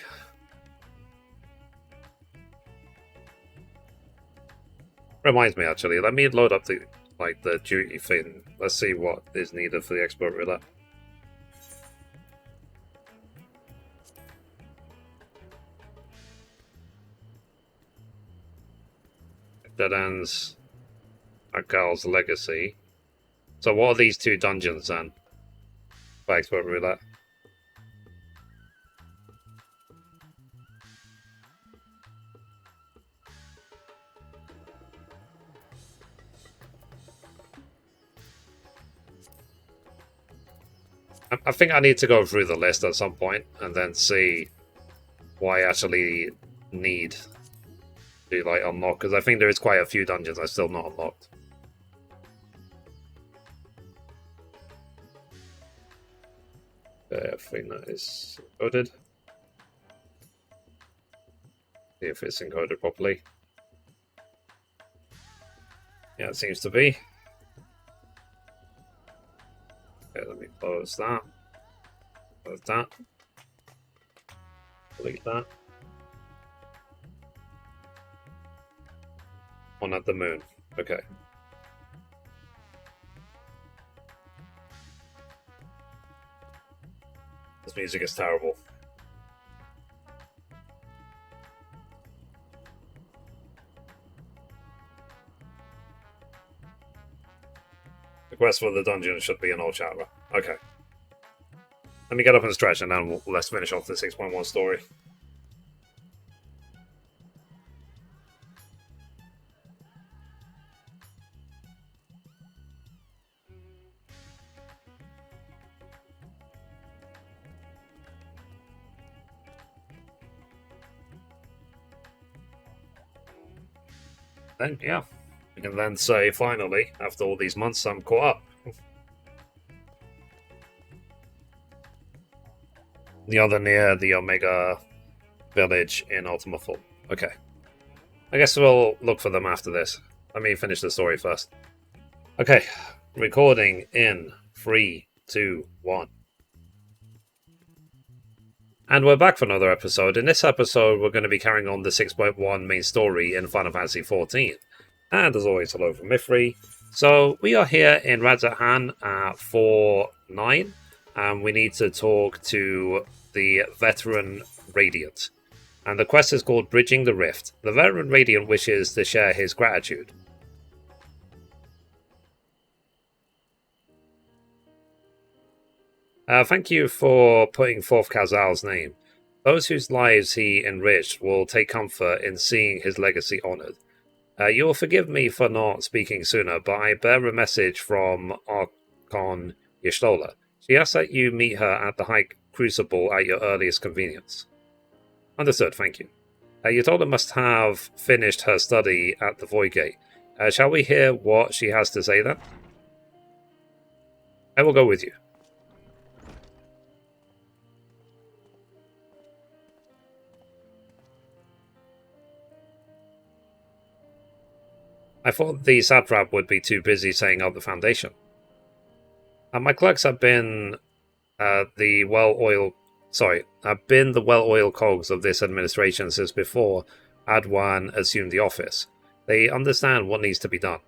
Reminds me, actually, let me load up the duty thing. Let's see what is needed for the expert roulette. Dead ends. Akal's legacy. So what are these 2 dungeons then? For expert roulette. I think I need to go through the list at some point and then see what I actually need to like unlock, because I think there is quite a few dungeons I still not unlocked. I think that is encoded. See if it's encoded properly. Yeah, it seems to be. Okay, let me close that. Close that. Delete that. One at the moon. Okay. This music is terrible. The quest for the dungeon should be an old chapter. Okay. Let me get up and stretch and then let's finish off the 6.1 story. then yeah, we can then say finally, after all these months, I'm caught up. The other near the Omega village in Ultima Full. Okay. I guess we'll look for them after this. Let me finish the story first. Okay. Recording in 3, 2, 1. And we're back for another episode. In this episode, we're going to be carrying on the 6.1 main story in Final Fantasy XIV. And as always, hello from Mithrie. So, we are here in Radzat-Han at 4-9. And we need to talk to the Veteran Radiant. And the quest is called Bridging the Rift. The Veteran Radiant wishes to share his gratitude. Thank you for putting forth Kazal's name. Those whose lives he enriched will take comfort in seeing his legacy honoured. You will forgive me for not speaking sooner, but I bear a message from Archon Y'shtola. She asks that you meet her at the High Crucible at your earliest convenience. Understood, thank you. Y'shtola must have finished her study at the Void Gate. Shall we hear what she has to say then? I will go with you. I thought the satrap would be too busy setting up the foundation. My clerks have been the well-oiled cogs of this administration since before Adwan assumed the office. They understand what needs to be done.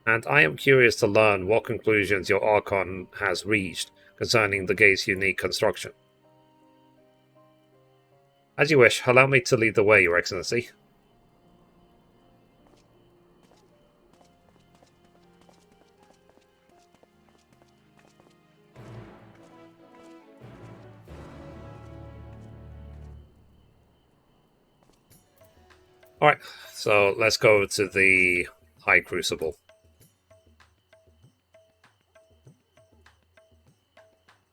And I am curious to learn what conclusions your Archon has reached concerning the gate's unique construction. As you wish, allow me to lead the way, Your Excellency. Alright, so let's go to the High Crucible.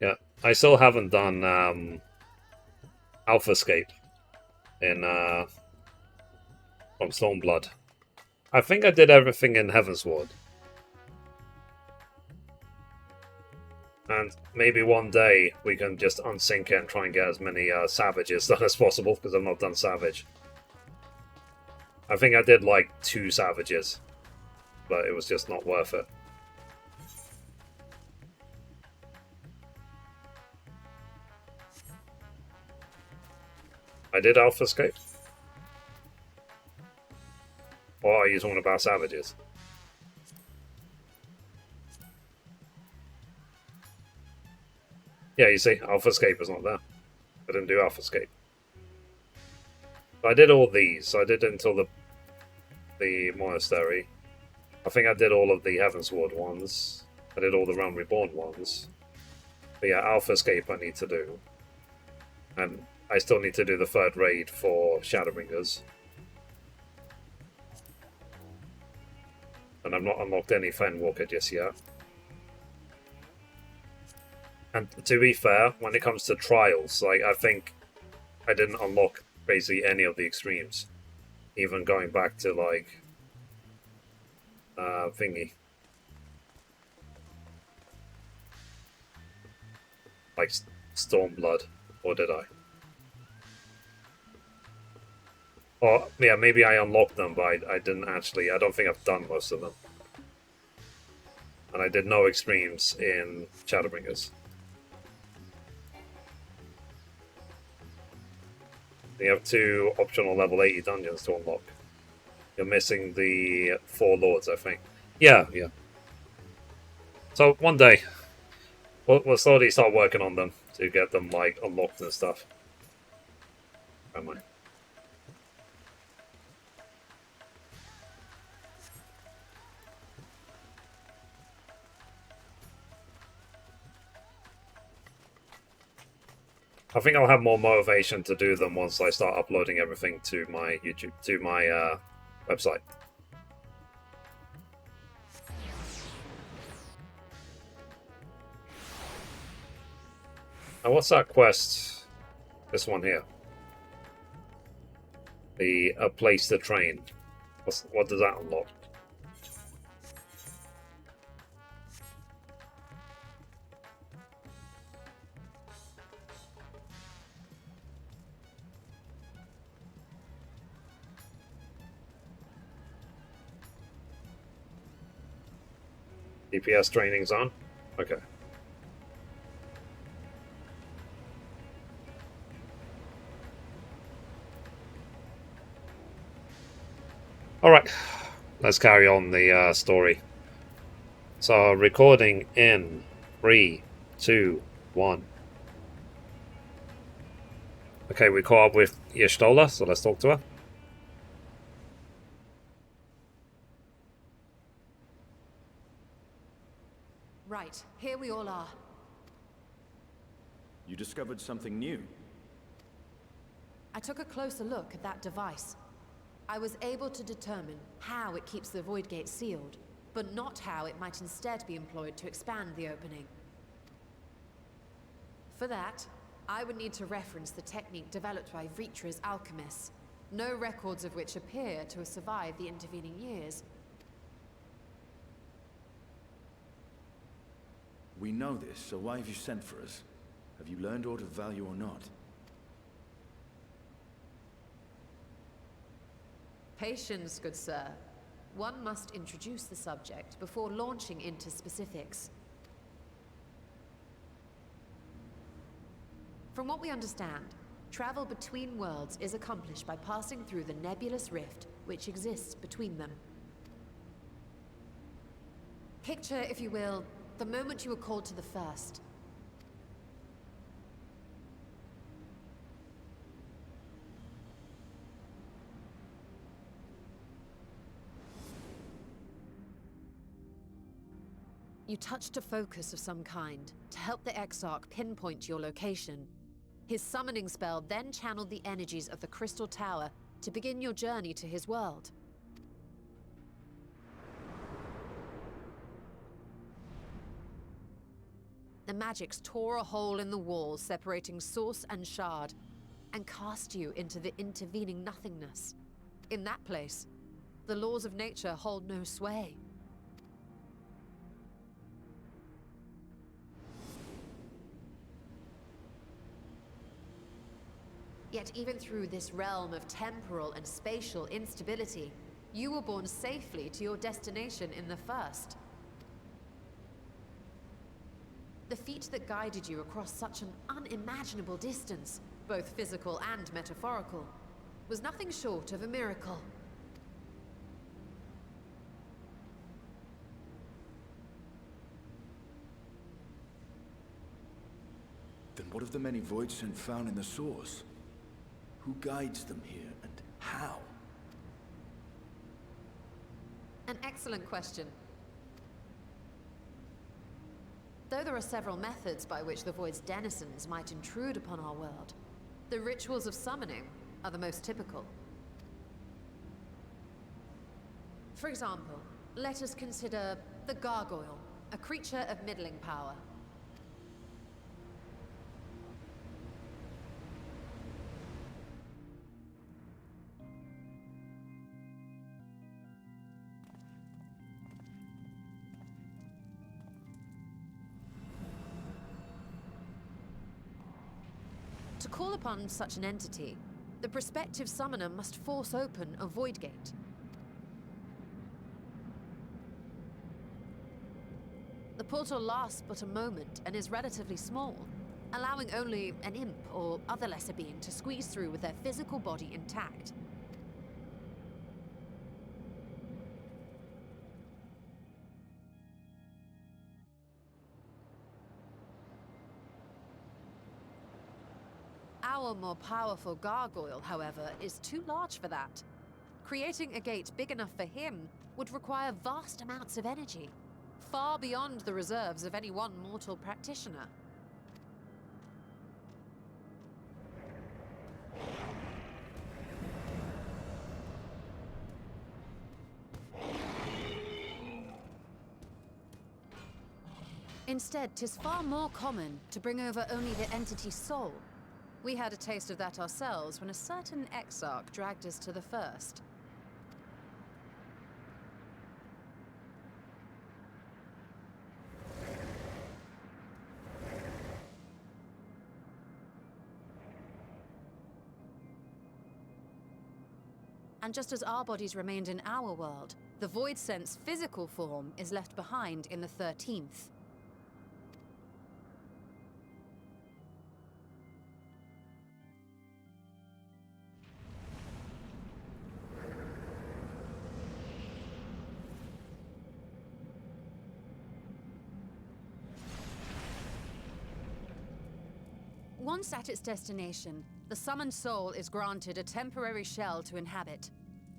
Yeah, I still haven't done Alphascape in from Stormblood. I think I did everything in Heavensward. And maybe one day we can just unsync it and try and get as many Savages done as possible, because I've not done Savage. I think I did like 2 Savages, but it was just not worth it. I did Alphascape? Or are you talking about Savages? Yeah, you see, Alphascape is not there. I didn't do Alphascape. I did all these. So I did it until the monastery. I think I did all of the Heavensward ones. I did all the Realm Reborn ones. But yeah, Alphascape I need to do. And I still need to do the 3rd raid for Shadowbringers. And I've not unlocked any Endwalker just yet. And to be fair, when it comes to trials, like I think I didn't unlock basically any of the extremes. Even going back to like thingy. Like Stormblood, or did I? Or yeah, maybe I unlocked them, but I didn't actually. I don't think I've done most of them. And I did no extremes in Shadowbringers. You have 2 optional level 80 dungeons to unlock. You're missing the 4 lords, I think. Yeah. So one day, we'll slowly start working on them to get them like unlocked and stuff. Am I? I think I'll have more motivation to do them once I start uploading everything to my YouTube, to my website. Now, what's that quest? This one here. A place to train. What does that unlock? DPS training's on? Okay. Alright, let's carry on the story. So, recording in 3, 2, 1. Okay, we caught up with Y'shtola, so let's talk to her. Right, here we all are. You discovered something new. I took a closer look at that device. I was able to determine how it keeps the Void Gate sealed, but not how it might instead be employed to expand the opening. For that, I would need to reference the technique developed by Vritra's alchemists, no records of which appear to have survived the intervening years. We know this, so why have you sent for us? Have you learned aught of value or not? Patience, good sir. One must introduce the subject before launching into specifics. From what we understand, travel between worlds is accomplished by passing through the nebulous rift which exists between them. Picture, if you will, the moment you were called to the first. You touched a focus of some kind to help the Exarch pinpoint your location. His summoning spell then channeled the energies of the Crystal Tower to begin your journey to his world. The magics tore a hole in the wall separating source and shard, and cast you into the intervening nothingness. In that place, the laws of nature hold no sway. Yet even through this realm of temporal and spatial instability, you were borne safely to your destination in the first. The feat that guided you across such an unimaginable distance, both physical and metaphorical, was nothing short of a miracle. Then what of the many voids sent found in the source? Who guides them here, and how? An excellent question. Though there are several methods by which the Void's denizens might intrude upon our world, the rituals of summoning are the most typical. For example, let us consider the Gargoyle, a creature of middling power. To call upon such an entity, the prospective summoner must force open a void gate. The portal lasts but a moment and is relatively small, allowing only an imp or other lesser being to squeeze through with their physical body intact. Our more powerful gargoyle, however, is too large for that. Creating a gate big enough for him would require vast amounts of energy, far beyond the reserves of any one mortal practitioner. Instead, 'tis far more common to bring over only the entity's soul. We had a taste of that ourselves when a certain exarch dragged us to the first. And just as our bodies remained in our world, the Void Scent's physical form is left behind in the 13th. Once at its destination, the summoned soul is granted a temporary shell to inhabit.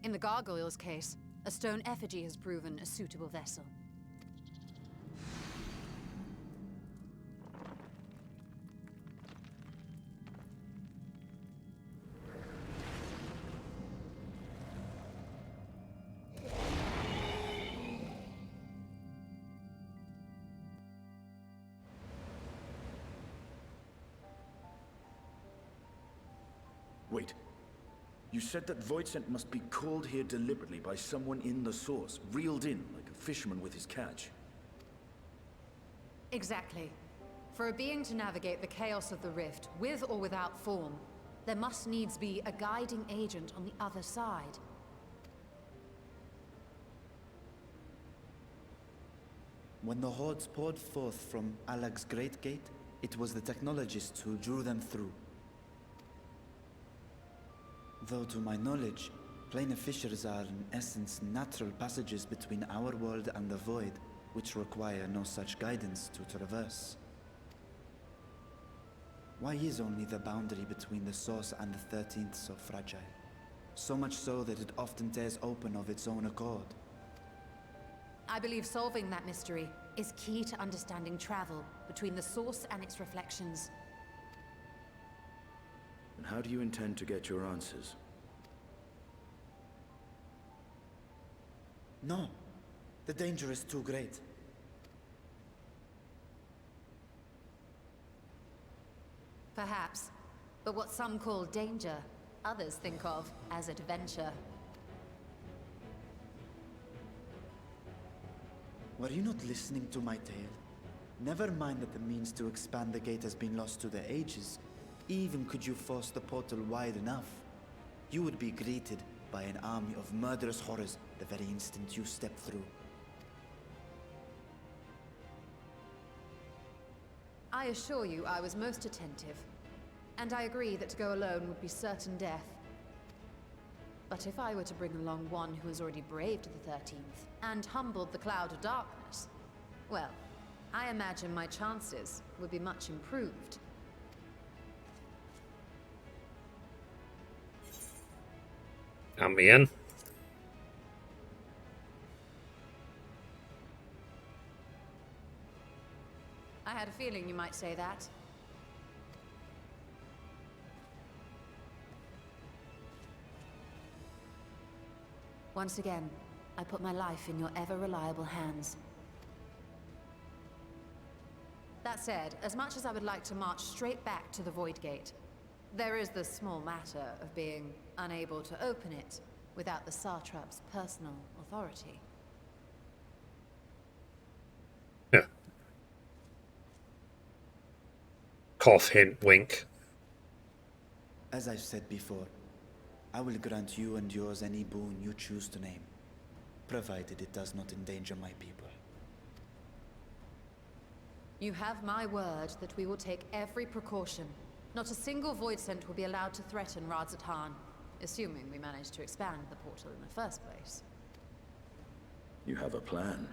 In the gargoyle's case, a stone effigy has proven a suitable vessel. Wait. You said that Void Scent must be called here deliberately by someone in the source, reeled in like a fisherman with his catch. Exactly. For a being to navigate the chaos of the rift, with or without form, there must needs be a guiding agent on the other side. When the hordes poured forth from Alag's Great Gate, it was the technologists who drew them through. Though to my knowledge, planar fissures are in essence natural passages between our world and the void, which require no such guidance to traverse. Why is only the boundary between the source and the 13th so fragile? So much so that it often tears open of its own accord. I believe solving that mystery is key to understanding travel between the source and its reflections. And how do you intend to get your answers? No. The danger is too great. Perhaps. But what some call danger, others think of as adventure. Were you not listening to my tale? Never mind that the means to expand the gate has been lost to the ages. Even could you force the portal wide enough, you would be greeted by an army of murderous horrors the very instant you step through. I assure you I was most attentive, and I agree that to go alone would be certain death. But if I were to bring along one who has already braved the 13th, and humbled the Cloud of Darkness, well, I imagine my chances would be much improved. Count me in. I had a feeling you might say that. Once again, I put my life in your ever-reliable hands. That said, as much as I would like to march straight back to the Void Gate, there is the small matter of being unable to open it without the Satrap's personal authority. Yeah. Cough, hint, wink. As I've said before, I will grant you and yours any boon you choose to name, provided it does not endanger my people. You have my word that we will take every precaution. Not a single Void Scent will be allowed to threaten Radzatan, assuming we manage to expand the portal in the first place. You have a plan.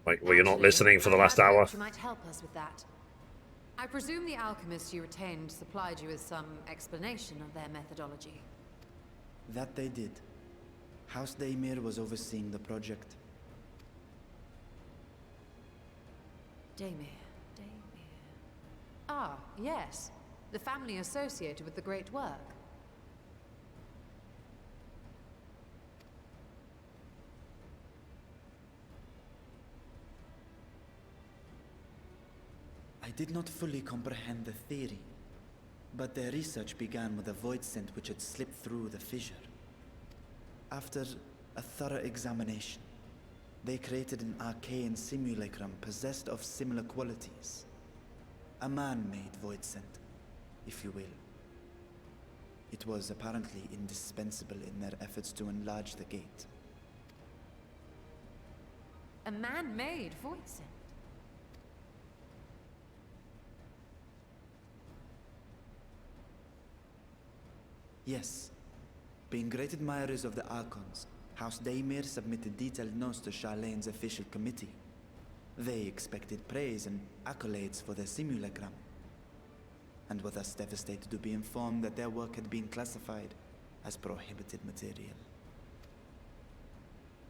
Like, were you not Actually, listening for the I last had hour? hoped you might help us with that. I presume the alchemists you retained supplied you with some explanation of their methodology. That they did. House Daimir was overseeing the project. Daimir. Ah, yes. The family associated with the great work. I did not fully comprehend the theory, but their research began with a void scent which had slipped through the fissure. After a thorough examination, they created an arcane simulacrum possessed of similar qualities. A man-made void scent, if you will. It was apparently indispensable in their efforts to enlarge the gate. A man-made void sent. Yes. Being great admirers of the Archons, House Daymir submitted detailed notes to Charlene's official committee. They expected praise and accolades for their simulacrum, and were thus devastated to be informed that their work had been classified as prohibited material.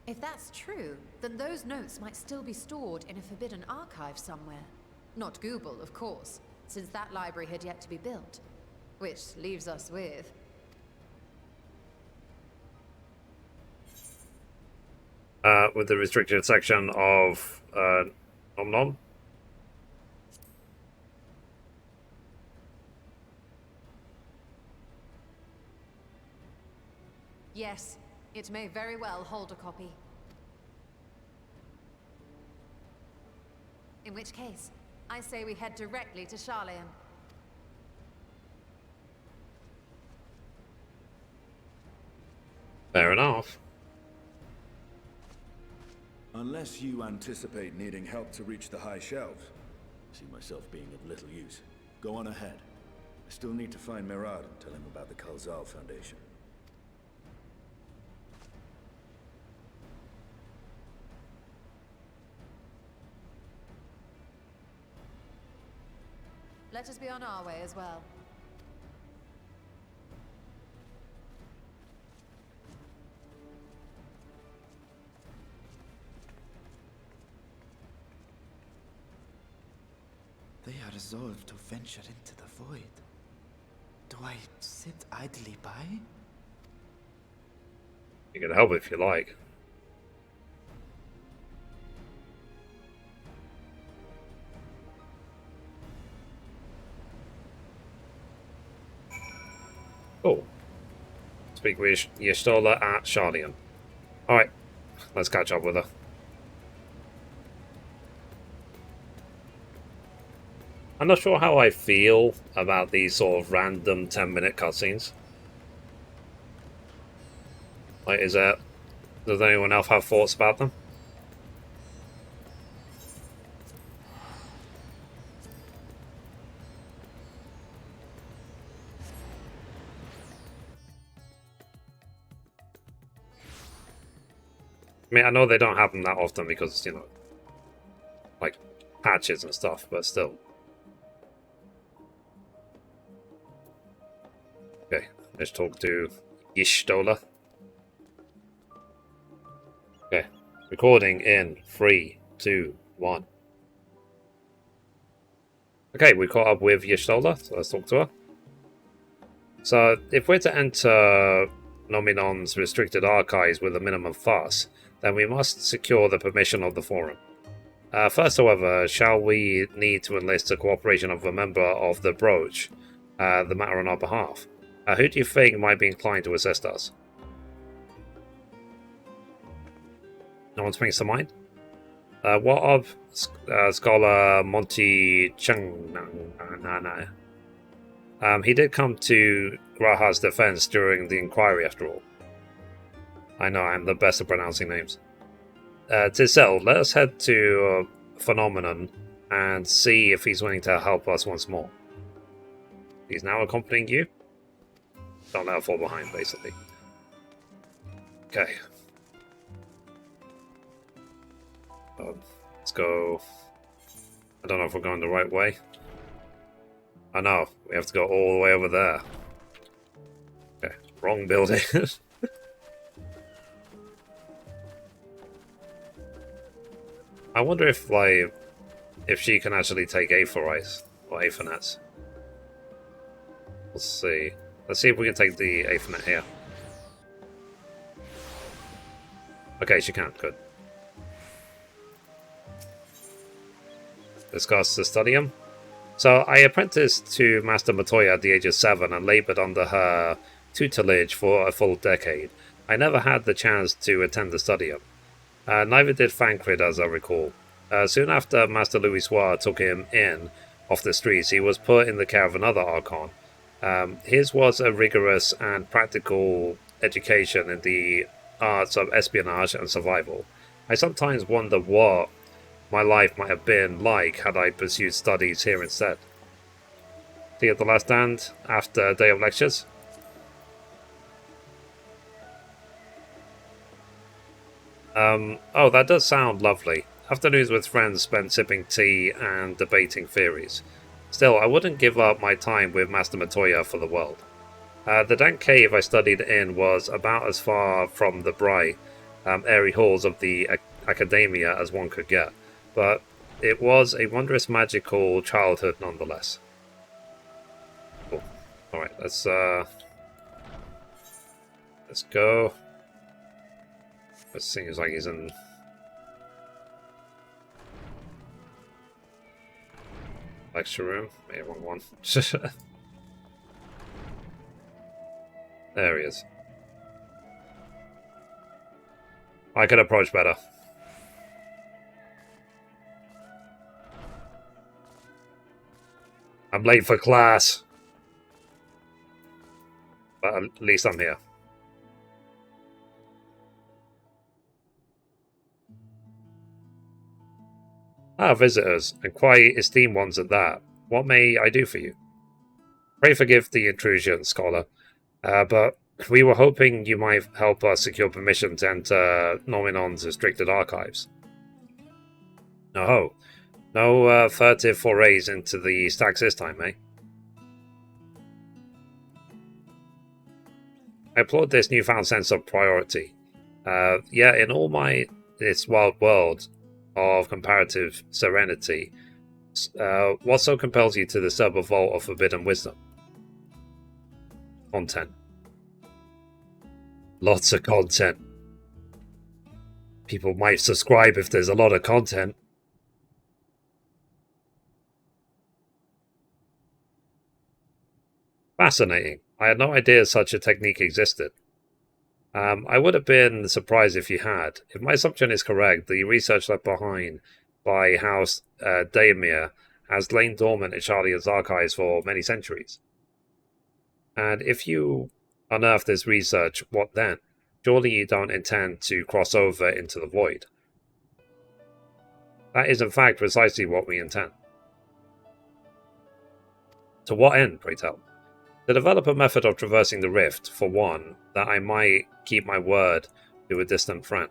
If that's true, then those notes might still be stored in a forbidden archive somewhere. Not Google, of course, since that library had yet to be built. Which leaves us with... with the restricted section of Nom Nom. Yes, it may very well hold a copy. In which case, I say we head directly to Charleon. Fair enough. Unless you anticipate needing help to reach the high shelves, I see myself being of little use. Go on ahead. I still need to find Mirad and tell him about the Kalzal Foundation. Let us be on our way as well. They are resolved to venture into the void. Do I sit idly by? You can help if you like. Cool. Speak with Y'shtola at Charleon. Alright, let's catch up with her. I'm not sure how I feel about these sort of random 10-minute cutscenes. Like, does anyone else have thoughts about them? I mean, I know they don't happen that often because, you know, like, patches and stuff, but still. Okay, let's talk to Y'shtola. Okay, recording in 3, 2, 1. Okay, we caught up with Y'shtola, so let's talk to her. So, if we're to enter Nominon's restricted archives with a minimum fuss, then we must secure the permission of the forum. First, however, shall we need to enlist the cooperation of a member of the Brooch, the matter on our behalf? Who do you think might be inclined to assist us? No one springs to mind? What of Scholar Monty Chung? He did come to Graha's defense during the inquiry, after all. I know I'm the best at pronouncing names. Tizel, let us head to Phenomenon and see if he's willing to help us once more. He's now accompanying you? Don't let her fall behind, basically. Okay. Let's go. I don't know if we're going the right way. I know, we have to go all the way over there. Okay, wrong building. I wonder if, like, if she can actually take Aetherites or Aethernet. Let's see. Let's see if we can take the Aethernet here. Okay, she can. Good. Discuss the studium. So, I apprenticed to Master Matoya at the age of 7 and laboured under her tutelage for a full decade. I never had the chance to attend the studium. Neither did Fancred, as I recall. Soon after Master Louis Soir took him in off the streets, he was put in the care of another Archon. His was a rigorous and practical education in the arts of espionage and survival. I sometimes wonder what my life might have been like had I pursued studies here instead. See you at the last stand after a day of lectures. Oh, that does sound lovely. Afternoons with friends spent sipping tea and debating theories. Still, I wouldn't give up my time with Master Matoya for the world. The dank cave I studied in was about as far from the bright, airy halls of the academia as one could get, but it was a wondrous magical childhood nonetheless. Cool. Alright, let's go. It seems like he's in... lecture room. Maybe wrong one. There he is. I could approach better. I'm late for class. But at least I'm here. Ah, visitors, and quite esteemed ones at that. What may I do for you? Pray forgive the intrusion, scholar. But we were hoping you might help us secure permission to enter Nominon's restricted archives. Oh, no furtive forays into the stacks this time, eh? I applaud this newfound sense of priority. Yeah, in all this wild world of comparative serenity, what so compels you to disturb a vault of forbidden wisdom? Content. Lots of content. People might subscribe if there's a lot of content. Fascinating. I had no idea such a technique existed. I would have been surprised if you had. If my assumption is correct, the research left behind by House Daemir has lain dormant in Charlia's archives for many centuries. And if you unearth this research, what then? Surely you don't intend to cross over into the void. That is in fact precisely what we intend. To what end, pray tell? To develop a method of traversing the rift, for one, that I might keep my word to a distant friend.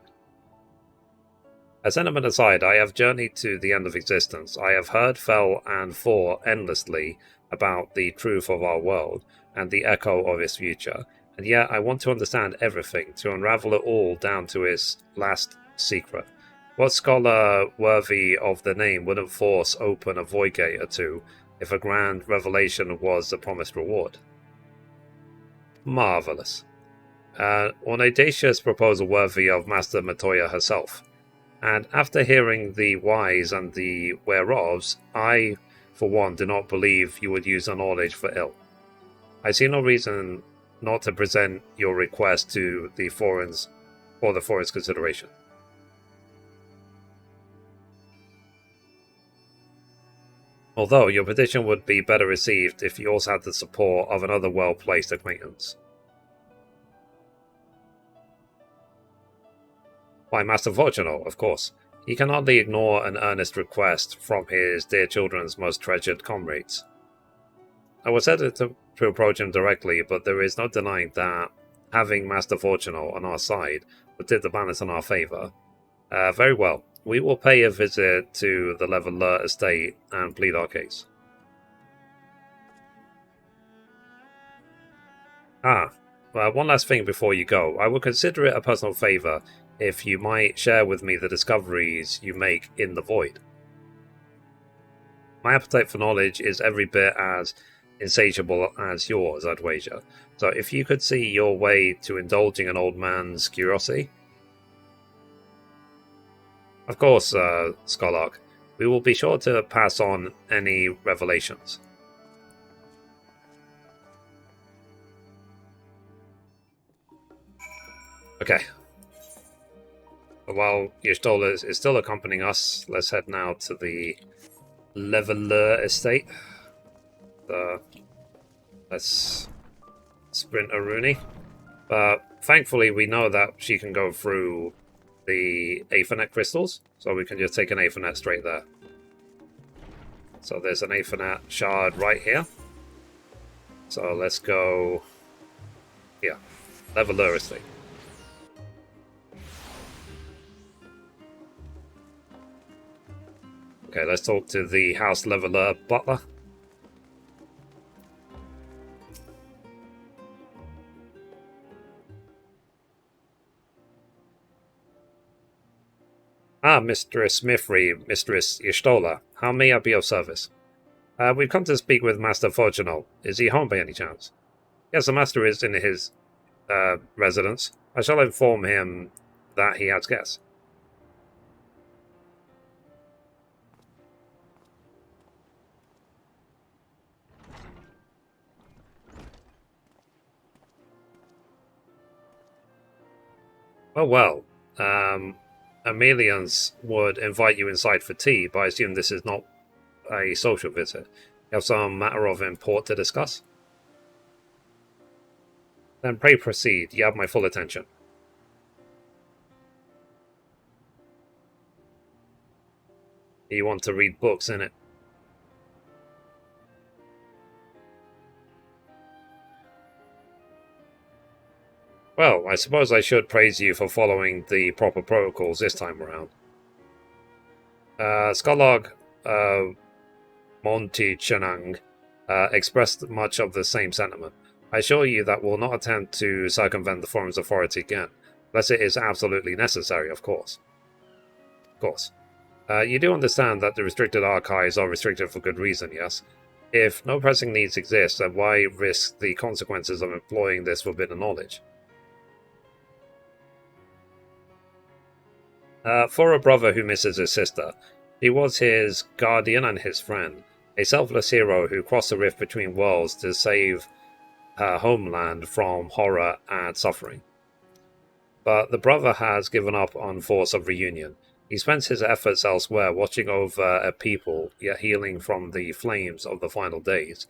As sentiment aside, I have journeyed to the end of existence. I have heard, felt, and thought endlessly about the truth of our world and the echo of its future, and yet I want to understand everything, to unravel it all down to its last secret. What scholar worthy of the name wouldn't force open a void gate or two if a grand revelation was the promised reward? Marvellous. An audacious proposal worthy of Master Matoya herself. And after hearing the whys and the whereofs, I, for one, do not believe you would use our knowledge for ill. I see no reason not to present your request to the foreign's consideration. Although your petition would be better received if you also had the support of another well-placed acquaintance. Why, Master Fortuno, of course. He can hardly ignore an earnest request from his dear children's most treasured comrades. I was hesitant to approach him directly, but there is no denying that having Master Fortuno on our side would tip the balance in our favour. Very well. We will pay a visit to the Leveler estate and plead our case. One last thing before you go. I would consider it a personal favour if you might share with me the discoveries you make in the void. My appetite for knowledge is every bit as insatiable as yours, I'd wager. So if you could see your way to indulging an old man's curiosity... Of course, Scholark, we will be sure to pass on any revelations. Okay. While Y'shtola is still accompanying us, let's head now to the Leveler estate. Let's sprint Aruni. But thankfully we know that she can go through the Aethernet crystals, so we can just take an Aethernet straight there. So there's an Aethernet shard right here. So let's go here. Leveler estate. Okay, let's talk to the House Leveler Butler. Ah, Mistress Mithrie, Mistress Y'shtola. How may I be of service? We've come to speak with Master Fortunal. Is he home by any chance? Yes, the Master is in his residence. I shall inform him that he has guests. Well. Amelians would invite you inside for tea, but I assume this is not a social visit. You have some matter of import to discuss? Then pray proceed. You have my full attention. You want to read books, innit? Well, I suppose I should praise you for following the proper protocols this time around. Skolog Monty Chenang expressed much of the same sentiment. I assure you that we'll not attempt to circumvent the Forum's authority again, unless it is absolutely necessary, of course. You do understand that the restricted archives are restricted for good reason, yes? If no pressing needs exist, then why risk the consequences of employing this forbidden knowledge? For a brother who misses his sister, he was his guardian and his friend, a selfless hero who crossed the rift between worlds to save her homeland from horror and suffering. But the brother has given up on force of reunion. He spends his efforts elsewhere, watching over a people, yet healing from the flames of the final days,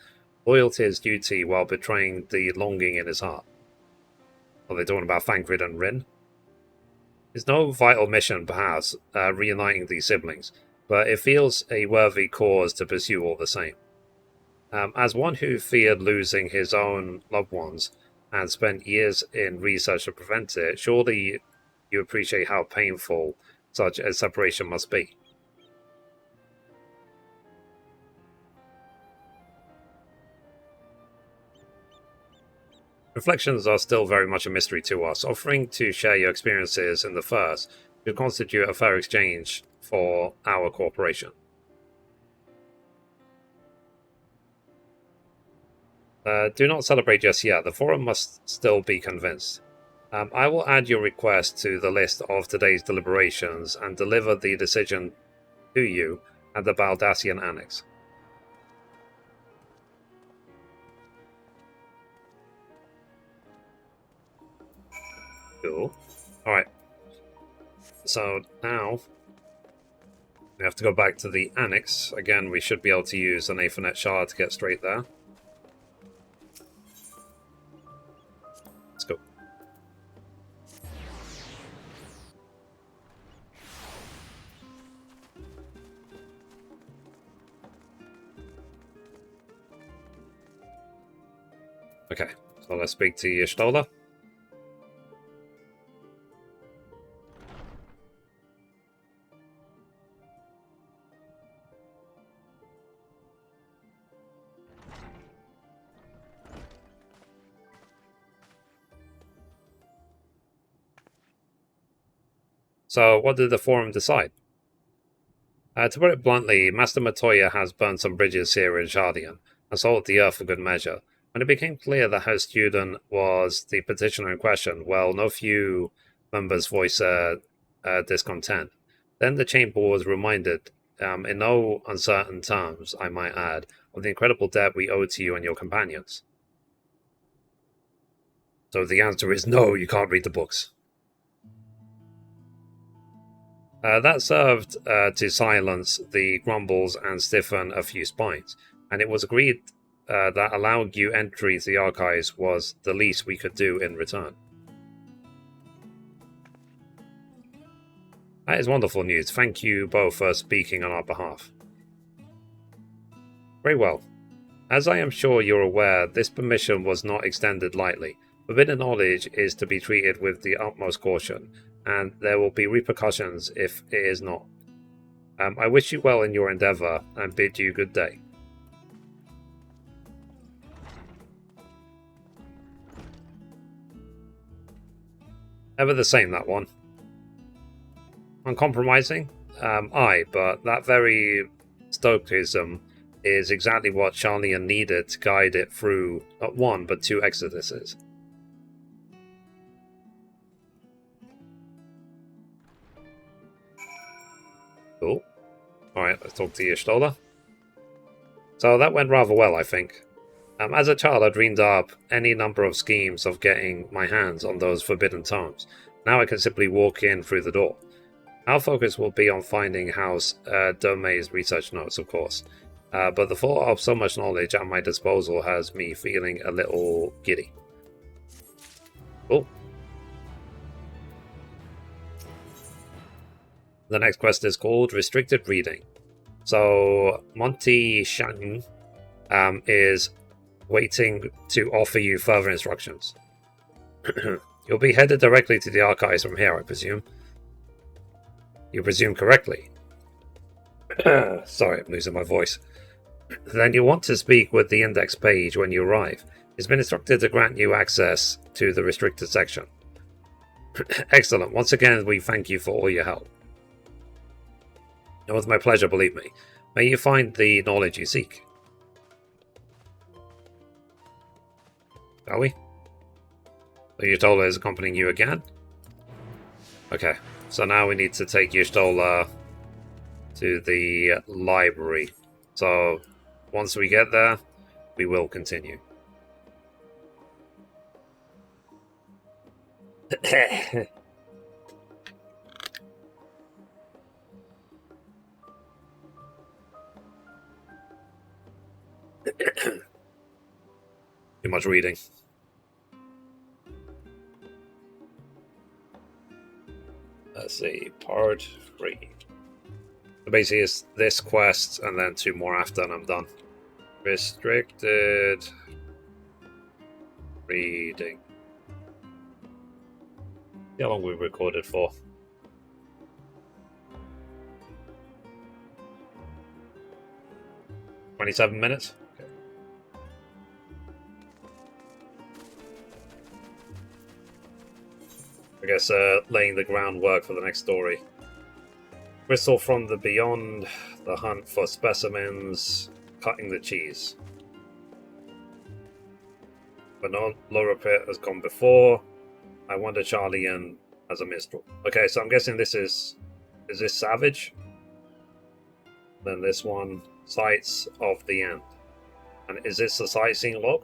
loyal to his duty while betraying the longing in his heart. Are they talking about Thancred and Rin? It's no vital mission, perhaps, reuniting these siblings, but it feels a worthy cause to pursue all the same. As one who feared losing his own loved ones and spent years in research to prevent it, surely you appreciate how painful such a separation must be. Reflections are still very much a mystery to us. Offering to share your experiences in the first could constitute a fair exchange for our cooperation. Do not celebrate just yet. The Forum must still be convinced. I will add your request to the list of today's deliberations and deliver the decision to you at the Baldassian Annex. Cool. Alright. So now we have to go back to the Annex. Again, we should be able to use an Aethernet shard to get straight there. Let's go. Okay, so let's speak to Y'shtola. So, what did the Forum decide? To put it bluntly, Master Matoya has burned some bridges here in Shardian, and sold the earth for good measure. When it became clear that her student was the petitioner in question, well, no few members voiced discontent. Then the chamber was reminded, in no uncertain terms, I might add, of the incredible debt we owe to you and your companions. So the answer is no, you can't read the books. That served to silence the grumbles and stiffen a few spines, and it was agreed that allowing you entry to the archives was the least we could do in return. That is wonderful news. Thank you both for speaking on our behalf. Very well. As I am sure you're aware, this permission was not extended lightly. Forbidden knowledge is to be treated with the utmost caution, and there will be repercussions if it is not. I wish you well in your endeavour, and bid you good day. Ever the same, that one. Uncompromising? Aye, but that very stoicism is exactly what Charlian needed to guide it through not one, but two exoduses. Cool. Alright, let's talk to Y'shtola. So that went rather well, I think. As a child, I dreamed up any number of schemes of getting my hands on those forbidden tomes. Now I can simply walk in through the door. Our focus will be on finding House Dome's research notes, of course. But the thought of so much knowledge at my disposal has me feeling a little giddy. Cool. The next quest is called Restricted Reading. So Monty Shannon is waiting to offer you further instructions. You'll be headed directly to the archives from here, I presume. You presume correctly. Sorry, I'm losing my voice. Then you'll want to speak with the index page when you arrive. It's been instructed to grant you access to the restricted section. Excellent. Once again, we thank you for all your help. It was my pleasure, believe me. May you find the knowledge you seek. Shall we? So Y'shtola is accompanying you again? Okay, so now we need to take Y'shtola to the library. So once we get there, we will continue. Too much reading. Let's see, part 3. So basically it's this quest and then 2 more after and I'm done. Restricted reading. See how long we recorded for. $27 minutes? Okay. I guess laying the groundwork for the next story. Crystal from the beyond, the hunt for specimens, cutting the cheese. But no Laura Pit has gone before. I wonder Charlian as a minstrel. Okay, so I'm guessing this is this Savage? Then this one, Sights of the End. And is this the sightseeing log?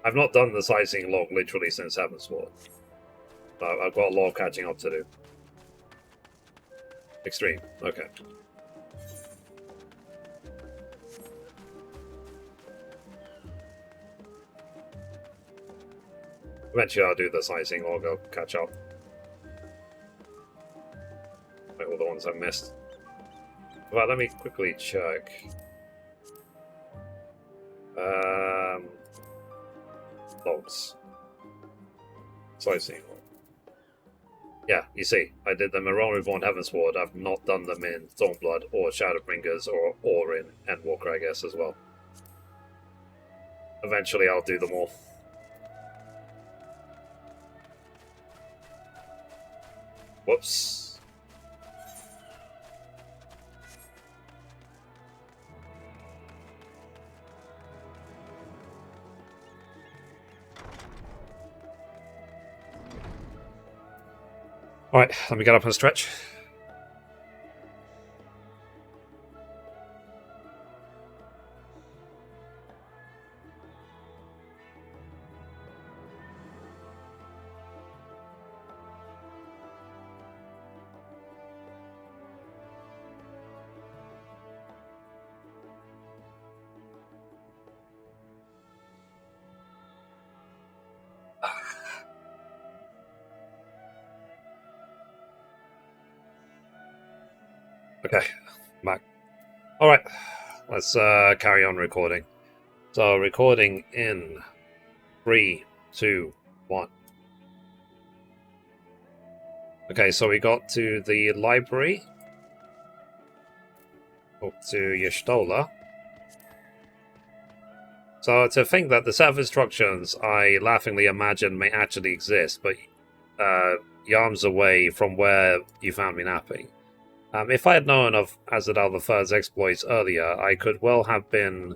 I've not done the sightseeing log literally since Heavensward. So I've got a lot of catching up to do. Extreme, okay. Eventually I'll do the sightseeing log, I'll catch up. Like all the ones I missed. Well, let me quickly check. Logs. Sightseeing log. Yeah, you see, I did them in Realm Reborn Heavensward. I've not done them in Stormblood or Shadowbringers or in Endwalker, I guess, as well. Eventually I'll do them all. Whoops. Alright, let me get up and stretch. Okay, back. Alright, let's carry on recording. So, recording in 3, 2, 1. Okay, so we got to the library. Up to Y'shtola. So, to think that the set of instructions I laughingly imagine may actually exist, but yards away from where you found me napping. If I had known of Azadal III's exploits earlier, I could well have been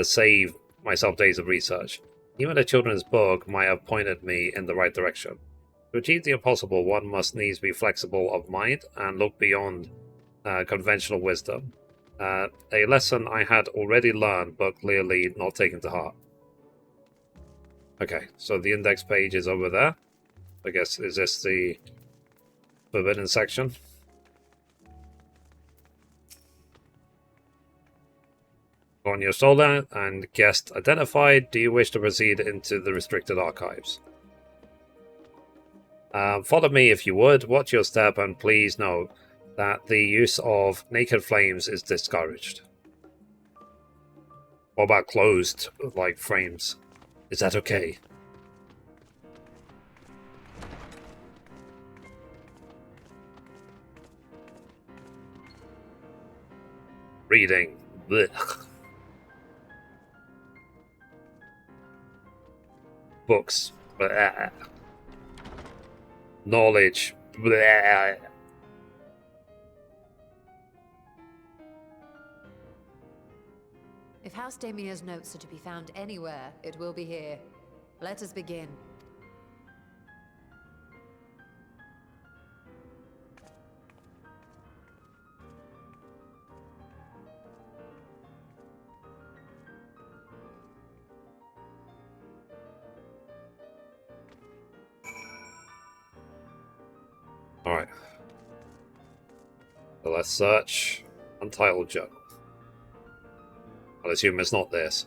saved myself days of research. Even a children's book might have pointed me in the right direction. To achieve the impossible, one must needs be flexible of mind and look beyond conventional wisdom. A lesson I had already learned, but clearly not taken to heart. Okay, so the index page is over there. I guess, is this the forbidden section? On your shoulder and guest identified, do you wish to proceed into the restricted archives? Follow me if you would, watch your step, and please know that the use of naked flames is discouraged. What about closed, like, frames? Is that okay? Reading. Blech. Books. Blech. Knowledge. Blech. If House Damia's notes are to be found anywhere, it will be here. Let us begin. Alright. So let's search Untitled Journal. I'll assume it's not this.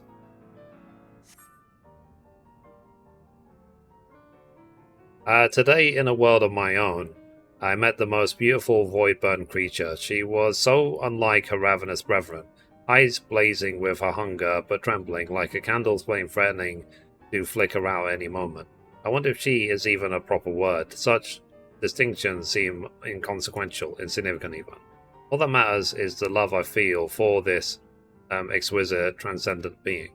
Today, in a world of my own, I met the most beautiful void-burn creature. She was so unlike her ravenous brethren, eyes blazing with her hunger, but trembling like a candle's flame threatening to flicker out any moment. I wonder if she is even a proper word. Such distinctions seem inconsequential, insignificant even. All that matters is the love I feel for this exquisite, transcendent being.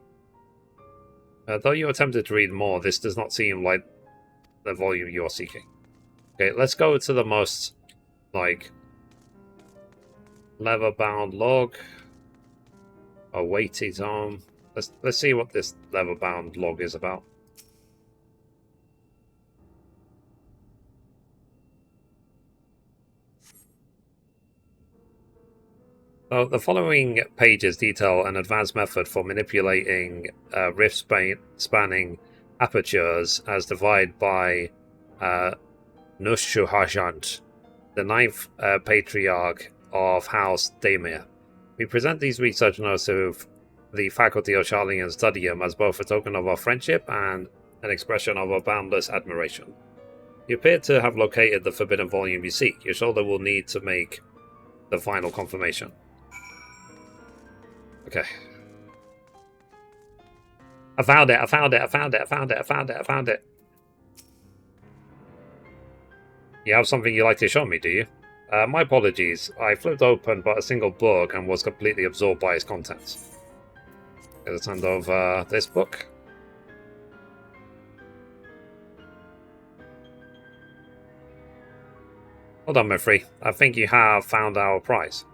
Though you attempted to read more, this does not seem like the volume you are seeking. Okay, let's go to the most, like, leather-bound log. A weighty tome. Let's see what this leather-bound log is about. So the following pages detail an advanced method for manipulating rift-spanning apertures as defined by Nushahajant, the ninth patriarch of House Damir. We present these research notes to the faculty of Charlie and study them as both a token of our friendship and an expression of our boundless admiration. You appear to have located the forbidden volume you seek. Your shoulder will need to make the final confirmation. Okay. I found it, I found it, I found it, I found it, I found it, I found it. You have something you'd like to show me, do you? My apologies. I flipped open but a single book and was completely absorbed by its contents. Let's hand over this book. Well done, Mithrie. I think you have found our prize.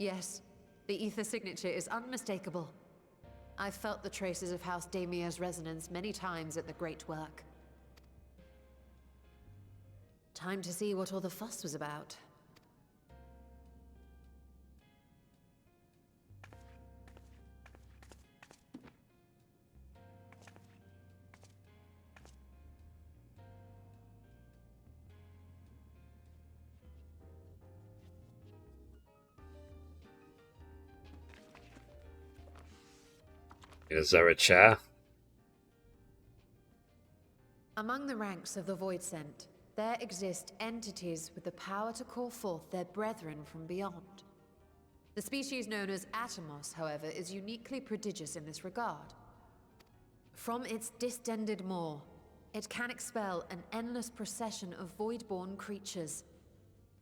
Yes, the ether signature is unmistakable. I've felt the traces of House Damia's resonance many times at the Great Work. Time to see what all the fuss was about. Is there a chair? Among the ranks of the Void Sent, there exist entities with the power to call forth their brethren from beyond. The species known as Atomos, however, is uniquely prodigious in this regard. From its distended maw, it can expel an endless procession of void-born creatures.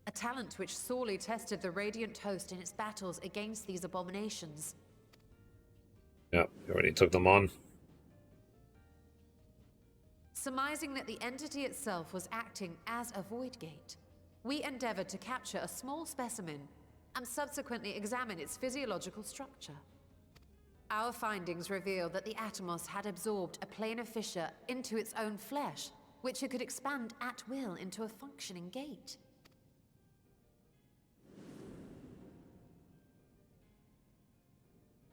A talent which sorely tested the Radiant host in its battles against these abominations. Yep, you already took them on. Surmising that the entity itself was acting as a void gate, we endeavored to capture a small specimen and subsequently examine its physiological structure. Our findings revealed that the Atomos had absorbed a planar fissure into its own flesh, which it could expand at will into a functioning gate.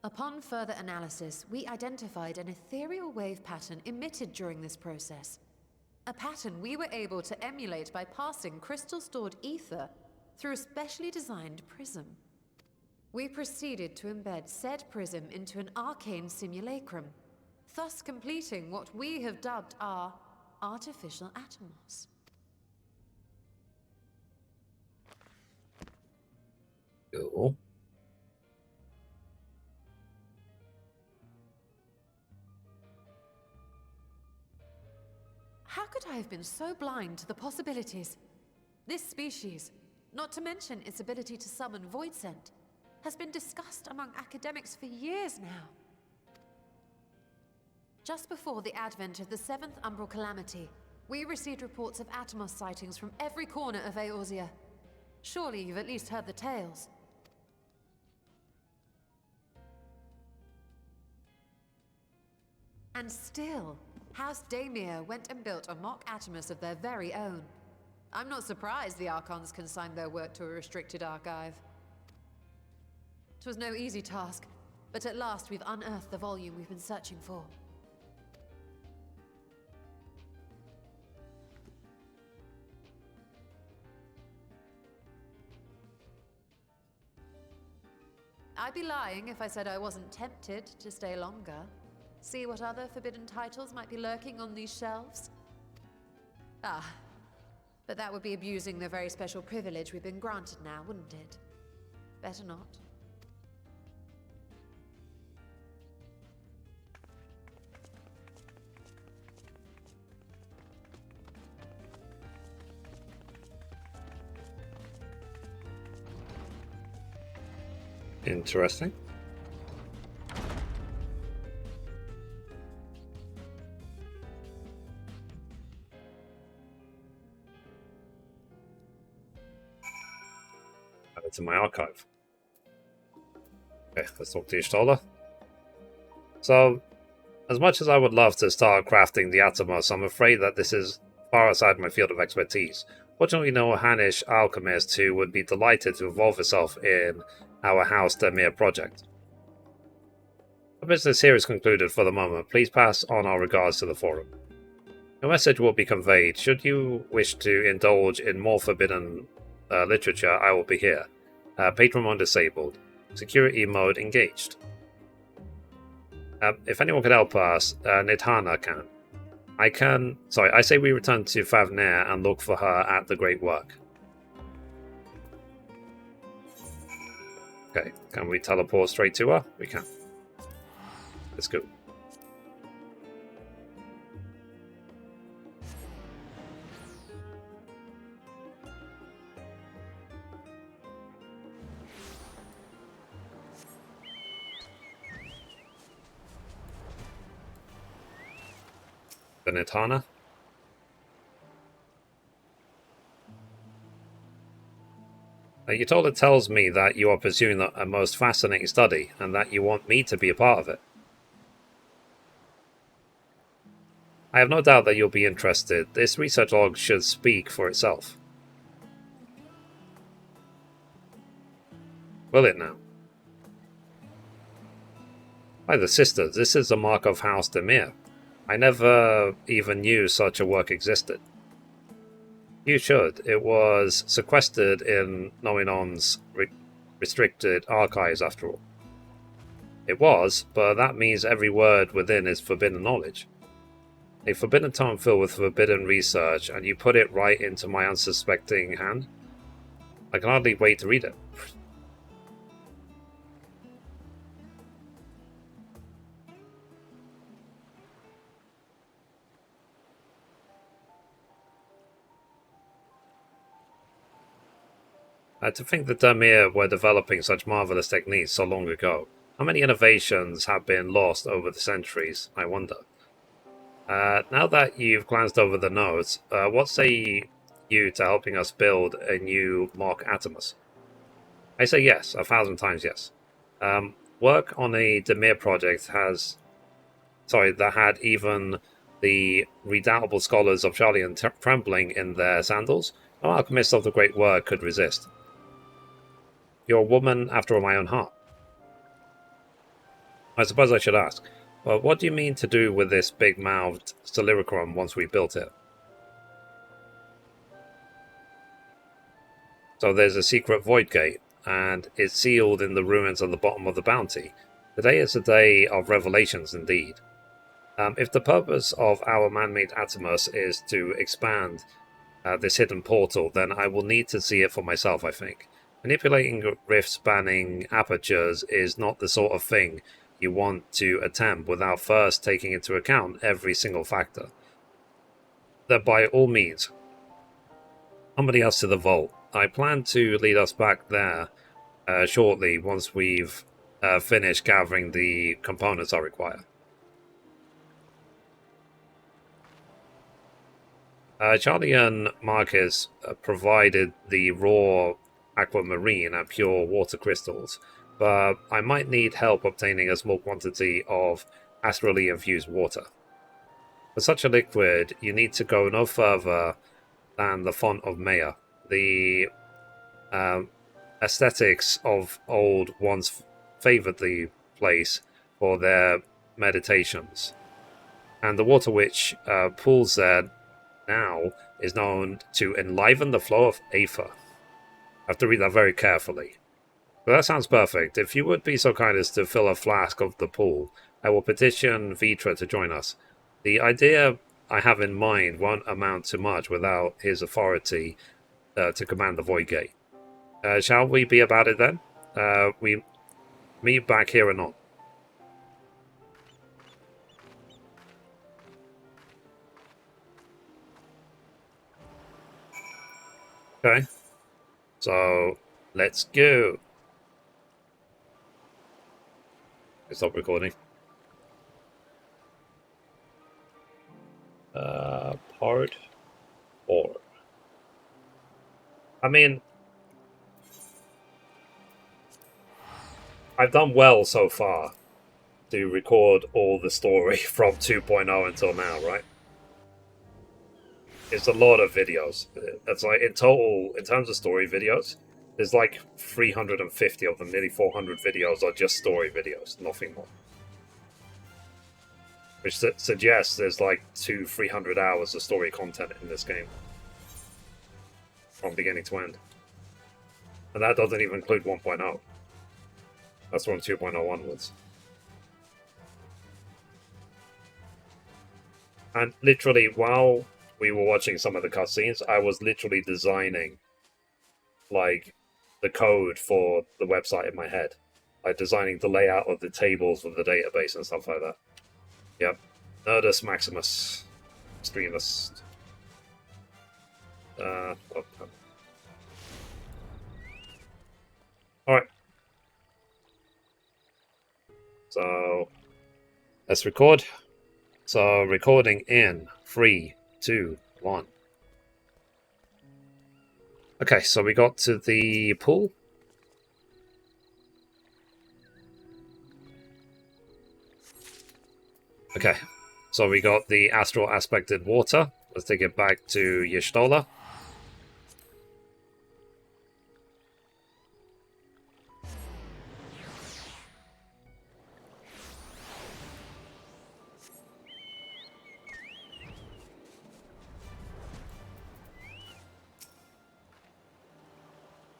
Upon further analysis, we identified an ethereal wave pattern emitted during this process. A pattern we were able to emulate by passing crystal-stored ether through a specially designed prism. We proceeded to embed said prism into an arcane simulacrum, thus completing what we have dubbed our artificial Atomos. Cool. How could I have been so blind to the possibilities? This species, not to mention its ability to summon Void Scent, has been discussed among academics for years now. Just before the advent of the 7th Umbral Calamity, we received reports of Atomos sightings from every corner of Eorzea. Surely you've at least heard the tales. And still, House Daemir went and built a mock Atomos of their very own. I'm not surprised the Archons consigned their work to a restricted archive. It was no easy task, but at last we've unearthed the volume we've been searching for. I'd be lying if I said I wasn't tempted to stay longer. See what other forbidden titles might be lurking on these shelves? Ah, but that would be abusing the very special privilege we've been granted now, wouldn't it? Better not. Interesting. Add it to my archive. Okay, let's talk to Ishtola. So, as much as I would love to start crafting the Atomos, I'm afraid that this is far outside my field of expertise. Fortunately, no Hanish alchemist who would be delighted to involve herself in our House Daemir project. The business here is concluded for the moment. Please pass on our regards to the forum. Your message will be conveyed. Should you wish to indulge in more forbidden literature, I will be here. Patron mode disabled. Security mode engaged. If anyone could help us, Nidhana can. I say we return to Favnir and look for her at the Great Work. Okay, can we teleport straight to her? We can. Let's go. The Nidhana. Your Tola tells me that you are pursuing a most fascinating study and that you want me to be a part of it. I have no doubt that you'll be interested. This research log should speak for itself. Will it now? By the sisters, this is the mark of House Daemir. I never even knew such a work existed. You should. It was sequestered in Noinon's restricted archives, after all. It was, but that means every word within is forbidden knowledge. A forbidden tome filled with forbidden research, and you put it right into my unsuspecting hand? I can hardly wait to read it. To think that Dermir were developing such marvelous techniques so long ago. How many innovations have been lost over the centuries, I wonder? Now that you've glanced over the notes, what say you to helping us build a new mock Atomus? I say yes, 1,000 times yes. Work on a Demir project that had even the redoubtable scholars of Charlian trembling in their sandals. No alchemist of the great word could resist. You're a woman after my own heart. I suppose I should ask, well, what do you mean to do with this big-mouthed Styliricrum once we built it? So there's a secret void gate, and it's sealed in the ruins on the bottom of the bounty. Today is a day of revelations indeed. If the purpose of our man-made Atomus is to expand this hidden portal, then I will need to see it for myself, I think. Manipulating rift-spanning apertures is not the sort of thing you want to attempt without first taking into account every single factor. That by all means, somebody else to the vault. I plan to lead us back there shortly once we've finished gathering the components I require. Charlie and Marcus provided the raw aquamarine and pure water crystals, but I might need help obtaining a small quantity of astrally infused water. For such a liquid, you need to go no further than the font of Maya. The aesthetics of old once favored the place for their meditations, and the water which pools there now is known to enliven the flow of Aether. I have to read that very carefully. But that sounds perfect. If you would be so kind as to fill a flask of the pool, I will petition Vitra to join us. The idea I have in mind won't amount to much without his authority to command the Void Gate. Shall we be about it then? We meet back here or not? Okay. So, let's go. Stop recording. Part 4. I mean, I've done well so far to record all the story from 2.0 until now, right? It's a lot of videos. It's like, in total, in terms of story videos, there's like 350 of them, nearly 400 videos are just story videos, nothing more. Which suggests there's like 200-300 hours of story content in this game. From beginning to end. And that doesn't even include 1.0. That's from 2.0 onwards. And literally, while we were watching some of the cutscenes, I was literally designing, like, the code for the website in my head. Like, designing the layout of the tables of the database and stuff like that. Yep. Nerdus Maximus. Extremist. Alright. So, let's record. So, recording in 3, 2, 1. Okay, so we got to the pool. Okay, so we got the astral aspected water. Let's take it back to Y'shtola.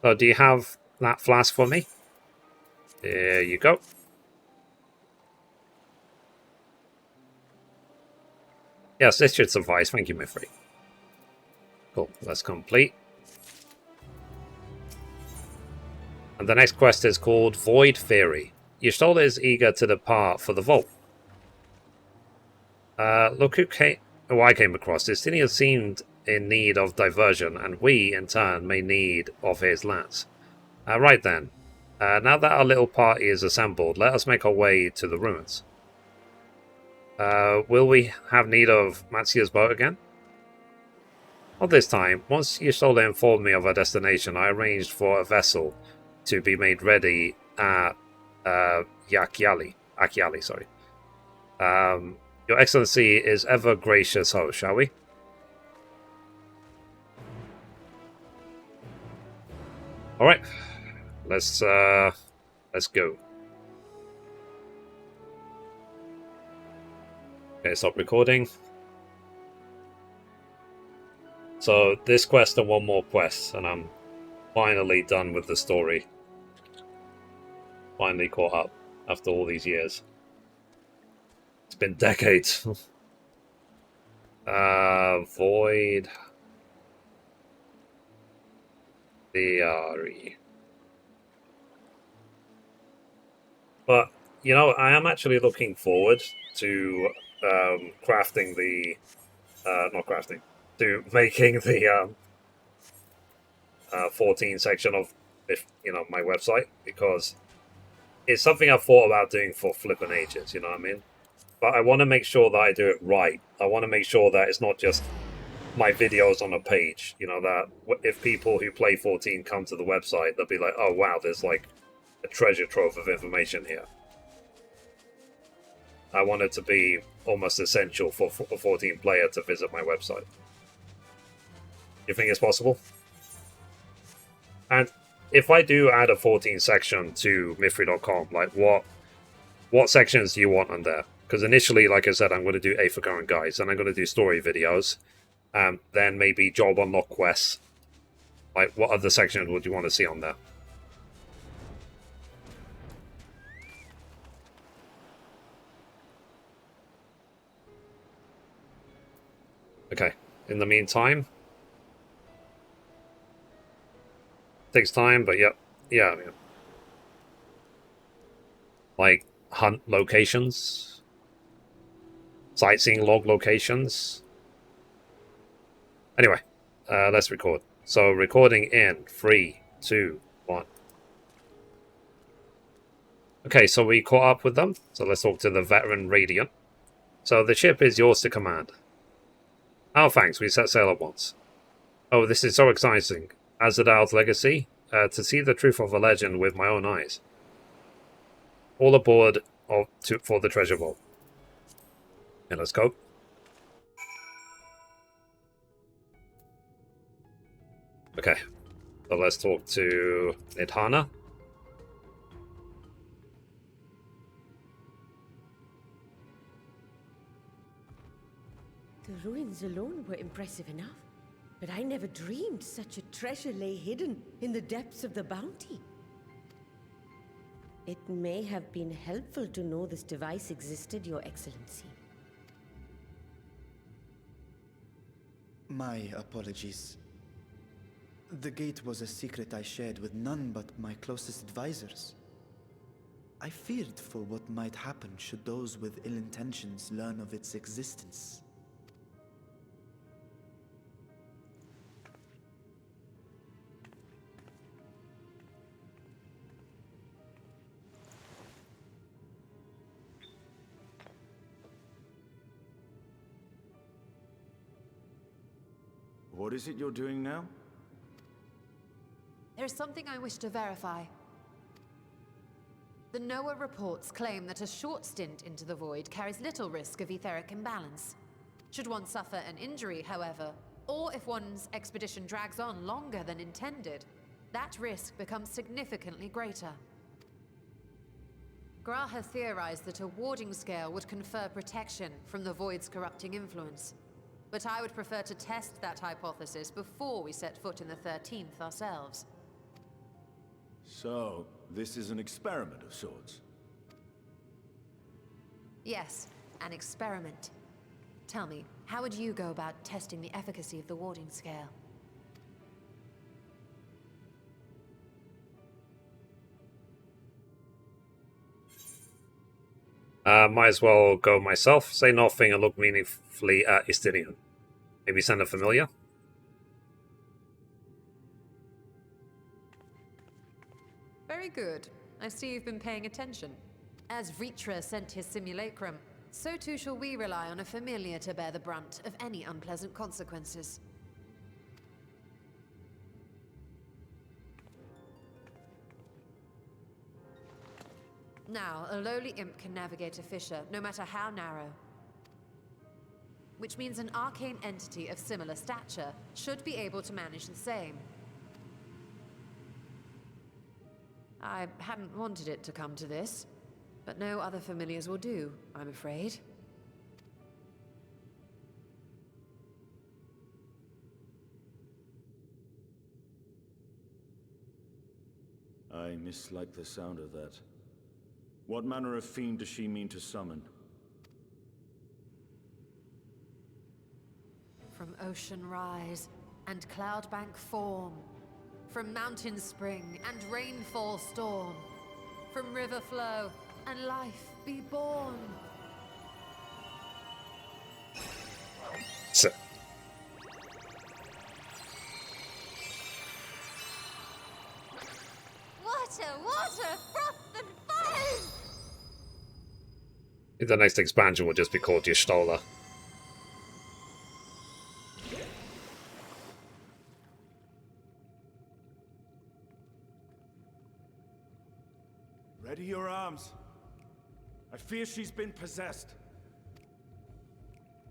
So do you have that flask for me? There you go. Yes, this should suffice. Thank you, Mithrie. Cool, that's complete. And the next quest is called Void Theory. Y'shtola is eager to depart for the vault. Look who I came across. Justinian seemed in need of diversion, and we, in turn, may need of his lands. Right then. Now that our little party is assembled, let us make our way to the ruins. Will we have need of Matsuya's boat again? Not this time. Once Y'shtola informed me of our destination, I arranged for a vessel to be made ready at Akyali, sorry. Your Excellency is ever gracious host, shall we? Alright. Let's go. Okay, stop recording. So this quest and one more quest, and I'm finally done with the story. Finally caught up after all these years. It's been decades. Void Theory. But, you know, I am actually looking forward to crafting the... not crafting. To making the 14 section of, my website, because it's something I've thought about doing for flipping ages, you know what I mean? But I want to make sure that I do it right. I want to make sure that it's not just my videos on a page, you know, that if people who play 14 come to the website, they'll be like, oh wow, there's like a treasure trove of information here. I want it to be almost essential for a 14 player to visit my website. You think it's possible? And if I do add a 14 section to Mithrie.com, like what sections do you want on there? Because initially, like I said, I'm going to do Aether Current guides, and I'm going to do story videos, then maybe job unlock quests. Like, what other sections would you want to see on there? Okay, in the meantime, takes time, but yeah. Like, hunt locations, sightseeing log locations. Anyway, let's record. So, recording in 3, 2, 1. Okay, so we caught up with them. So let's talk to the veteran Radiant. So the ship is yours to command. Oh, thanks. We set sail at once. Oh, this is so exciting. Azadal's legacy? To see the truth of a legend with my own eyes. All aboard for the treasure vault. And let's go. Okay. So let's talk to Nidhana. The ruins alone were impressive enough, but I never dreamed such a treasure lay hidden in the depths of the bounty. It may have been helpful to know this device existed, Your Excellency. My apologies. The gate was a secret I shared with none but my closest advisors. I feared for what might happen should those with ill intentions learn of its existence. What is it you're doing now? There is something I wish to verify. The NOAA reports claim that a short stint into the void carries little risk of etheric imbalance. Should one suffer an injury, however, or if one's expedition drags on longer than intended, that risk becomes significantly greater. Graha theorized that a warding scale would confer protection from the void's corrupting influence. But I would prefer to test that hypothesis before we set foot in the 13th ourselves. So, this is an experiment of sorts? Yes, an experiment. Tell me, how would you go about testing the efficacy of the warding scale? Might as well go myself. Say nothing and look meaningfully at Istinian. Maybe send a familiar? Very good. I see you've been paying attention. As Vritra sent his simulacrum, so too shall we rely on a familiar to bear the brunt of any unpleasant consequences. Now, a lowly imp can navigate a fissure, no matter how narrow. Which means an arcane entity of similar stature should be able to manage the same. I hadn't wanted it to come to this, but no other familiars will do, I'm afraid. I mislike the sound of that. What manner of fiend does she mean to summon? From ocean rise and cloudbank form, from mountain spring and rainfall storm, from river flow and life be born. So, Water, froth and foam! the next expansion will just be called Y'shtola. Ready your arms. I fear she's been possessed.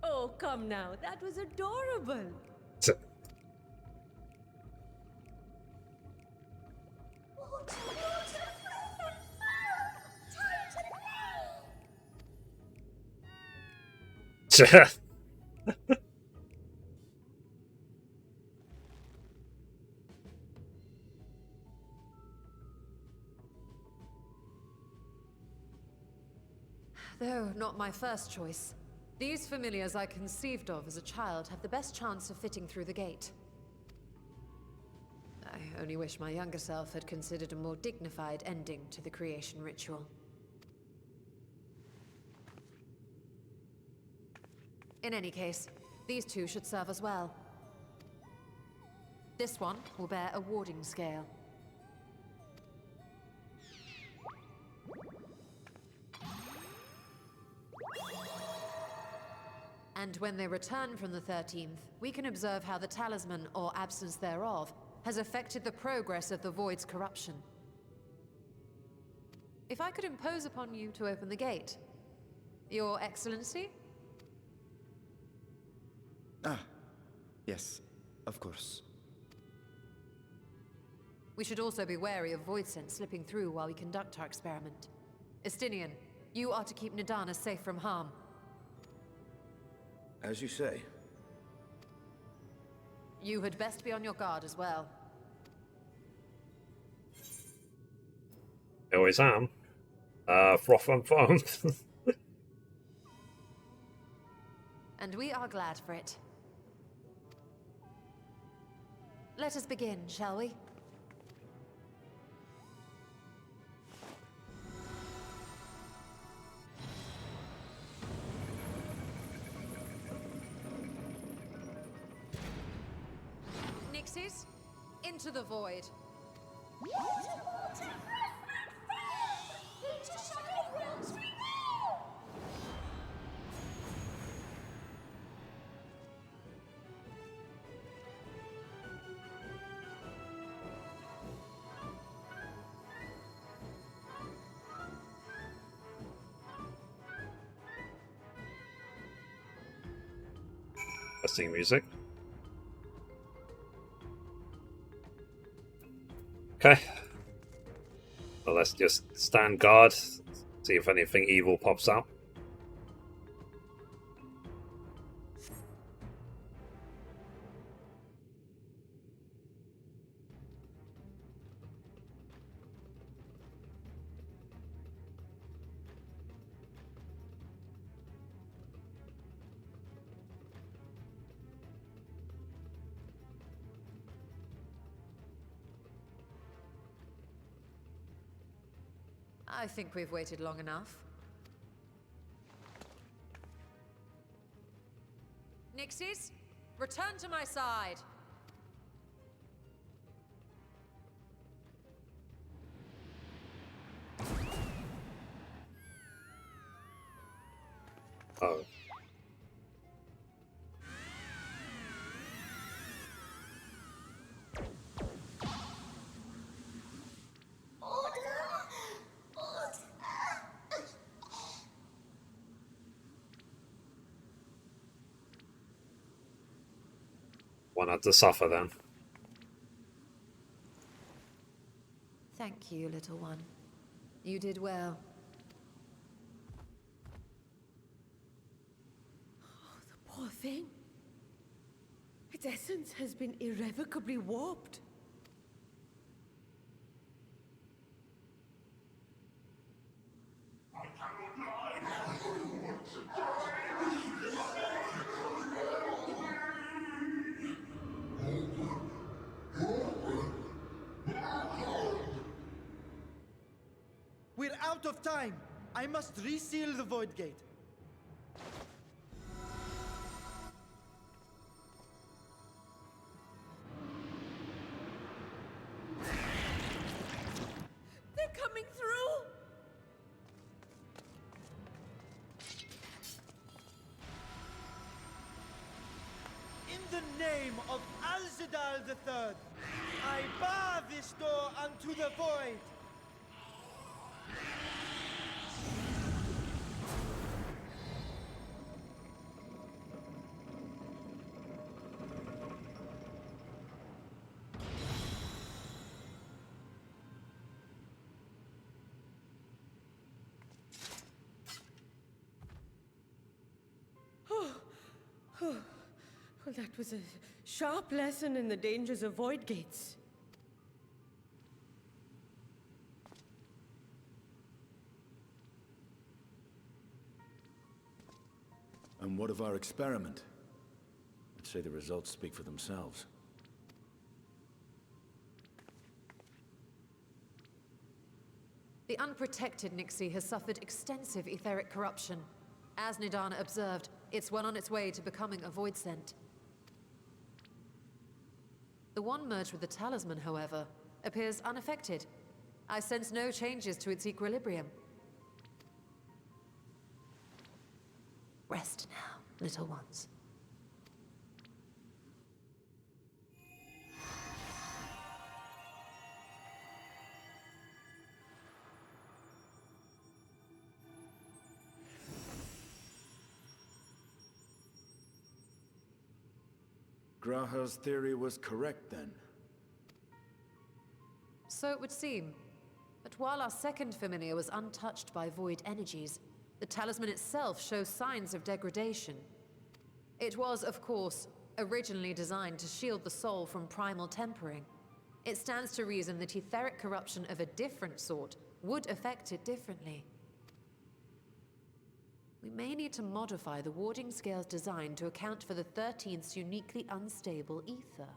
Oh, come now. That was adorable. So, Though not my first choice. These familiars I conceived of as a child have the best chance of fitting through the gate. I only wish my younger self had considered a more dignified ending to the creation ritual. In any case, these two should serve us well. This one will bear a warding scale. And when they return from the 13th, we can observe how the talisman, or absence thereof, has affected the progress of the Void's corruption. If I could impose upon you to open the gate. Your Excellency? Ah, yes, of course. We should also be wary of void scent slipping through while we conduct our experiment. Estinian, you are to keep Nidana safe from harm. As you say. You had best be on your guard as well. I always am. Froth and foam. And we are glad for it. Let us begin, shall we? Nixies, into the void. Interesting music. Okay. Well, let's just stand guard, see if anything evil pops out. I think we've waited long enough. Nixies, return to my side! Oh. One had to suffer then. Thank you, little one. You did well. Oh, the poor thing. Its essence has been irrevocably warped. We're out of time. I must reseal the Void Gate. They're coming through! In the name of Alzadal III, I bar this door unto the void. Well, that was a sharp lesson in the dangers of void gates. And what of our experiment? I'd say the results speak for themselves. The unprotected Nixie has suffered extensive etheric corruption. As Nidana observed, it's well on its way to becoming a void scent. The one merged with the talisman, however, appears unaffected. I sense no changes to its equilibrium. Rest now, little ones. Graha's theory was correct then. So it would seem. But while our second familiar was untouched by void energies, the talisman itself shows signs of degradation. It was, of course, originally designed to shield the soul from primal tempering. It stands to reason that etheric corruption of a different sort would affect it differently. We may need to modify the warding scale's design to account for the 13th's uniquely unstable ether.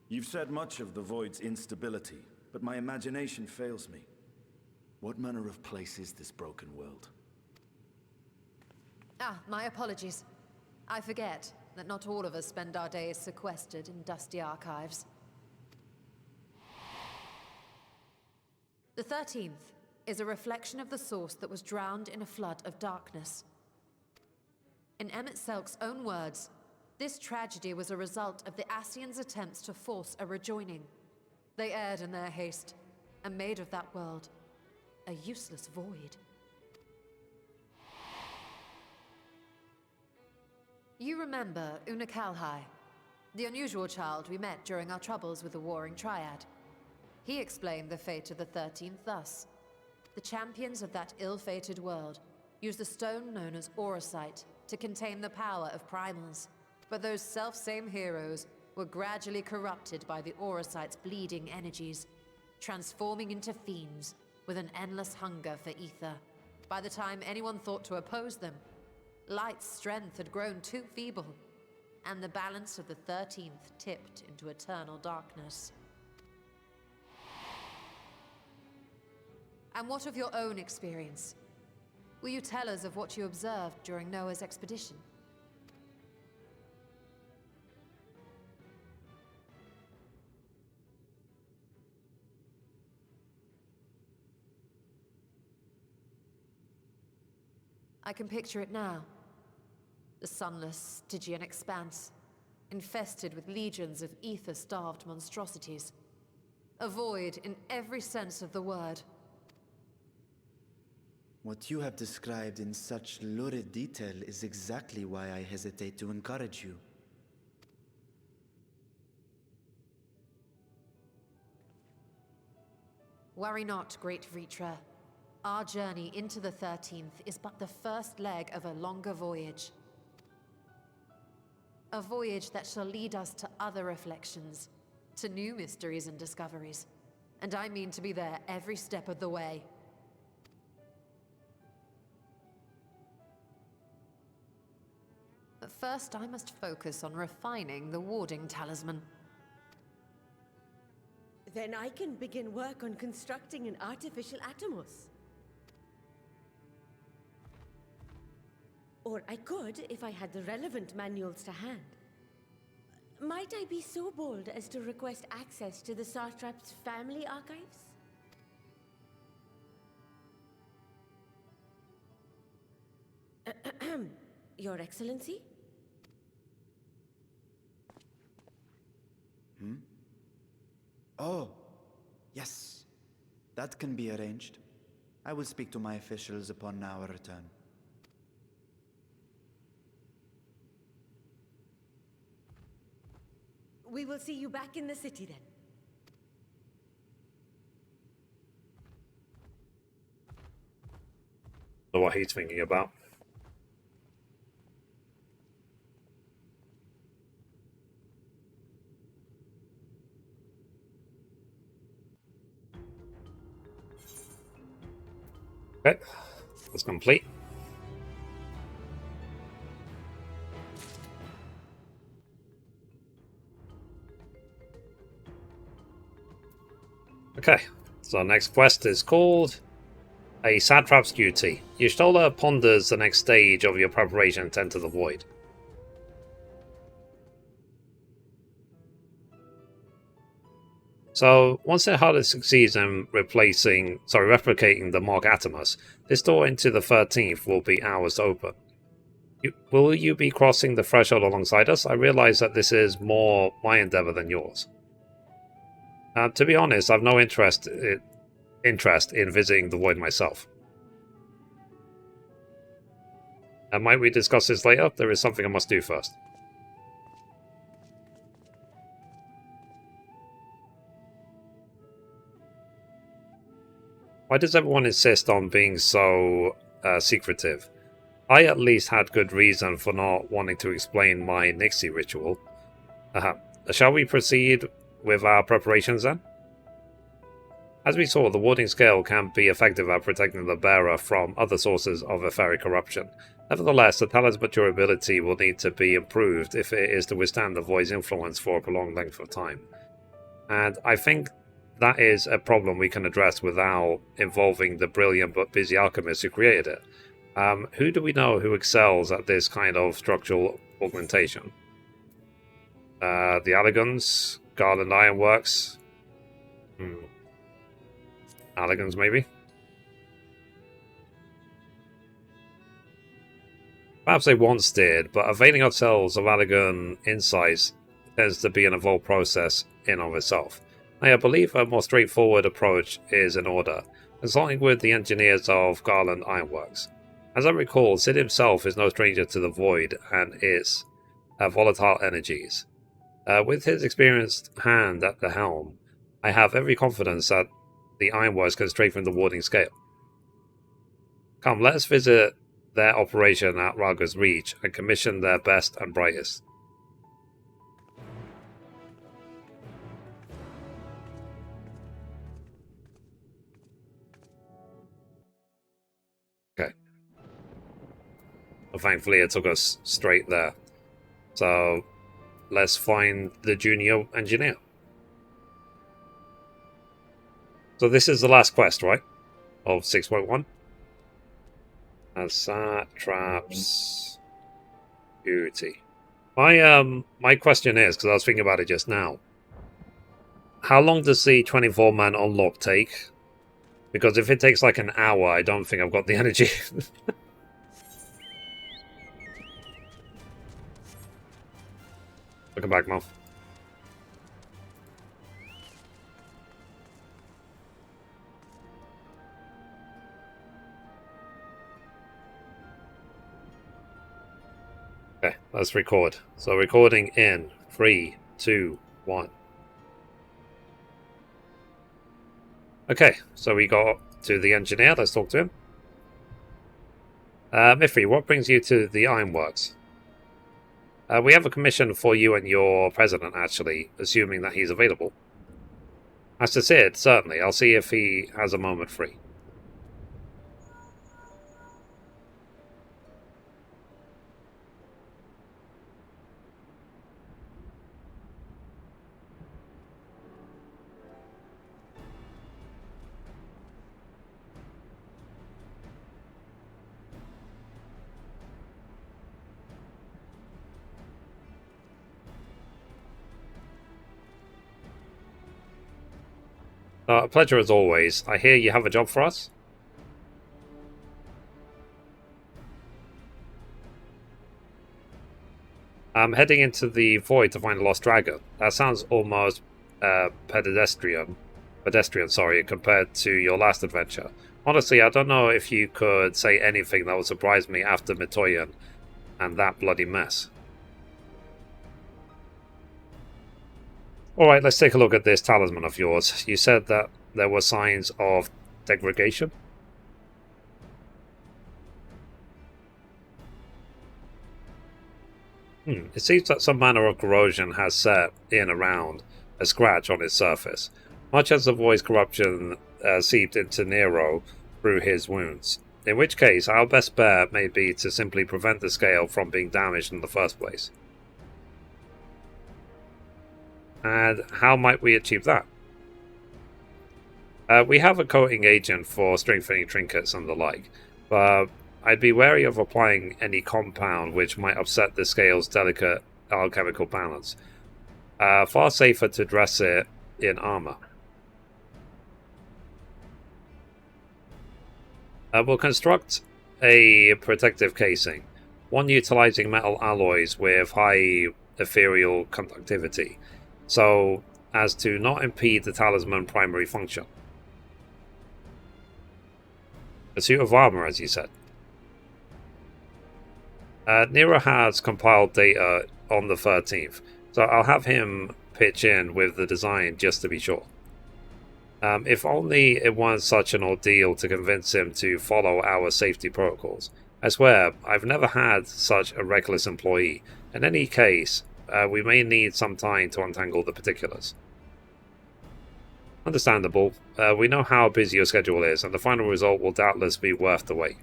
You've said much of the Void's instability, but my imagination fails me. What manner of place is this broken world? Ah, my apologies. I forget that not all of us spend our days sequestered in dusty archives. The 13th is a reflection of the source that was drowned in a flood of darkness. In Emmett Selk's own words, this tragedy was a result of the Ascians' attempts to force a rejoining. They erred in their haste, and made of that world a useless void. You remember Una Kalhai, the unusual child we met during our troubles with the Warring Triad. He explained the fate of the 13th thus. The champions of that ill-fated world used a stone known as Auracite to contain the power of primals, but those self-same heroes were gradually corrupted by the Auracite's bleeding energies, transforming into fiends with an endless hunger for ether. By the time anyone thought to oppose them, Light's strength had grown too feeble, and the balance of the 13th tipped into eternal darkness. And what of your own experience? Will you tell us of what you observed during Noah's expedition? I can picture it now. The sunless, Stygian expanse, infested with legions of ether-starved monstrosities. A void in every sense of the word. What you have described in such lurid detail is exactly why I hesitate to encourage you. Worry not, great Vritra. Our journey into the 13th is but the first leg of a longer voyage. A voyage that shall lead us to other reflections, to new mysteries and discoveries. And I mean to be there every step of the way. But first I must focus on refining the warding talisman. Then I can begin work on constructing an artificial Atomos. Or I could, if I had the relevant manuals to hand. Might I be so bold as to request access to the Satrap's family archives? Your Excellency? Oh, yes. That can be arranged. I will speak to my officials upon our return. We will see you back in the city then. Know what he's thinking about. Okay, that's complete. Okay, so our next quest is called A Satrap's Duty. Y'shtola ponders the next stage of your preparation to enter the void. So, once Hardest succeeds in replicating the Mark Atomus, this door into the 13th will be ours to open. Will you be crossing the threshold alongside us? I realize that this is more my endeavor than yours. To be honest, I've no interest in visiting the void myself. Might we discuss this later? There is something I must do first. Why does everyone insist on being so secretive? I at least had good reason for not wanting to explain my Nixie ritual. Shall we proceed with our preparations then? As we saw, the warding scale can be effective at protecting the bearer from other sources of etheric corruption. Nevertheless, the talisman's durability will need to be improved if it is to withstand the void's influence for a prolonged length of time. And I think that is a problem we can address without involving the brilliant but busy alchemist who created it. Who do we know who excels at this kind of structural augmentation? The Allegons? Garland Ironworks? Allegons, maybe? Perhaps they once did, but availing ourselves of Allegan insights tends to be an evolved process in of itself. I believe a more straightforward approach is in order, consulting with the engineers of Garland Ironworks. As I recall, Sid himself is no stranger to the void and its volatile energies. With his experienced hand at the helm, I have every confidence that the Ironworks can strengthen the warding scale. Come, let us visit their operation at Raga's Reach and commission their best and brightest. Okay. Well, thankfully it took us straight there. So, let's find the junior engineer. So this is the last quest, right? of 6.1. Satraps Purity. My question is, because I was thinking about it just now, how long does the 24-man unlock take? Because if it takes like an hour, I don't think I've got the energy. Welcome back, Mo. Okay, let's record. So recording in 3, 2, 1. Okay, so we got to the engineer. Let's talk to him. Mithrie, what brings you to the Ironworks? We have a commission for you and your president, actually, assuming that he's available. Master Sid, certainly. I'll see if he has a moment free. A pleasure as always. I hear you have a job for us? I'm heading into the void to find a lost dragon. That sounds almost pedestrian, sorry, compared to your last adventure. Honestly, I don't know if you could say anything that would surprise me after Mithrie and that bloody mess. Alright, let's take a look at this talisman of yours. You said that there were signs of degradation? It seems that some manner of corrosion has set in around a scratch on its surface, much as the void's corruption seeped into Nero through his wounds. In which case, our best bet may be to simply prevent the scale from being damaged in the first place. And how might we achieve that? We have a coating agent for strengthening trinkets and the like, but I'd be wary of applying any compound which might upset the scale's delicate alchemical balance. Far safer to dress it in armor. We'll construct a protective casing, one utilizing metal alloys with high ethereal conductivity, so as to not impede the talisman's primary function. A suit of armor, as you said. Nero has compiled data on the 13th, so I'll have him pitch in with the design just to be sure. If only it weren't such an ordeal to convince him to follow our safety protocols. I swear, I've never had such a reckless employee. In any case, we may need some time to untangle the particulars. Understandable. We know how busy your schedule is, and the final result will doubtless be worth the wait.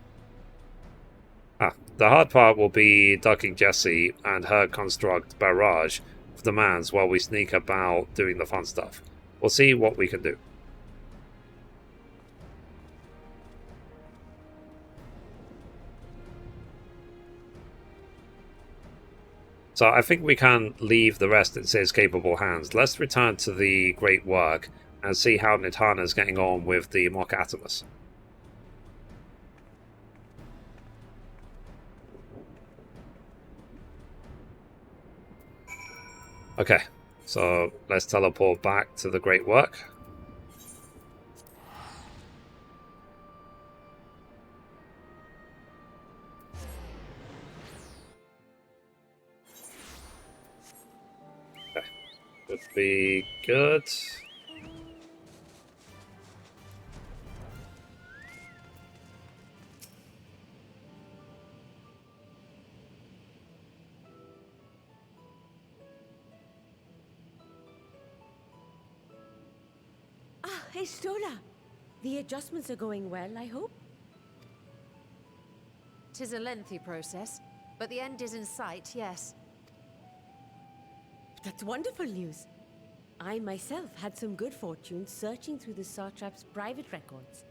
The hard part will be ducking Jessie and her construct barrage of demands while we sneak about doing the fun stuff. We'll see what we can do. So I think we can leave the rest in Sid's capable hands. Let's return to the great work and see how Nitana's getting on with the Mock Atomus. Okay, so let's teleport back to the great work. Okay, should be good. Estola! The adjustments are going well, I hope? 'Tis a lengthy process, but the end is in sight, yes. That's wonderful news. I myself had some good fortune searching through the Satrap's private records.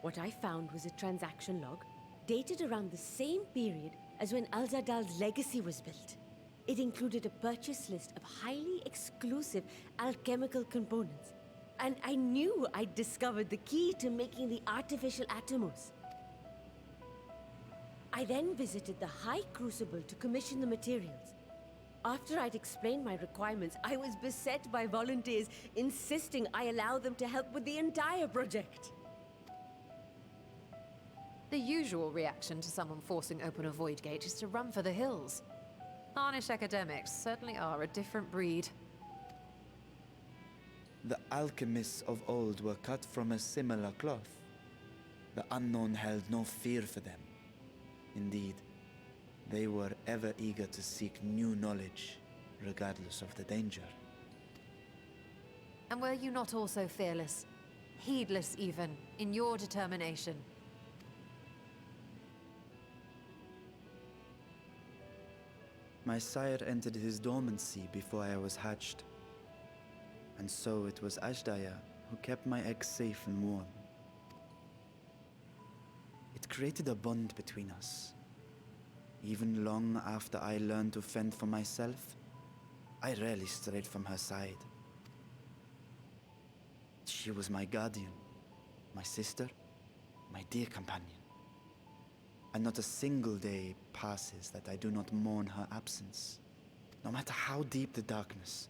What I found was a transaction log dated around the same period as when Al-Zadal's legacy was built. It included a purchase list of highly exclusive alchemical components. And I knew I'd discovered the key to making the artificial Atomos. I then visited the High Crucible to commission the materials. After I'd explained my requirements, I was beset by volunteers insisting I allow them to help with the entire project. The usual reaction to someone forcing open a void gate is to run for the hills. Harnish academics certainly are a different breed. The alchemists of old were cut from a similar cloth. The unknown held no fear for them. Indeed, they were ever eager to seek new knowledge, regardless of the danger. And were you not also fearless, heedless even, in your determination? My sire entered his dormancy before I was hatched. And so it was Ashdaya who kept my eggs safe and warm. It created a bond between us. Even long after I learned to fend for myself, I rarely strayed from her side. She was my guardian, my sister, my dear companion. And not a single day passes that I do not mourn her absence. No matter how deep the darkness,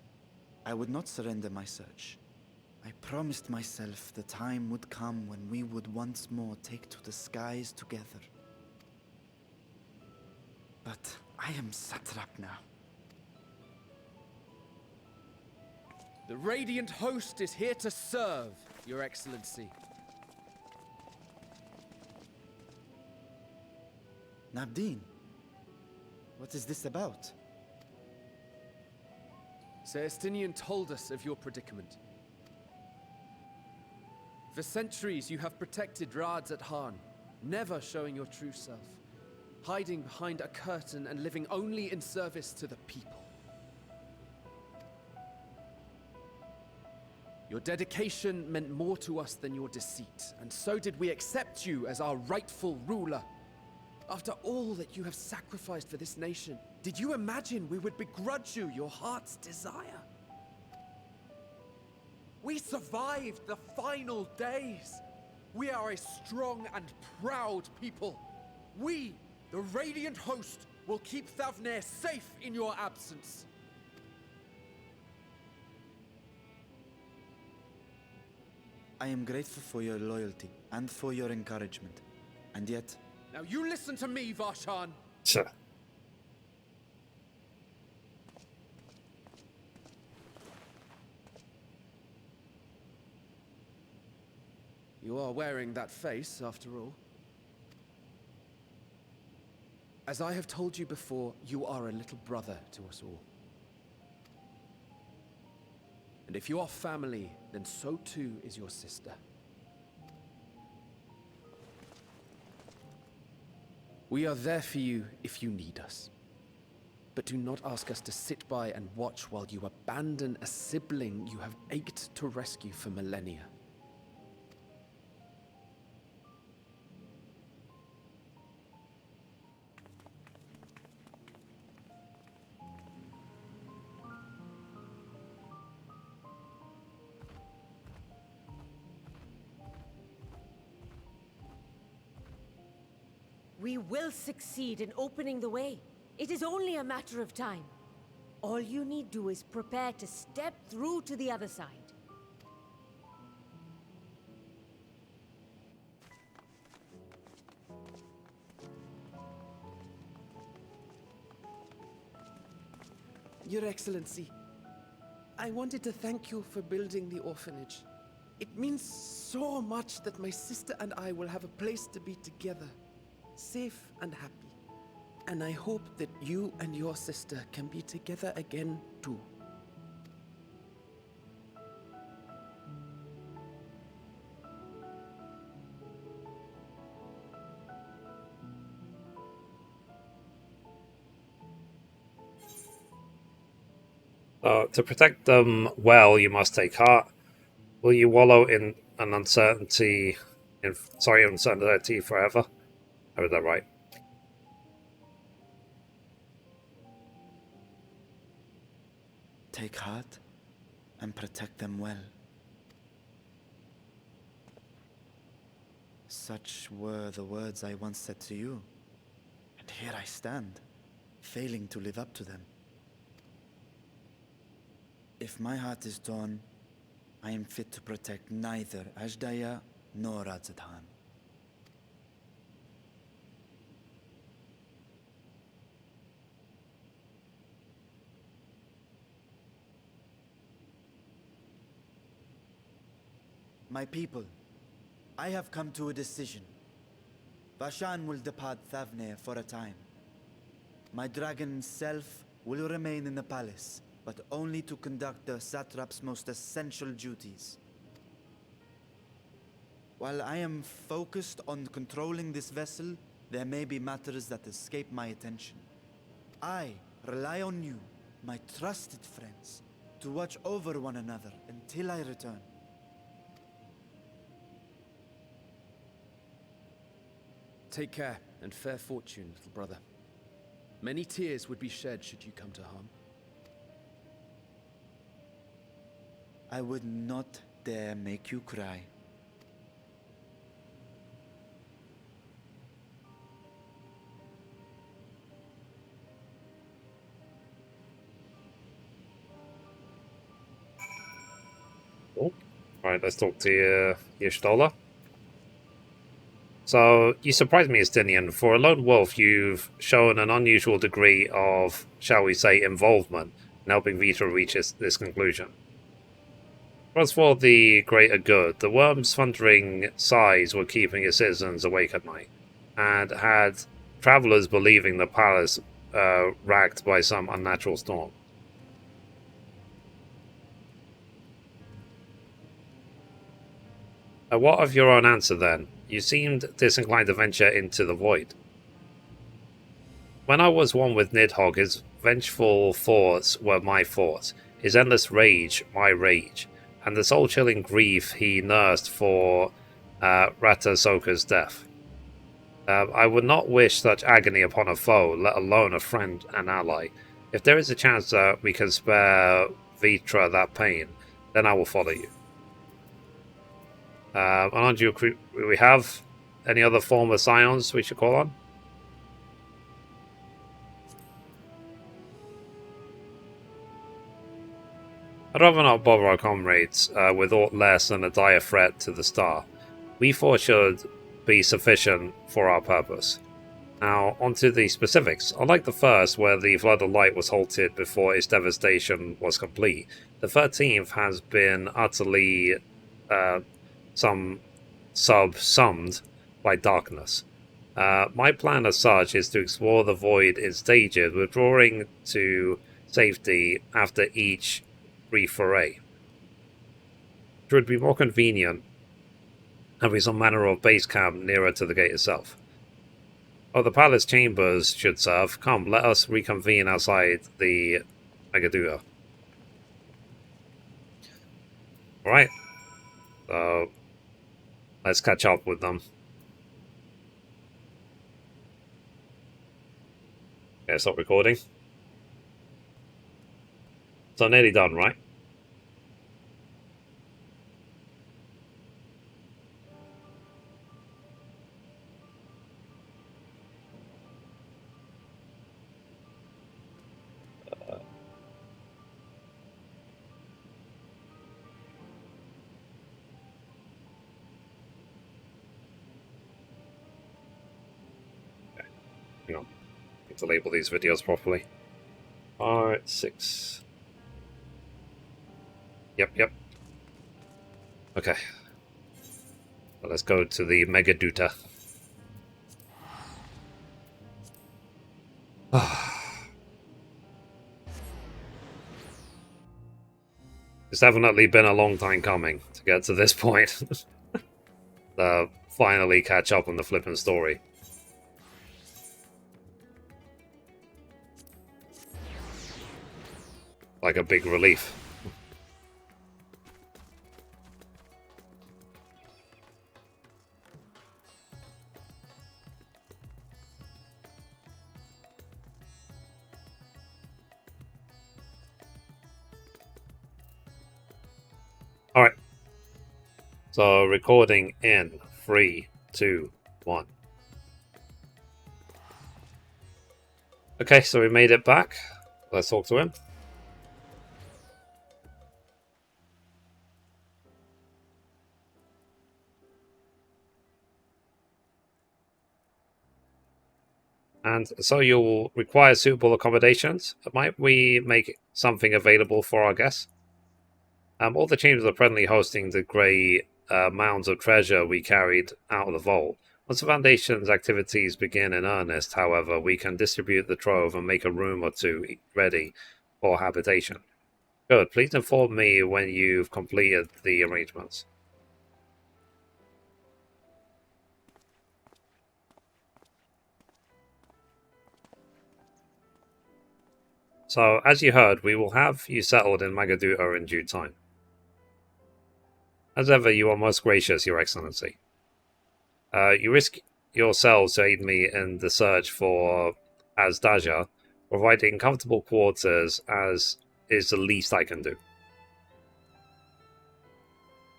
I would not surrender my search. I promised myself the time would come when we would once more take to the skies together. But I am satrap now. The Radiant Host is here to serve, Your Excellency. Nabdeen, what is this about? Celestinian told us of your predicament. For centuries you have protected Rads at Han, never showing your true self, hiding behind a curtain and living only in service to the people. Your dedication meant more to us than your deceit, and so did we accept you as our rightful ruler. After all that you have sacrificed for this nation, did you imagine we would begrudge you your heart's desire? We survived the final days. We are a strong and proud people. We, the Radiant Host, will keep Thavnair safe in your absence. I am grateful for your loyalty and for your encouragement. And yet... Now you listen to me, Varshan. Sure. You are wearing that face, after all. As I have told you before, you are a little brother to us all. And if you are family, then so too is your sister. We are there for you if you need us. But do not ask us to sit by and watch while you abandon a sibling you have ached to rescue for millennia. We will succeed in opening the way. It is only a matter of time. All you need do is prepare to step through to the other side. Your Excellency, I wanted to thank you for building the orphanage. It means so much that my sister and I will have a place to be together, safe and happy. And I hope that you and your sister can be together again too. To protect them well, you must take heart. Will you wallow in an uncertainty Uncertainty forever. I read that right. Take heart and protect them well. Such were the words I once said to you. And here I stand, failing to live up to them. If my heart is torn, I am fit to protect neither Ashdaya nor Radzatan. My people, I have come to a decision. Vashan will depart Thavne for a time. My dragon self will remain in the palace, but only to conduct the satrap's most essential duties. While I am focused on controlling this vessel, there may be matters that escape my attention. I rely on you, my trusted friends, to watch over one another until I return. Take care, and fair fortune, little brother. Many tears would be shed should you come to harm. I would not dare make you cry. Cool. Alright, let's talk to Y'shtola. So, you surprised me, Estinian. For a lone wolf, you've shown an unusual degree of, shall we say, involvement in helping Vita reach this conclusion. As for the greater good, the worm's thundering sighs were keeping its citizens awake at night, and had travellers believing the palace racked by some unnatural storm. What of your own answer, then? You seemed disinclined to venture into the void. When I was one with Nidhogg, his vengeful thoughts were my thoughts, his endless rage my rage, and the soul-chilling grief he nursed for Ratasoka's death. I would not wish such agony upon a foe, let alone a friend and ally. If there is a chance that we can spare Vitra that pain, then I will follow you. Aren't you, we have any other form of scions we should call on? I'd rather not bother our comrades with aught less than a dire threat to the star. We four should be sufficient for our purpose. Now, on to the specifics. Unlike the first, where the Flood of Light was halted before its devastation was complete, the 13th has been utterly subsumed by darkness. My plan as such is to explore the void in stages, withdrawing to safety after each brief foray. It would be more convenient having some manner of base camp nearer to the gate itself. Oh, the palace chambers should serve. Come, let us reconvene outside the Megaduga. Alright. So, let's catch up with them. Okay, stop recording. So, nearly done, right? Hang on. Need to label these videos properly. Alright, 6. Yep. Okay. Well, let's go to the Megaduta. It's definitely been a long time coming to get to this point. Finally catch up on the flippin' story. Like a big relief. Alright. So, recording in 3, 2, 1. Okay, so we made it back. Let's talk to him. And so you'll require suitable accommodations. Might we make something available for our guests? All the chambers are presently hosting the grey mounds of treasure we carried out of the vault. Once the Foundation's activities begin in earnest, however, we can distribute the trove and make a room or two ready for habitation. Good. Please inform me when you've completed the arrangements. So, as you heard, we will have you settled in Magaduta in due time. As ever, you are most gracious, Your Excellency. You risk yourselves to aid me in the search for Azdaja. Providing comfortable quarters as is the least I can do.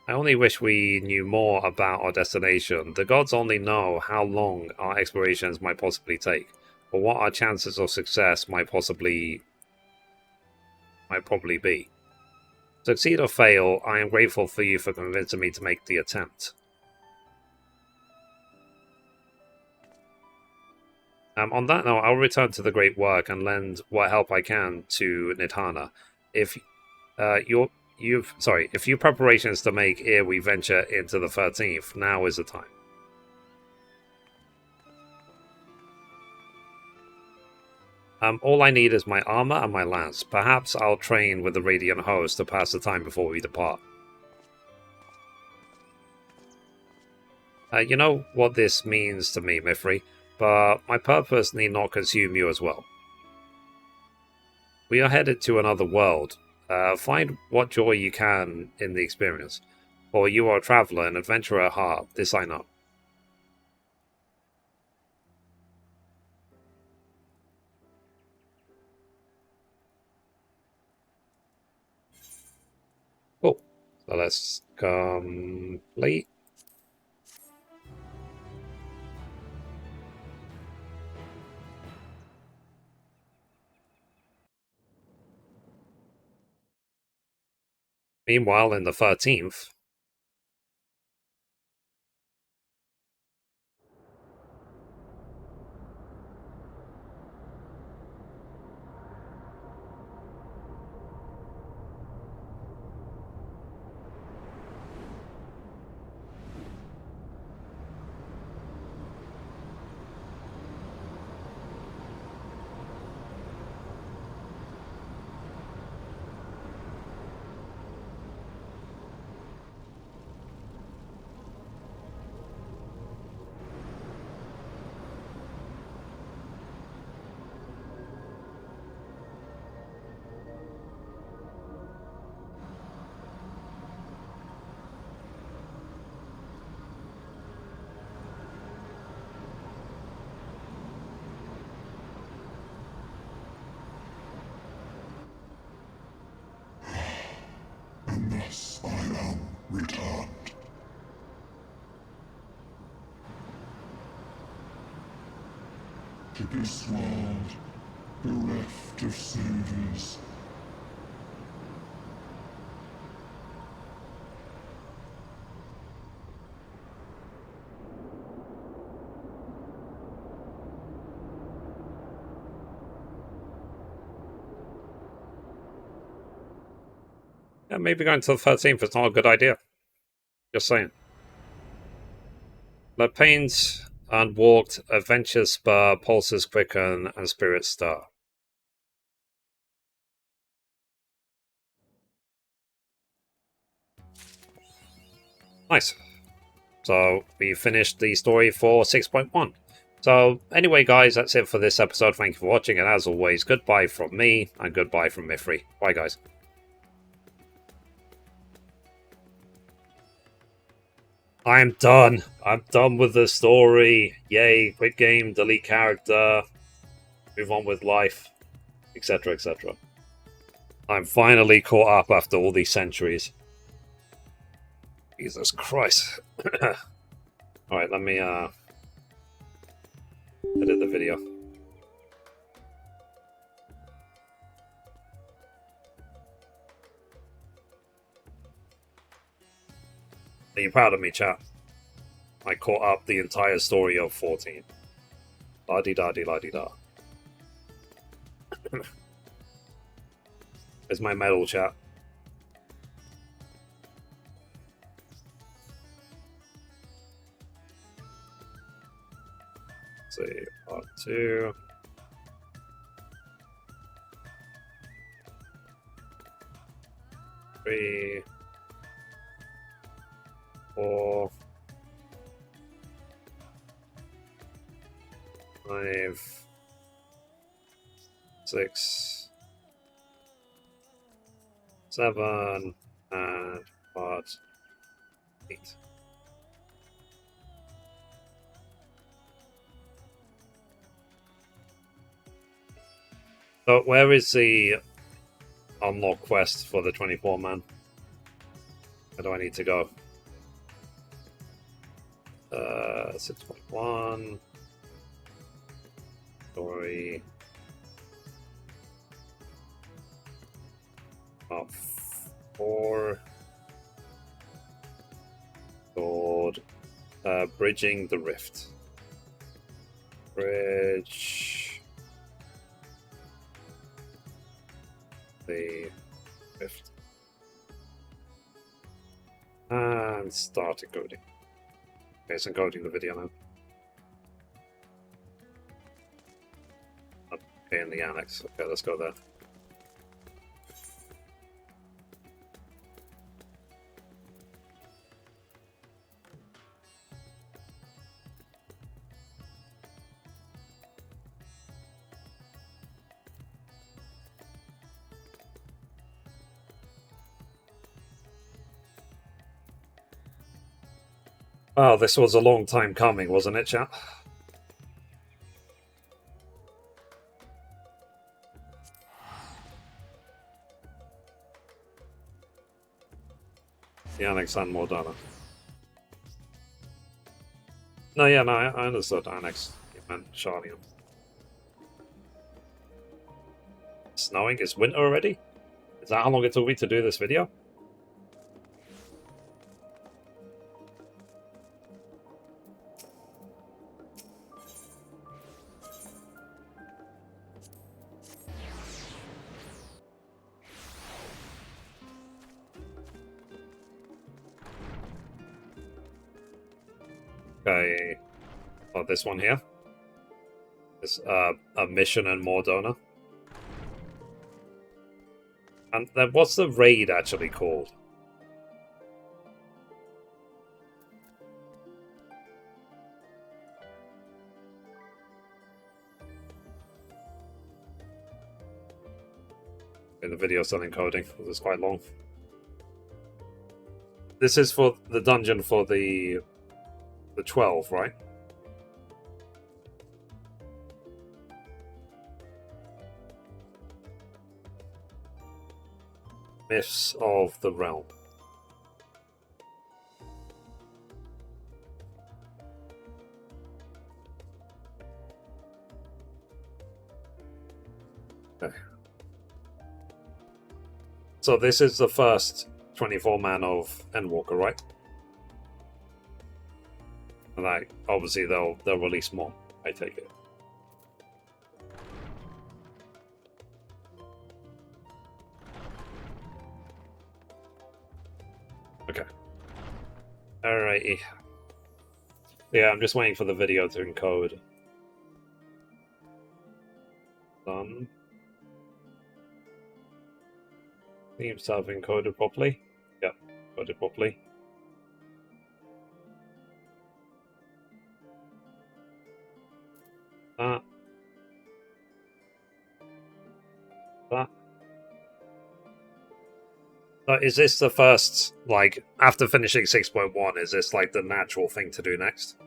I only wish we knew more about our destination. The gods only know how long our explorations might possibly take, or what our chances of success might probably be. Succeed or fail, I am grateful for you for convincing me to make the attempt. On that note, I'll return to the great work and lend what help I can to Nidhana. If you've preparations to make ere we venture into the 13th, now is the time. All I need is my armor and my lance. Perhaps I'll train with the Radiant Host to pass the time before we depart. You know what this means to me, Mithrie, but my purpose need not consume you as well. We are headed to another world. Find what joy you can in the experience. For you are a traveller and adventurer at heart, this I know. Cool. So let's complete. Meanwhile, in the 13th, And thus I am returned. To this world, bereft of saviors. yeah, maybe going to the 13th is not a good idea. Just saying. The pains unwalked, adventures spur, pulses quicken, and spirits stir. Nice. So we finished the story for 6.1. So anyway, guys, that's it for this episode. Thank you for watching, and as always, goodbye from me, and goodbye from Mithrie. Bye, guys. I'm done. I'm done with the story. Yay, quit game, delete character, move on with life, etc., etc. I'm finally caught up after all these centuries. Jesus Christ. Alright, let me edit the video. Are you proud of me, chat? I caught up the entire story of 14. La-di-da-di-la-di-da. It's my medal, chat. Let's see, part 2. Three. 4. 5. 6. 7. And part 8. So where is the unlock quest for the 24 man? Where do I need to go? 6.1 story of 4 called Bridging the Rift. Bridge the Rift and start encoding. Okay, it's encoding the video now. Okay, in the annex. Okay, let's go there. Wow, this was a long time coming, wasn't it, chat? The Annex and Mordana. No, yeah, no, I understood Annex. You meant Charlian. Snowing? It's winter already? Is that how long it took me to do this video? Okay. Oh, this one here. It's a mission in Mordona. And then what's the raid actually called? Okay, the video's still encoding. This is quite long. This is for the dungeon for the 12, right? Myths of the Realm. Okay. So this is the first 24 man of Endwalker, right? And obviously they'll release more, I take it. Okay. Alrighty. Yeah, I'm just waiting for the video to encode. Done. Seems to have encoded properly. Yep, encoded properly. That. So is this the first, like, after finishing 6.1, is this like the natural thing to do next?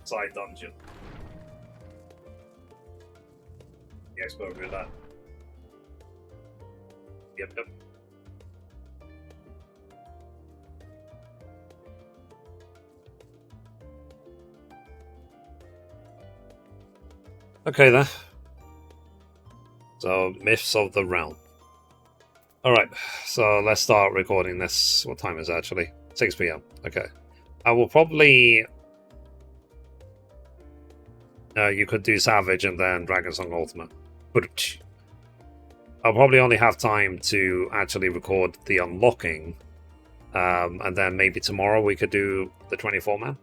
Side dungeon. Yes, go over that. Yep. Okay then. So, Myths of the Realm. Alright, so let's start recording this. What time is it actually? 6 PM. Okay. I will probably... you could do Savage and then Dragonsong Ultimate. But I'll probably only have time to actually record the unlocking. And then maybe tomorrow we could do the 24-man.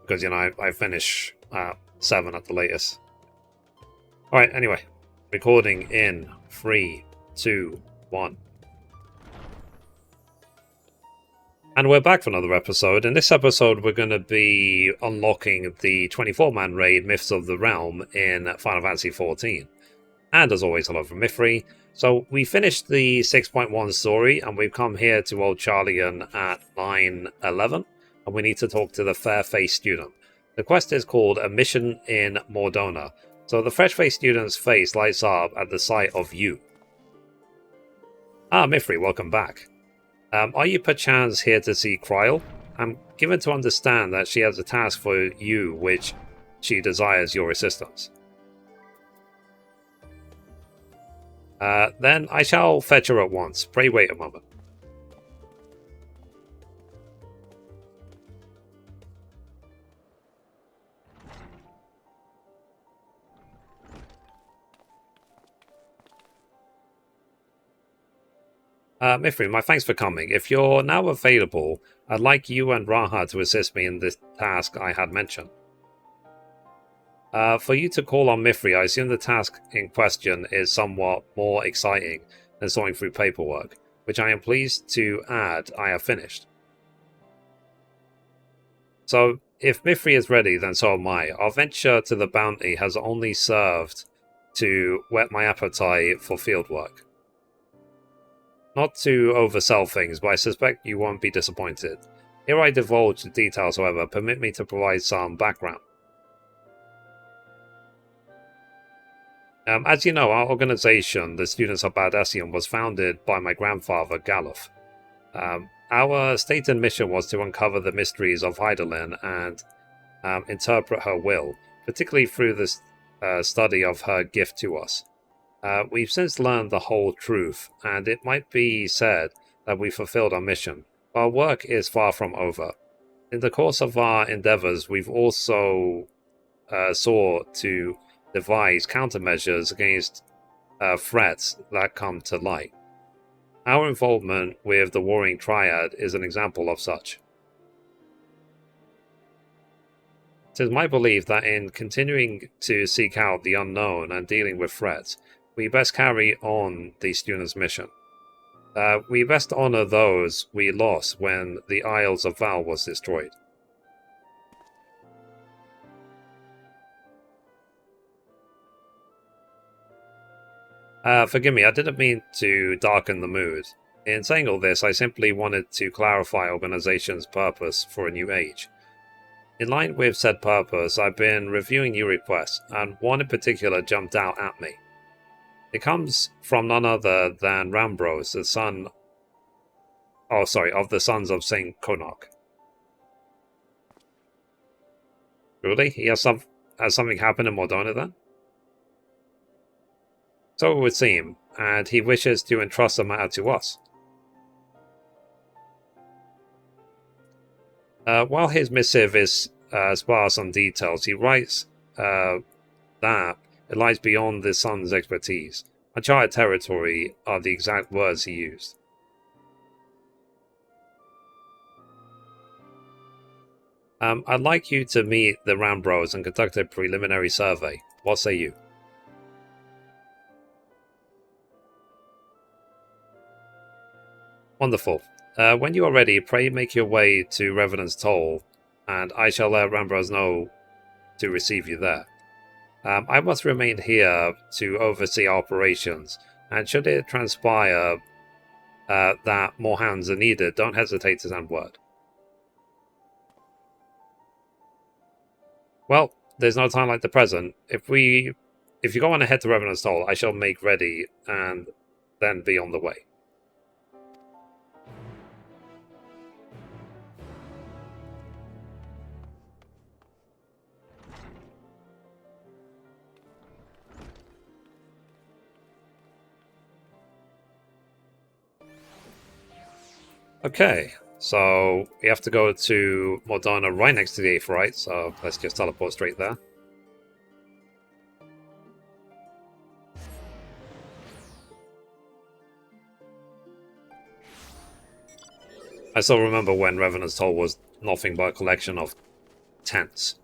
Because, you know, I finish at 7 at the latest. Alright, anyway. Recording in 3, 2, 1. And we're back for another episode. In this episode, we're going to be unlocking the 24-man raid Myths of the Realm in Final Fantasy XIV. And as always, hello from Mithrie. So we finished the 6.1 story, and we've come here to Old Charlian at line 11, and we need to talk to the fair-faced student. The quest is called A Mission in Mordona. So the fresh-faced student's face lights up at the sight of you. Ah, Mithrie, welcome back. Are you perchance here to see Kryl? I'm given to understand that she has a task for you which she desires your assistance. Then I shall fetch her at once. Pray wait a moment. Mithrie, my thanks for coming. If you're now available, I'd like you and Raha to assist me in this task I had mentioned. For you to call on Mithrie, I assume the task in question is somewhat more exciting than sorting through paperwork, which I am pleased to add I have finished. So, if Mithrie is ready, then so am I. Our venture to the bounty has only served to whet my appetite for fieldwork. Not to oversell things, but I suspect you won't be disappointed. Here I divulge the details, however, permit me to provide some background. As you know, our organization, the Students of Bardasian, was founded by my grandfather, Galuf. Our stated mission was to uncover the mysteries of Hydaelyn and interpret her will, particularly through the study of her gift to us. We've since learned the whole truth, and it might be said that we fulfilled our mission, but our work is far from over. In the course of our endeavors, we've also sought to devise countermeasures against threats that come to light. Our involvement with the Warring Triad is an example of such. It is my belief that in continuing to seek out the unknown and dealing with threats, we best carry on the student's mission. We best honor those we lost when the Isles of Val was destroyed. Forgive me, I didn't mean to darken the mood. In saying all this, I simply wanted to clarify organization's purpose for a new age. In line with said purpose, I've been reviewing new requests, and one in particular jumped out at me. It comes from none other than Rambros, the son... of the sons of Saint Konok. Really? Has something happened in Mordona then? So it would seem, and he wishes to entrust the matter to us. While his missive is sparse on details, he writes that it lies beyond the son's expertise. Uncharted territory are the exact words he used. I'd like you to meet the Rambros and conduct a preliminary survey. What say you? Wonderful. When you are ready, pray make your way to Revenant's Toll, and I shall let Rambros know to receive you there. I must remain here to oversee operations, and should it transpire that more hands are needed, don't hesitate to send word. Well, there's no time like the present. If we if you go on ahead to Revenant's Toll, I shall make ready and then be on the way. Okay, so we have to go to Modana right next to the Aetheryte, so let's just teleport straight there. I still remember when Revenant's Toll was nothing but a collection of tents.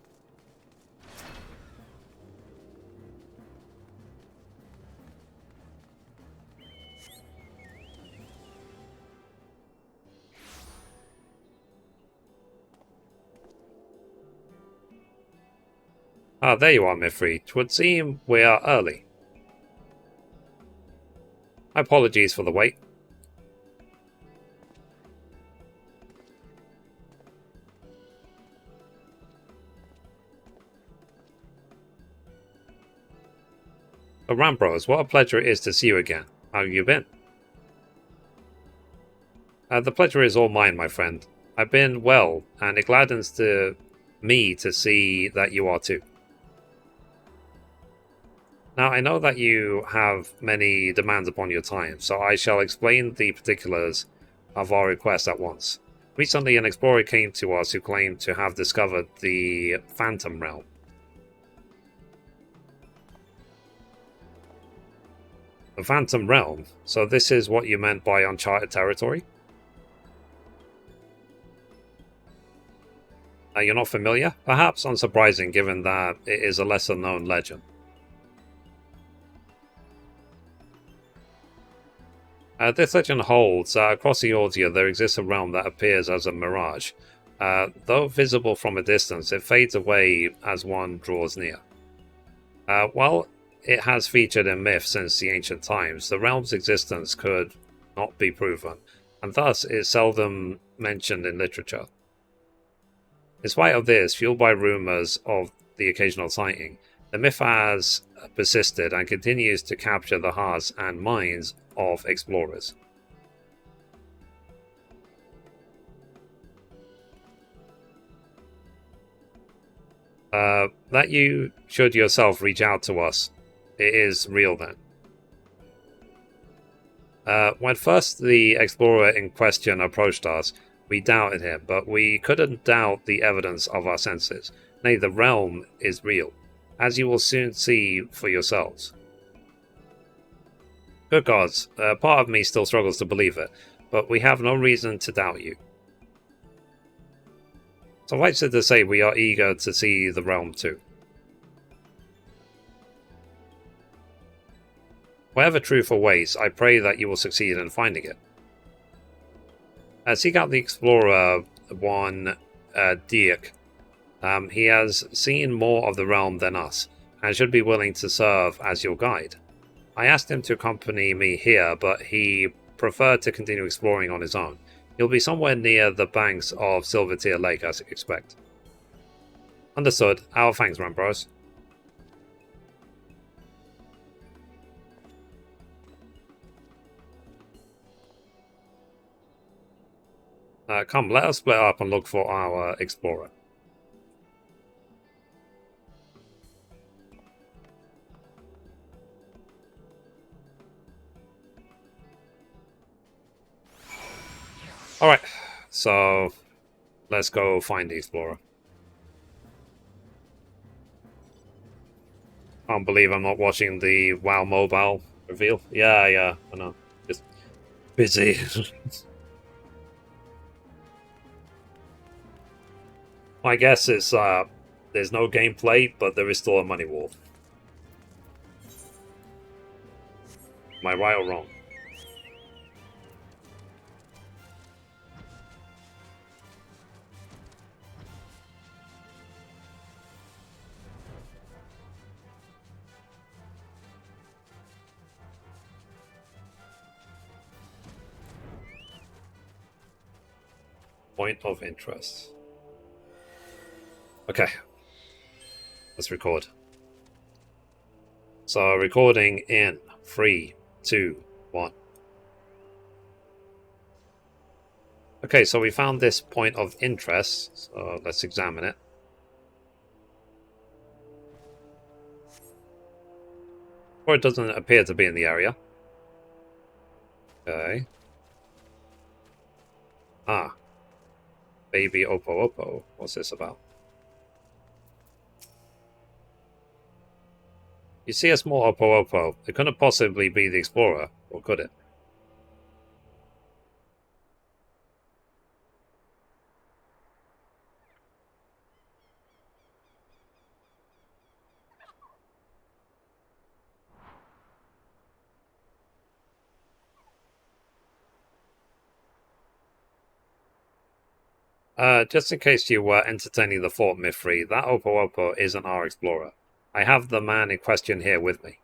Ah, there you are, Mithrie. 'Twould seem we are early. Apologies for the wait. Oh, Rambros, what a pleasure it is to see you again. How have you been? The pleasure is all mine, my friend. I've been well, and it gladdens me to see that you are too. Now, I know that you have many demands upon your time, so I shall explain the particulars of our request at once. Recently, an explorer came to us who claimed to have discovered the Phantom Realm. The Phantom Realm? So this is what you meant by uncharted territory? You're not familiar? Perhaps unsurprising given that it is a lesser-known legend. This legend holds that across the Eorzea there exists a realm that appears as a mirage. Though visible from a distance, it fades away as one draws near. While it has featured in myth since the ancient times, the realm's existence could not be proven, and thus is seldom mentioned in literature. In spite of this, fueled by rumours of the occasional sighting, the myth has persisted and continues to capture the hearts and minds of explorers. That you should yourself reach out to us. It is real then. When first the explorer in question approached us, we doubted him, but we couldn't doubt the evidence of our senses. Nay, the realm is real, as you will soon see for yourselves. Good gods, part of me still struggles to believe it, but we have no reason to doubt you. Suffice it to say, we are eager to see the realm too. Wherever truth awaits, I pray that you will succeed in finding it. Seek out the explorer, one Dirk. He has seen more of the realm than us, and should be willing to serve as your guide. I asked him to accompany me here, but he preferred to continue exploring on his own. He'll be somewhere near the banks of Silvertear Lake, as you expect. Understood. Our thanks, Rambros. Come, let us split up and look for our explorer. Alright, so let's go find the explorer. Can't believe I'm not watching the WoW Mobile reveal. Yeah, I know. Just busy. My guess is there's no gameplay, but there is still a money wall. Am I right or wrong? Point of interest. Okay. Let's record. So recording in 3, 2, 1. Okay, so we found this point of interest, so let's examine it. Or it doesn't appear to be in the area. Okay. Ah. Baby Oppo Oppo. What's this about? You see a small Oppo Oppo. It couldn't possibly be the Explorer, or could it? Just in case you were entertaining the thought, Mithrie, that Oppo Oppo isn't our Explorer. I have the man in question here with me.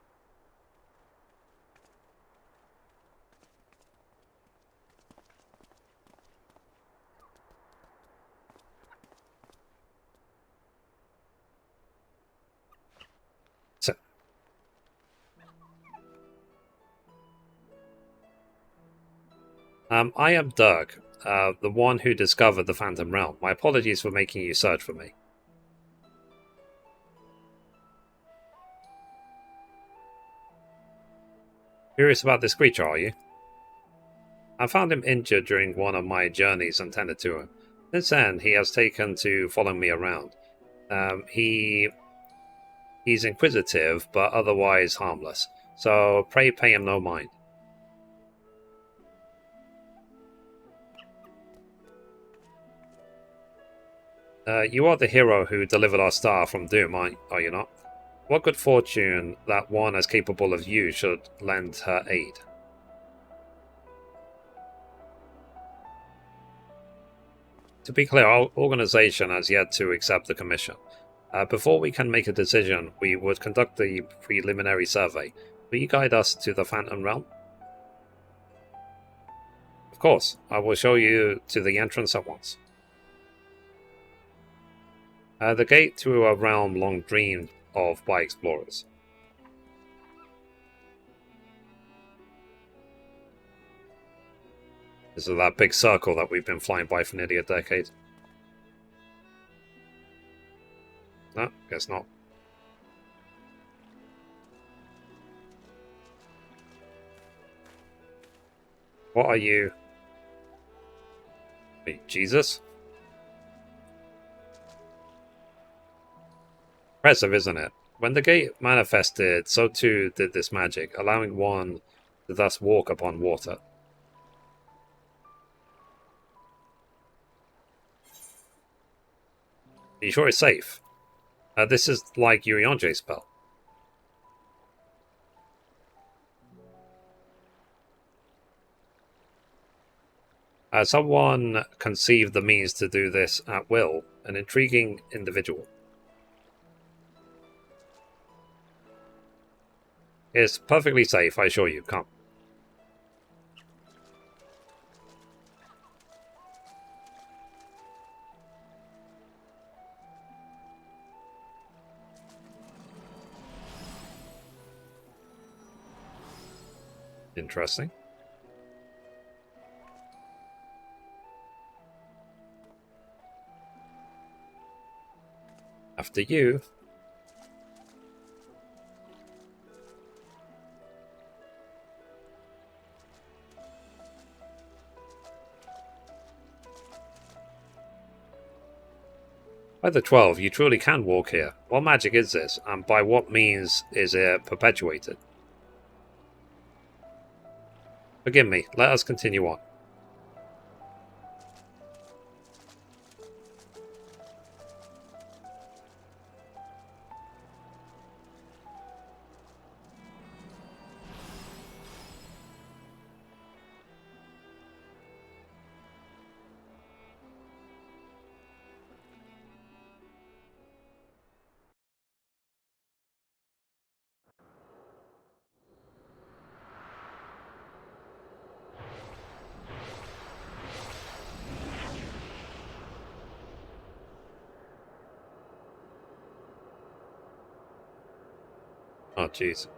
So, I am Dirk, the one who discovered the Phantom Realm. My apologies for making you search for me. Curious about this creature, are you? I found him injured during one of my journeys and tended to him. Since then, he has taken to follow me around. He's inquisitive, but otherwise harmless. So pray pay him no mind. You are the hero who delivered our star from Doom, are you not? What good fortune that one as capable as you should lend her aid. To be clear, our organization has yet to accept the commission. Before we can make a decision, we would conduct the preliminary survey. Will you guide us to the Phantom Realm? Of course, I will show you to the entrance at once. The gate to a realm long dreamed of by explorers. This is that big circle that we've been flying by for nearly a decade. No, guess not. What are you? Wait, Jesus? Impressive, isn't it? When the gate manifested, so too did this magic, allowing one to thus walk upon water. Are you sure it's safe? This is like Urianje's spell. Someone conceived the means to do this at will. An intriguing individual. It's perfectly safe, I assure you. Come. Interesting. After you. By the 12, you truly can walk here. What magic is this, and by what means is it perpetuated? Forgive me, let us continue on. Oh, jeez.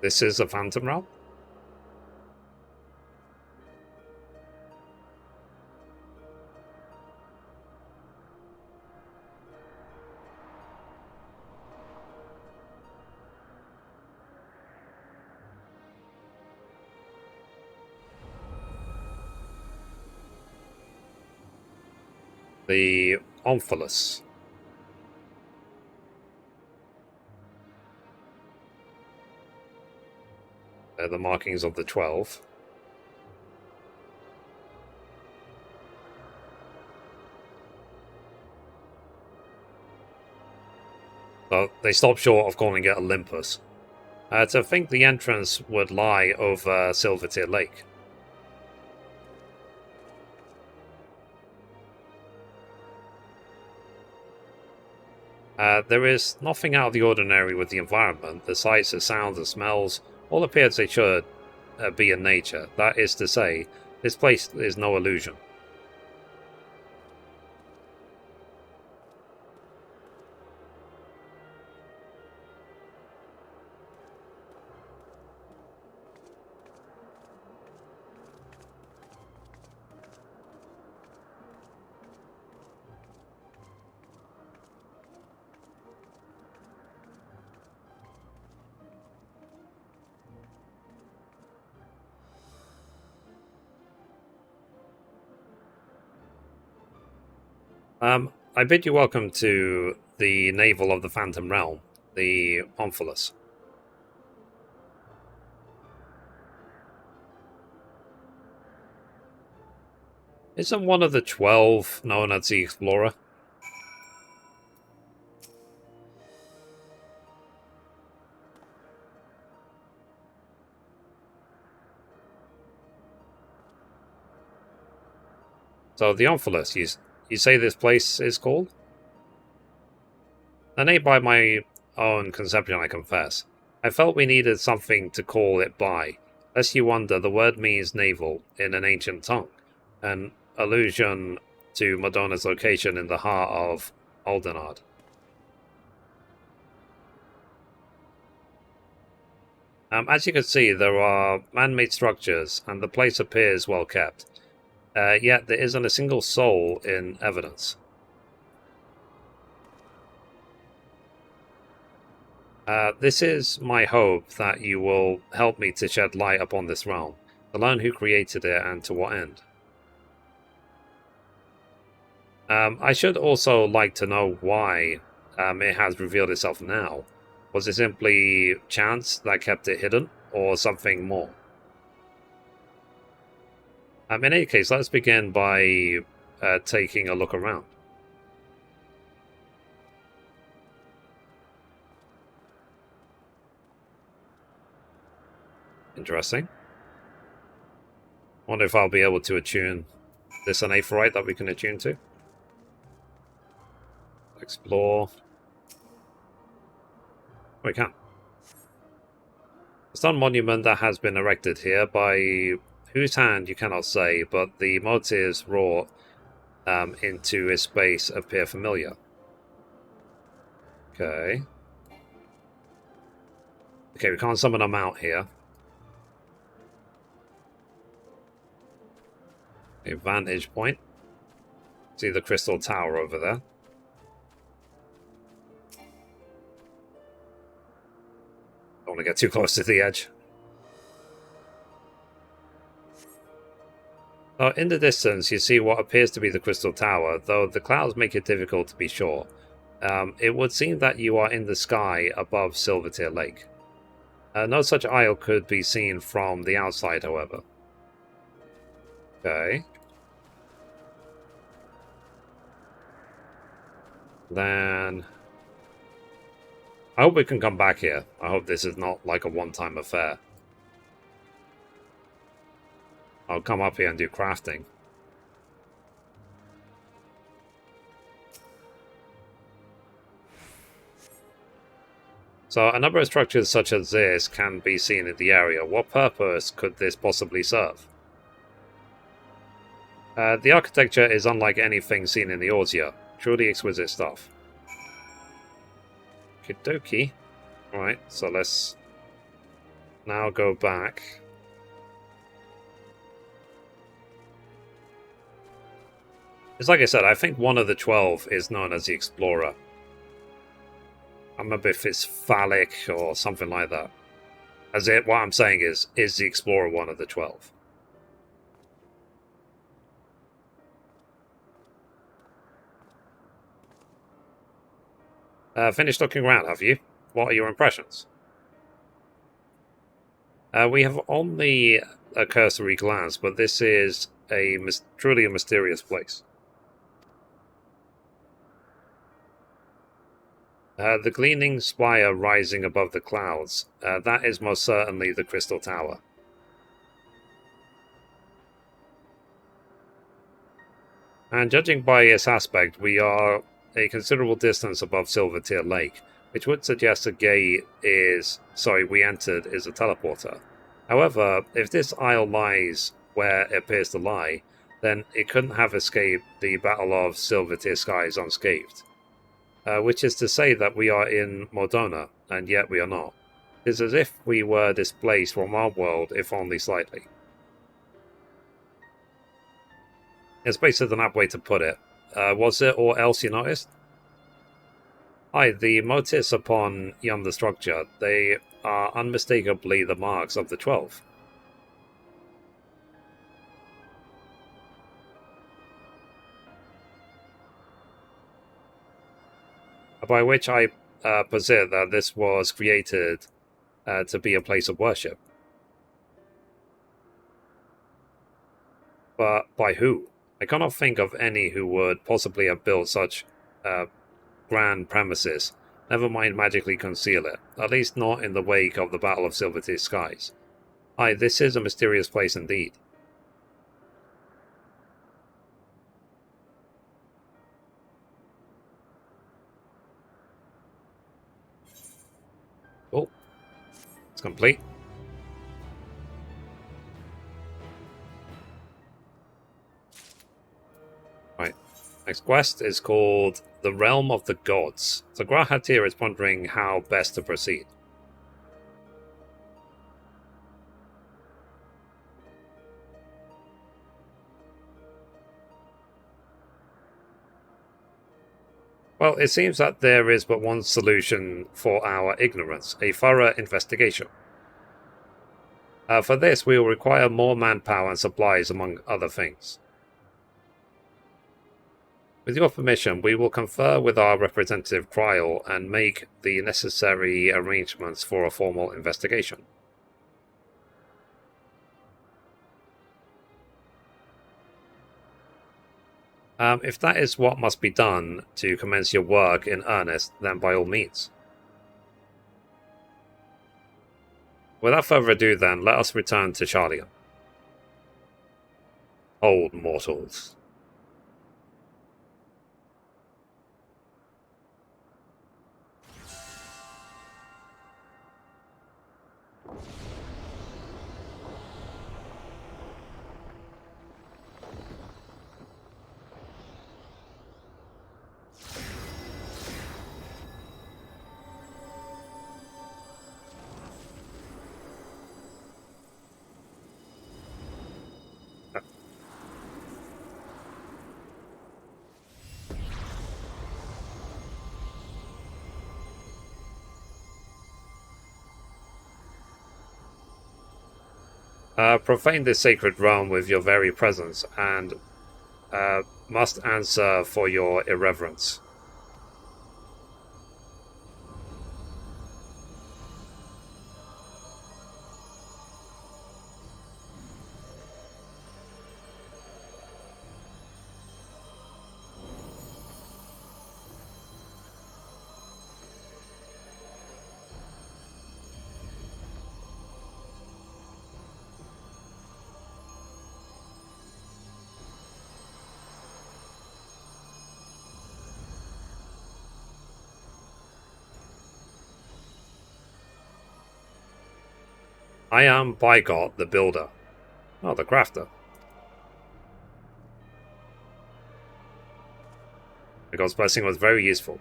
This is a Phantom Realm? The Omphalos. They're the markings of the 12. But they stopped short of calling it Olympus. To think the entrance would lie over Silvertear Lake. There is nothing out of the ordinary with the environment. The sights, the sounds, the smells, all appear as they should be in nature. That is to say, this place is no illusion. I bid you welcome to the navel of the Phantom Realm, the Omphalos. Isn't one of the 12 known as the Explorer? So the Omphalos, you say this place is called? An name by my own conception, I confess. I felt we needed something to call it by. Lest you wonder, the word means navel in an ancient tongue, an allusion to Madonna's location in the heart of Aldenard. As you can see, there are man-made structures, and the place appears well kept. Yet there isn't a single soul in evidence. This is my hope that you will help me to shed light upon this realm, to learn who created it and to what end. I should also like to know why it has revealed itself now. Was it simply chance that kept it hidden, or something more? In any case, let's begin by taking a look around. Interesting. Wonder if I'll be able to attune this an aephorite that we can attune to. Explore. We can. A stone monument that has been erected here by whose hand you cannot say, but the motives wrought into its space appear familiar. Okay. Okay, we can't summon them out here. A vantage point. See the crystal tower over there. Don't want to get too close to the edge. So in the distance, you see what appears to be the crystal tower, though the clouds make it difficult to be sure. It would seem that you are in the sky above Silvertear Lake. No such isle could be seen from the outside, however. Okay. Then I hope we can come back here. I hope this is not like a one-time affair. I'll come up here and do crafting. So a number of structures such as this can be seen in the area. What purpose could this possibly serve? The architecture is unlike anything seen in the Orzia. Truly exquisite stuff. Okie dokie. Alright, so let's now go back. It's like I said, I think one of the 12 is known as the Explorer. I remember if it's phallic or something like that. What I'm saying is the Explorer one of the 12? Finished looking around, have you? What are your impressions? We have only a cursory glance, but this is truly a mysterious place. The gleaming spire rising above the clouds, that is most certainly the Crystal Tower. And judging by its aspect, we are a considerable distance above Silvertear Lake, which would suggest the gate we entered is a teleporter. However, if this isle lies where it appears to lie, then it couldn't have escaped the Battle of Silvertear Skies unscathed. Which is to say that we are in Mordona, and yet we are not. It is as if we were displaced from our world, if only slightly. It's basically an apt way to put it. Was it all else you noticed? Aye, the motifs upon yonder structure, they are unmistakably the marks of the 12. By which I posit that this was created to be a place of worship. But by who? I cannot think of any who would possibly have built such grand premises, never mind magically conceal it, at least not in the wake of the Battle of Silvertear Skies. Aye, this is a mysterious place indeed. Oh, it's complete. Right, next quest is called The Realm of the Gods. So Grahat here is pondering how best to proceed. Well, it seems that there is but one solution for our ignorance, a thorough investigation. For this, we will require more manpower and supplies, among other things. With your permission, we will confer with our representative Kryl and make the necessary arrangements for a formal investigation. If that is what must be done to commence your work in earnest, then by all means. Without further ado then, let us return to Charlian. Old mortals. Profane this sacred realm with your very presence, and must answer for your irreverence. I am Bygot, the builder. Oh, the crafter. The God's blessing was very useful.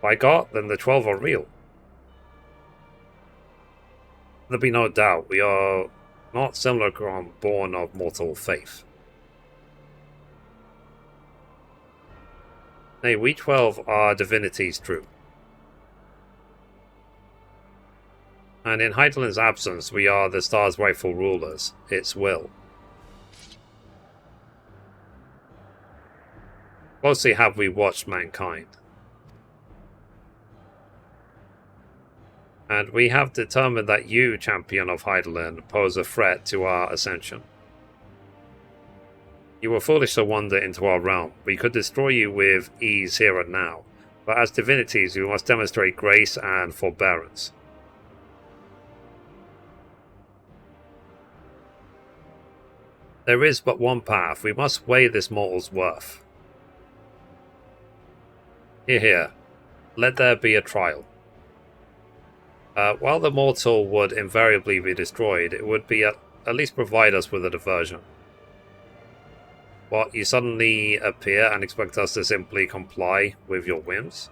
Bygot, then the 12 are real. There be no doubt, we are not simulacrum born of mortal faith. Nay, we 12 are divinities true. And in Heidelin's absence, we are the star's rightful rulers, its will. Closely have we watched mankind. And we have determined that you, champion of Heidelin, pose a threat to our ascension. You were foolish to wander into our realm. We could destroy you with ease here and now, but as divinities we must demonstrate grace and forbearance. There is but one path. We must weigh this mortal's worth. Hear, hear. Let there be a trial. While the mortal would invariably be destroyed, it would be at least provide us with a diversion. What, you suddenly appear and expect us to simply comply with your whims?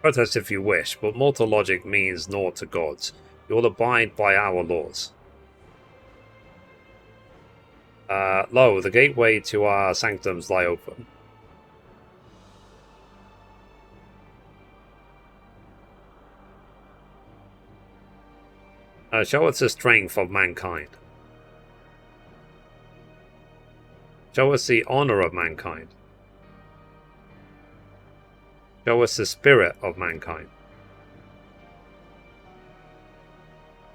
Protest if you wish, but mortal logic means naught to gods. You will abide by our laws. Lo, the gateway to our sanctums lie open. Show us the strength of mankind. Show us the honor of mankind. Show us the spirit of mankind.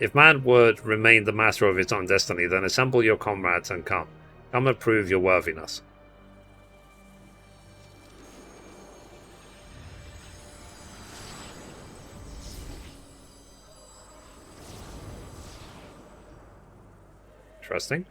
If man would remain the master of his own destiny, then assemble your comrades and come. Come and prove your worthiness. Interesting.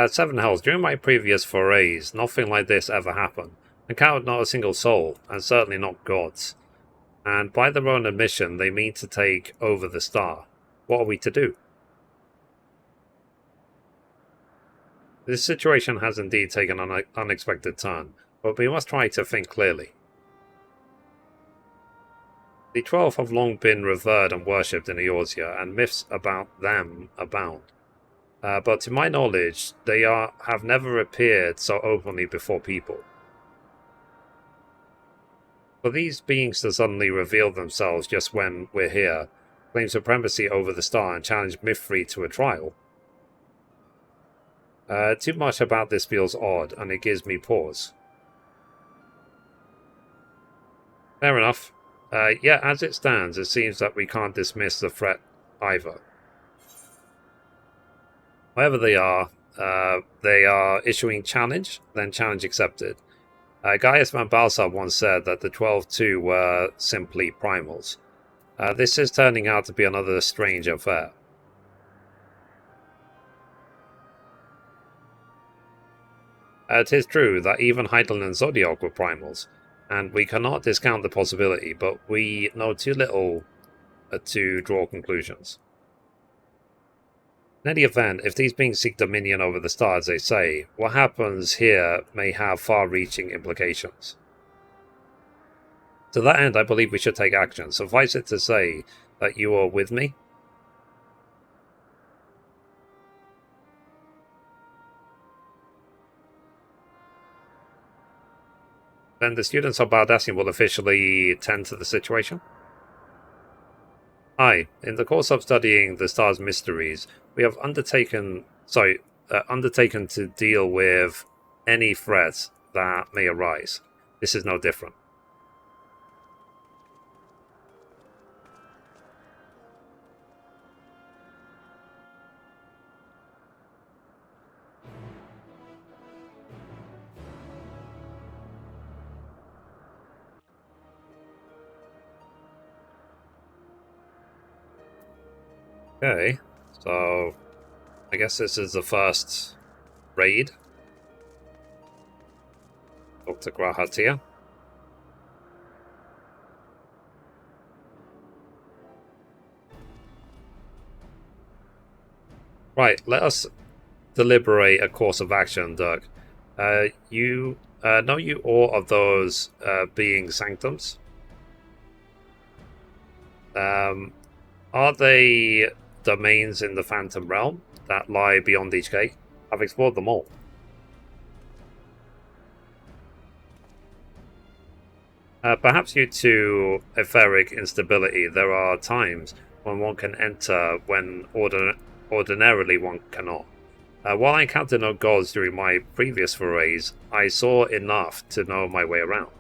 Seven Hells, during my previous forays, nothing like this ever happened. Encountered not a single soul, and certainly not gods. And by their own admission, they mean to take over the star. What are we to do? This situation has indeed taken an unexpected turn, but we must try to think clearly. The 12 have long been revered and worshipped in Eorzea, and myths about them abound. But to my knowledge, they have never appeared so openly before people. For these beings to suddenly reveal themselves just when we're here, claim supremacy over the star and challenge Mithrie to a trial. Too much about this feels odd, and it gives me pause. Fair enough. Yeah, as it stands, it seems that we can't dismiss the threat either. Wherever they are issuing challenge, then challenge accepted. Gaius van Balsar once said that the 12 too were simply primals. This is turning out to be another strange affair. It is true that even Heidel and Zodiac were primals, and we cannot discount the possibility, but we know too little to draw conclusions. In any event, if these beings seek dominion over the star, as they say, what happens here may have far-reaching implications. To that end, I believe we should take action. Suffice it to say that you are with me. Then the students of Bardassian will officially tend to the situation. Aye, in the course of studying the star's mysteries, we have undertaken to deal with any threats that may arise. This is no different. Okay, so I guess this is the first raid. Dr. Grahatia. Right, let us deliberate a course of action, Dirk. Know you all of those being sanctums? Are they domains in the Phantom Realm that lie beyond each gate? I've explored them all. Perhaps due to etheric instability, there are times when one can enter when ordinarily one cannot. While I encountered no gods during my previous forays, I saw enough to know my way around.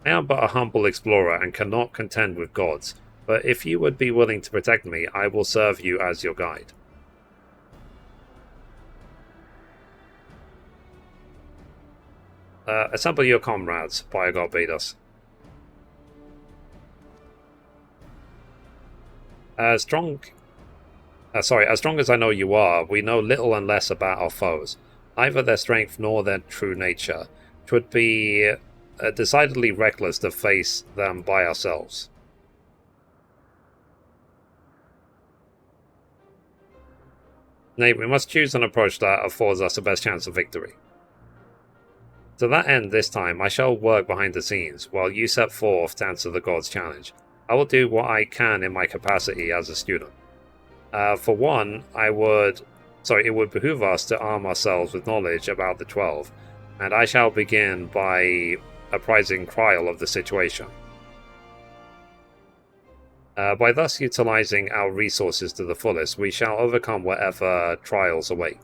I am but a humble explorer and cannot contend with gods, but if you would be willing to protect me, I will serve you as your guide. Assemble your comrades, by God Bedos. As strong as I know you are, we know little and less about our foes, neither their strength nor their true nature. 'Twould be decidedly reckless to face them by ourselves. Nay, we must choose an approach that affords us the best chance of victory. To that end, this time, I shall work behind the scenes, while you set forth to answer the God's challenge. I will do what I can in my capacity as a student. For one, it would behoove us to arm ourselves with knowledge about the 12, and I shall begin by apprising Kryl of the situation. By thus utilizing our resources to the fullest, we shall overcome whatever trials await.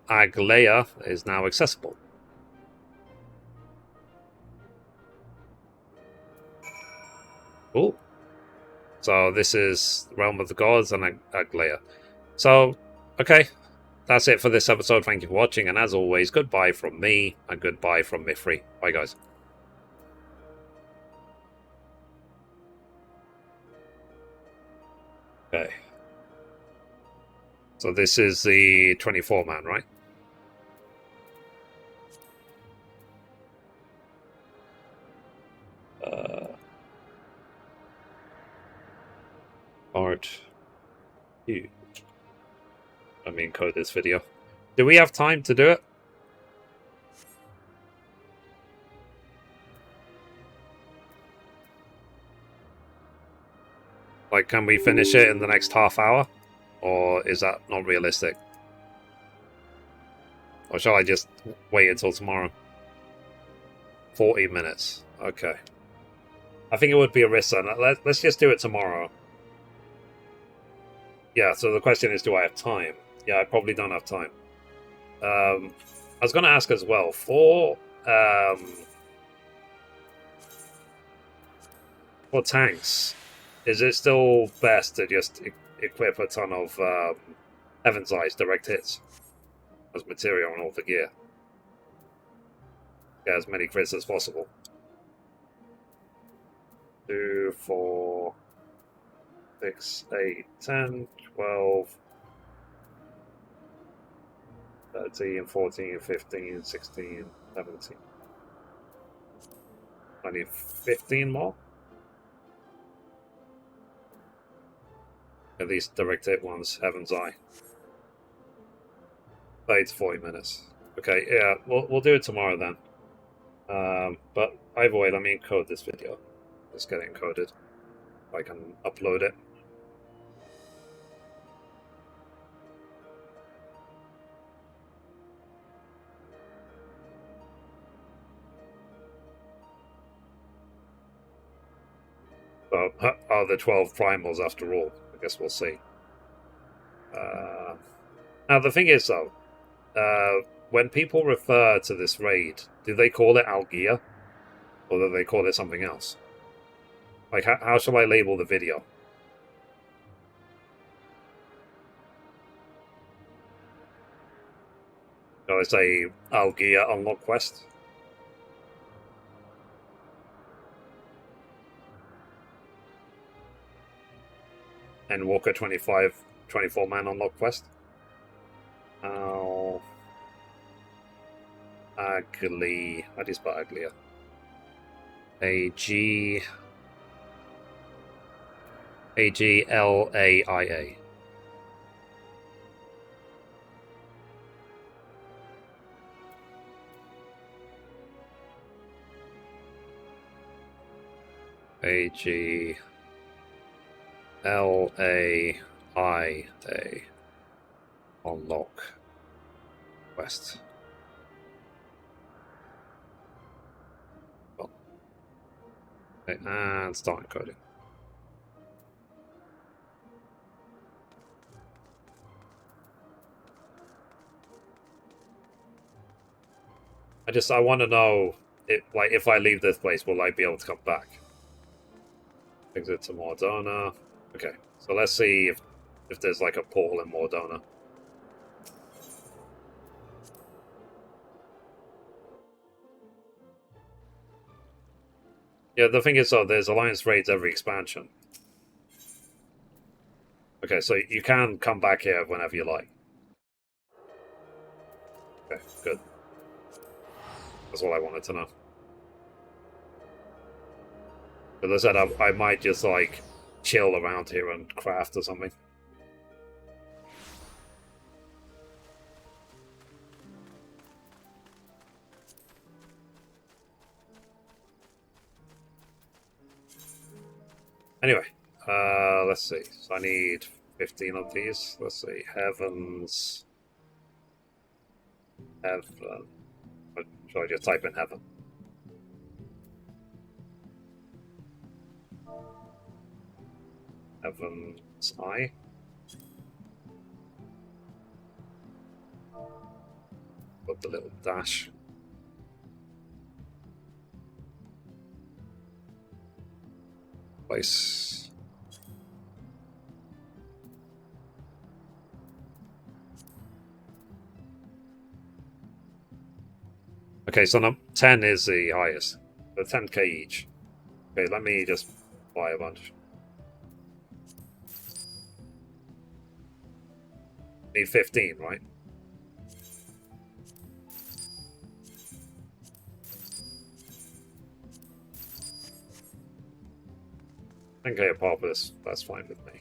Aglea is now accessible. Cool. So this is Realm of the Gods and Aglea. So, okay. That's it for this episode. Thank you for watching, and as always, goodbye from me, and goodbye from Mithrie. Bye, guys. Okay. So this is the 24-man, right? Art. Huge. Code this video. Do we have time to do it? Like, can we finish it in the next half hour? Or is that not realistic? Or shall I just wait until tomorrow? 40 minutes. Okay. I think it would be a risk then. Let's just do it tomorrow. Yeah, so the question is, do I have time? Yeah, I probably don't have time. I was going to ask as well, for tanks, is it still best to just equip a ton of Heaven's Eyes direct hits as material on all the gear? Get as many crits as possible. 2, 4, 6, 8, 10, 12, 13, 14, 15, 16, 17. I need 15 more. At least direct hit ones, Heaven's Eye. 30 to 40 minutes. Okay, yeah, we'll do it tomorrow then. But either way, let me encode this video. Let's get it encoded. I can upload it. So, are the 12 primals after all? I guess we'll see. Now, the thing is, though, when people refer to this raid, do they call it Algia? Or do they call it something else? Like, how shall I label the video? Shall I say Algia Unlock Quest? Endwalker 24-man Unlock Quest? Oh. Ugly. How do you spell Aglia? Aglaia. Aglaia. Unlock Quest. Oh. Okay, and start encoding. I want to know, if I leave this place, will I be able to come back? Exit to Mordona. Okay, so let's see if there's like a portal in Mordona. Yeah, the thing is, though, there's Alliance raids every expansion. Okay, so you can come back here whenever you like. Okay, good. That's all I wanted to know. But as I said, I might just, like, chill around here and craft or something. Anyway, let's see. So I need 15 of these. Let's see. Heavens. Heaven. Should I just type in heaven? Heaven's Eye. Got the little dash. Place. Okay, so 10 is the highest. So 10k each. Okay, let me just buy a bunch. Need 15, right? Okay, apart from this, that's fine with me.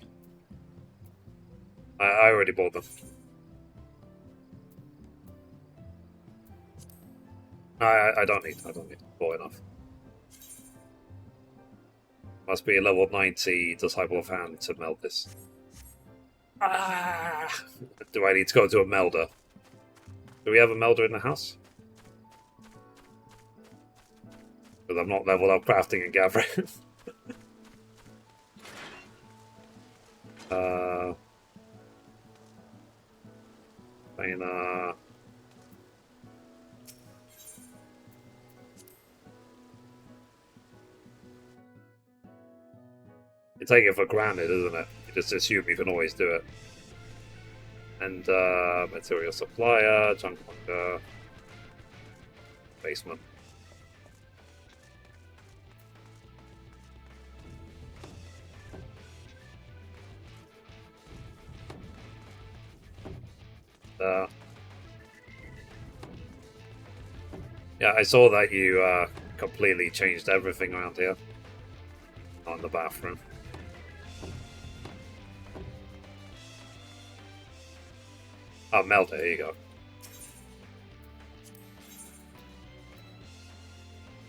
I already bought them. I don't need. Bought enough. Must be a level 90 Disciple of Hand to meld this. Ah! Do I need to go to a melder? Do we have a melder in the house? Because I'm not leveled up crafting and gathering. You take it for granted, isn't it? You just assume you can always do it. And material supplier, junk bunker, basement. Yeah, I saw that you completely changed everything around here on the bathroom. Oh, melter, here you go.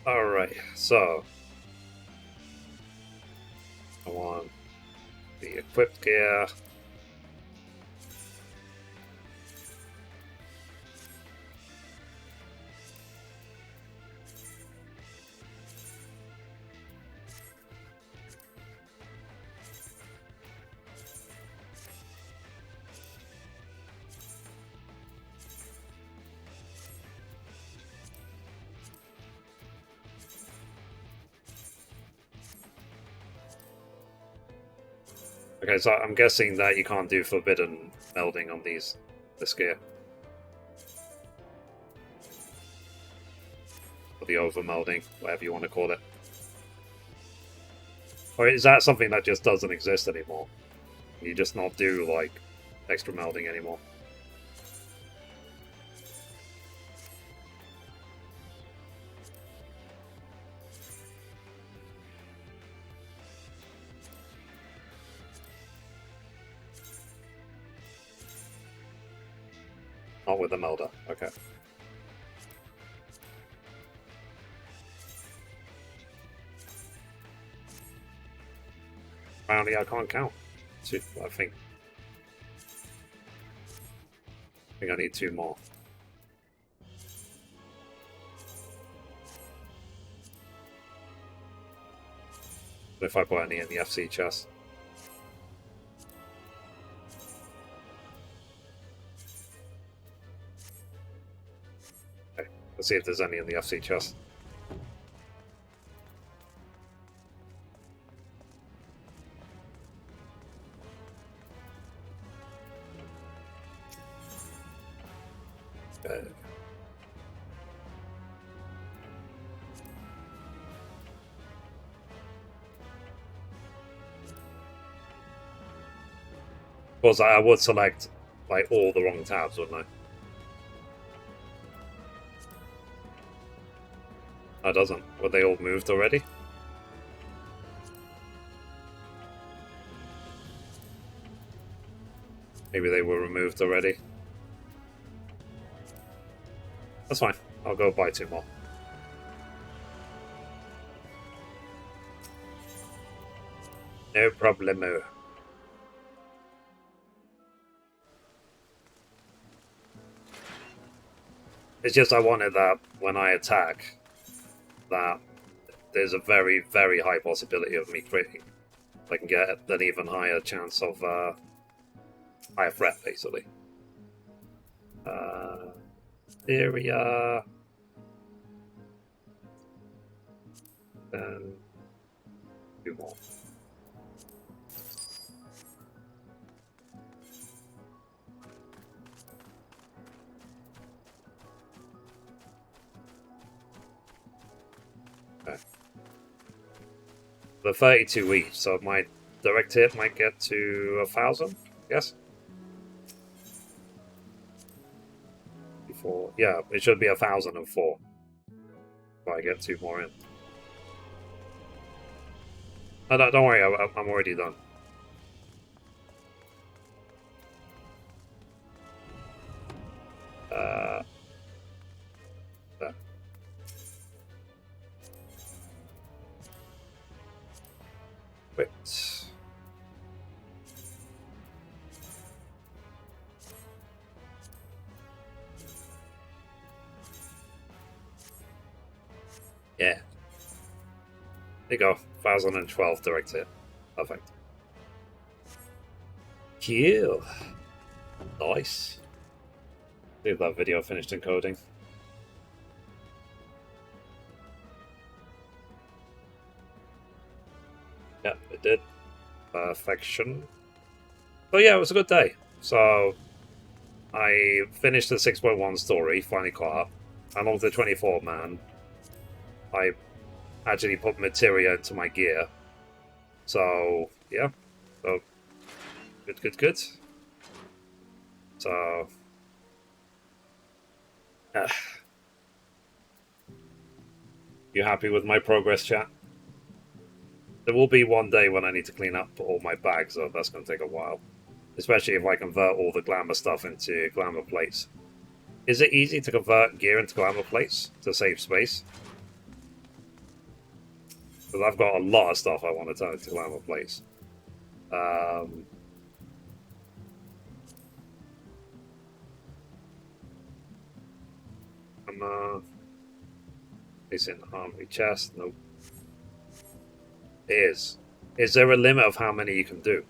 Alright, so I want the equipped gear. Okay, so I'm guessing that you can't do forbidden melding on this gear. Or the over melding, whatever you want to call it. Or is that something that just doesn't exist anymore? You just not do, like, extra melding anymore? Not with the melder, okay. Apparently I can't count. Two, I think I need 2 more. If I put any in the FC chest. Okay, let's see if there's any in the FC chest. Okay. Of course, I would select like all the wrong tabs, wouldn't I? That doesn't. Were they all moved already? Maybe they were removed already. That's fine. I'll go buy 2 more. No problemo. It's just I wanted that when I attack, that there's a very, very high possibility of me critting. I can get an even higher chance of higher threat, basically. There we are. Then 2 more. Okay. The 32 each, so my direct hit might get to 1,000, yes? Before, yeah, it should be 1,004. If I get 2 more in. Oh, don't worry, I'm already done. There. Wait. Yeah. There you go. 1,012 direct hit. Perfect. Cool. Nice. Leave that video finished encoding. Yeah, it did. Perfection. But yeah, it was a good day. So, I finished the 6.1 story, finally caught up. I'm on the 24 man. I actually put materia into my gear. So, yeah. So, good. So, you happy with my progress, chat? There will be one day when I need to clean up all my bags, so that's going to take a while. Especially if I convert all the glamour stuff into glamour plates. Is it easy to convert gear into glamour plates to save space? Because I've got a lot of stuff I want to turn into glamour plates. It's in armory chest. Nope. Is there a limit of how many you can do?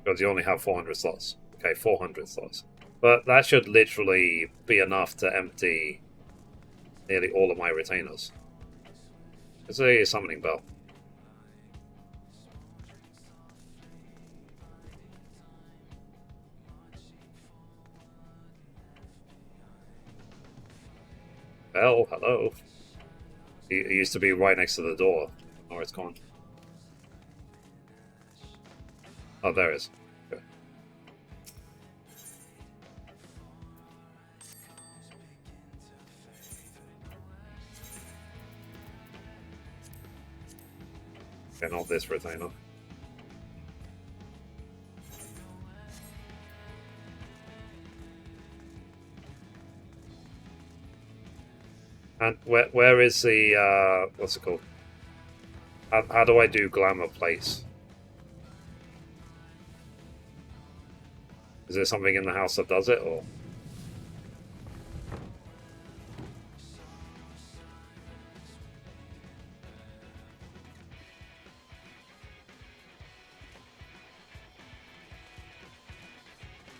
Because you only have 400 slots. Okay, 400 slots. But that should literally be enough to empty nearly all of my retainers. It's a summoning bell. Bell, hello. It used to be right next to the door. Oh, it's gone. Oh, there it is. Okay. Okay, not this retainer. And where is the, what's it called? How do I do glamour plates? Is there something in the house that does it, or?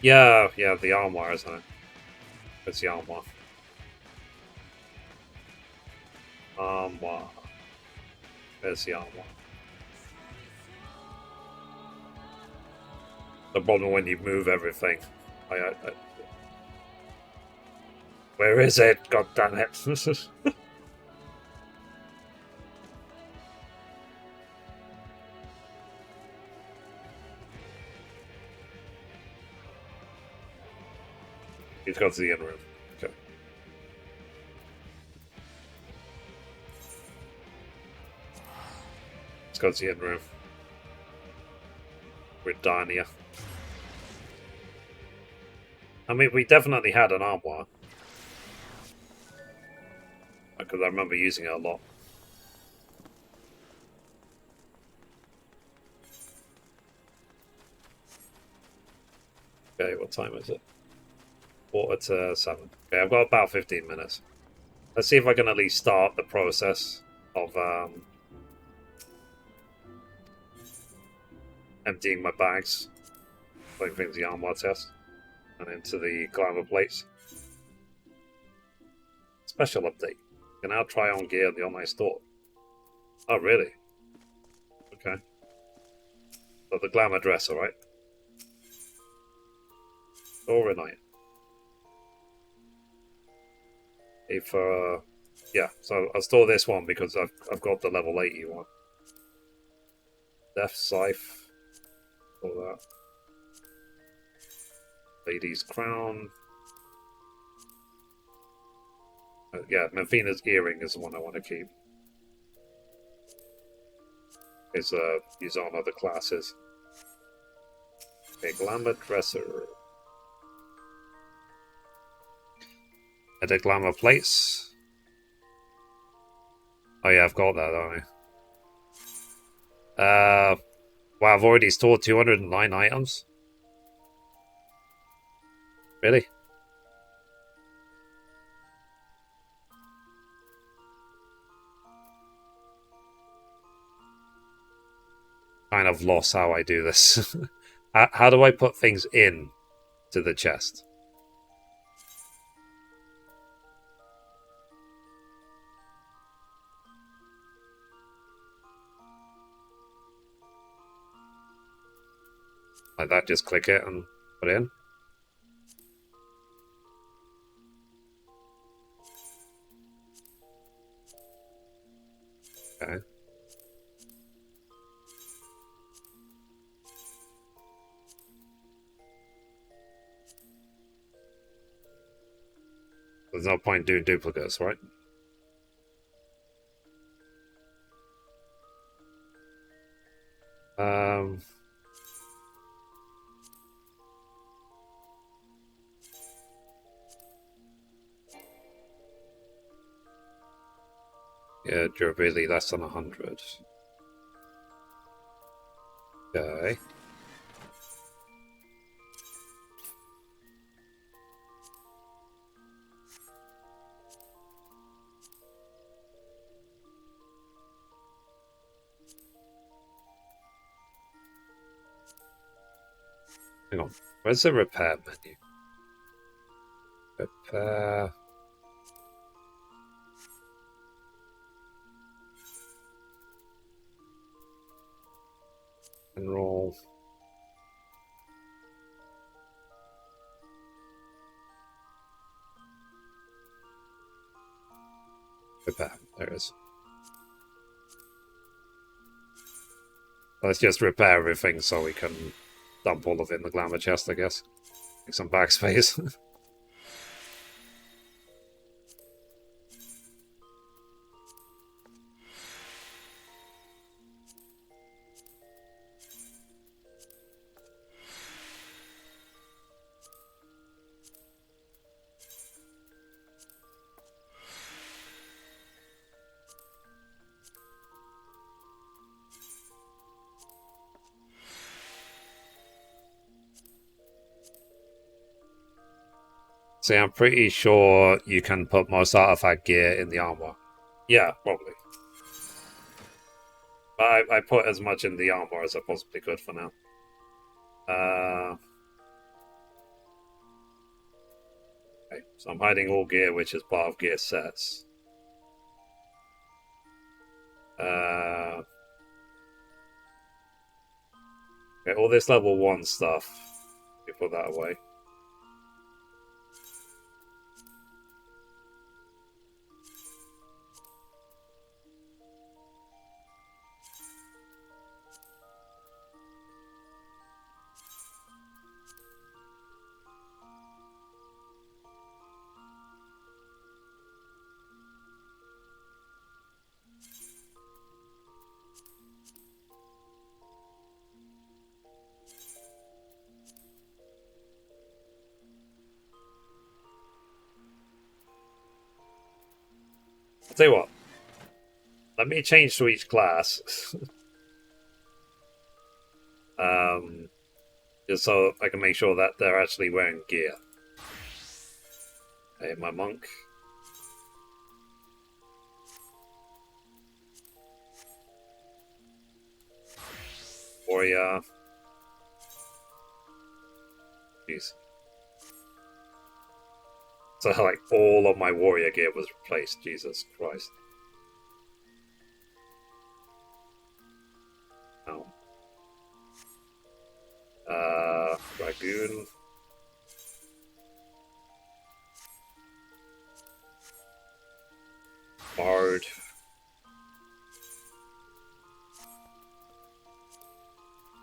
Yeah, the armoire, isn't it? It's the armoire. Armoire. There's the armoire. The problem when you move everything. Where is it? God damn it. He's gone to the inn room. Okay. Let's go to the inn room. With Darnia. I mean, we definitely had an armoire. Because I remember using it a lot. Okay, what time is it? 6:45. Okay, I've got about 15 minutes. Let's see if I can at least start the process of emptying my bags, putting things in the armoire test, and into the glamour plates. Special update. You can now try on gear in the online store. Oh, really? Okay. So the glamour dress, alright? Or night. If yeah, so I'll store this one because I've got the level 80 one. Death Scythe. All that. Lady's Crown. Yeah, Methina's Earring is the one I want to keep. Is use on other classes. Okay, Glamour Dresser. Edit Glamour Plates. Oh yeah, I've got that, don't I? Wow, I've already stored 209 items. Really? Kind of lost how I do this. How do I put things in to the chest? Like that, just click it and put it in. Okay. There's no point doing duplicates, right? Yeah, durability less than 100. Okay. Hang on. Where's the repair menu? Repair. General. Repair. There it is. Let's just repair everything so we can dump all of it in the glamour chest, I guess. Make some backspace. See, I'm pretty sure you can put most artifact gear in the armor. Yeah, probably. But I put as much in the armor as I possibly could for now. Okay, so I'm hiding all gear, which is part of gear sets. Okay, all this level 1 stuff, you put that away. I'll tell you what. Let me change to each class. Just so I can make sure that they're actually wearing gear. Okay, my monk. Warrior. Jeez. So, like, all of my warrior gear was replaced. Jesus Christ. Oh. Dragoon. Bard.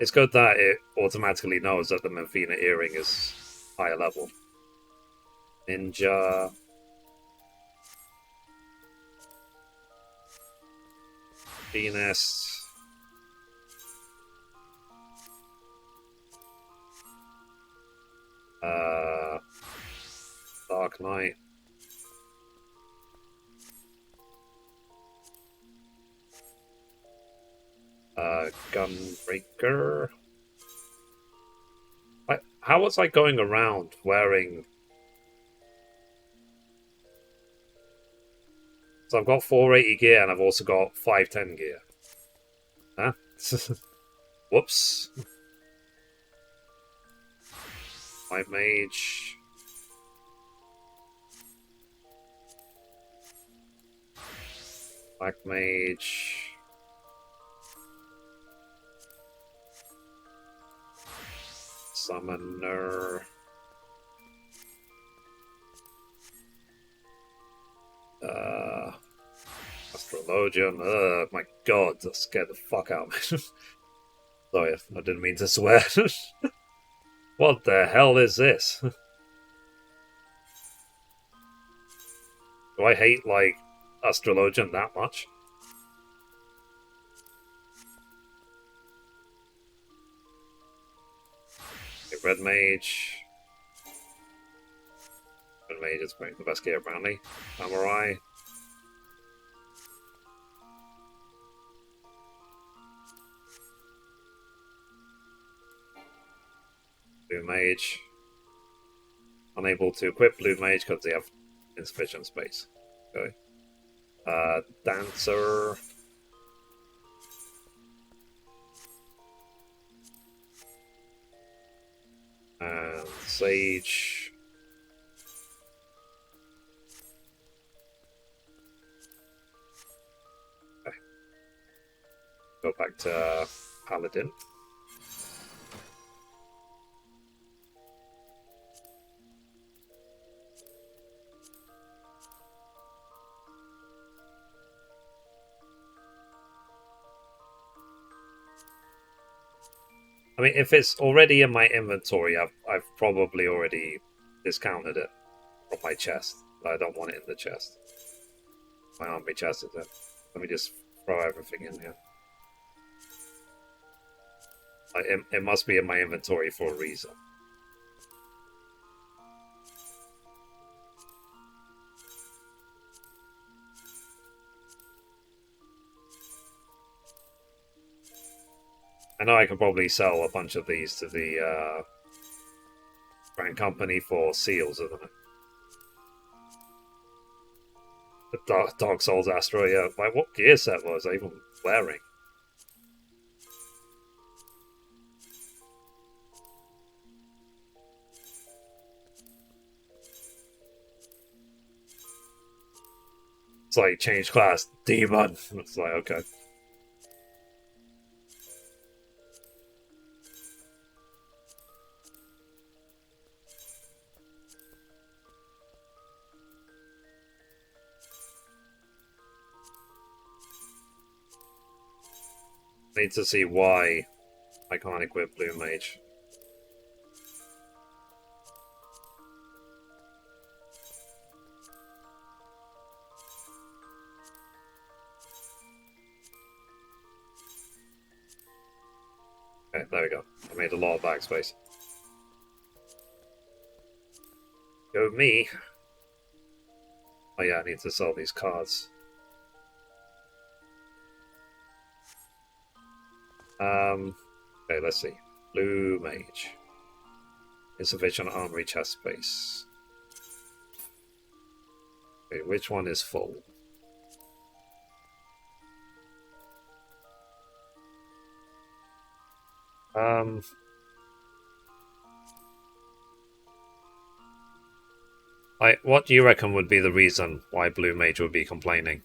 It's good that it automatically knows that the Memphina earring is higher level. Ninja. Venus. Dark Knight. Gunbreaker. How was I going around wearing... So I've got 480 gear and I've also got 510 gear. Huh? Whoops. White Mage. Black Mage. Summoner. Astrologian. My god, that scared the fuck out of me. Sorry, I didn't mean to swear. What the hell is this? Do I hate, like, Astrologian that much? Okay, Red Mage. Red Mage is wearing the best gear apparently. Samurai. Blue Mage. Unable to equip Blue Mage because they have insufficient space. Okay. Dancer. Sage. Okay. Go back to Paladin. I mean, if it's already in my inventory, I've probably already discounted it from my chest. I don't want it in the chest. My army chest is there. Let me just throw everything in here. It must be in my inventory for a reason. I know I could probably sell a bunch of these to the brand company for seals, isn't it? The Dark Souls Astro, yeah. Like, what gear set was I even wearing? It's like, change class, demon. It's like, okay. Need to see why I can't equip Blue Mage. Okay, there we go. I made a lot of backspace. Go me. Oh yeah, I need to sell these cards. Okay, let's see. Blue Mage. Insufficient armory chest space. Okay, which one is full? What do you reckon would be the reason why Blue Mage would be complaining?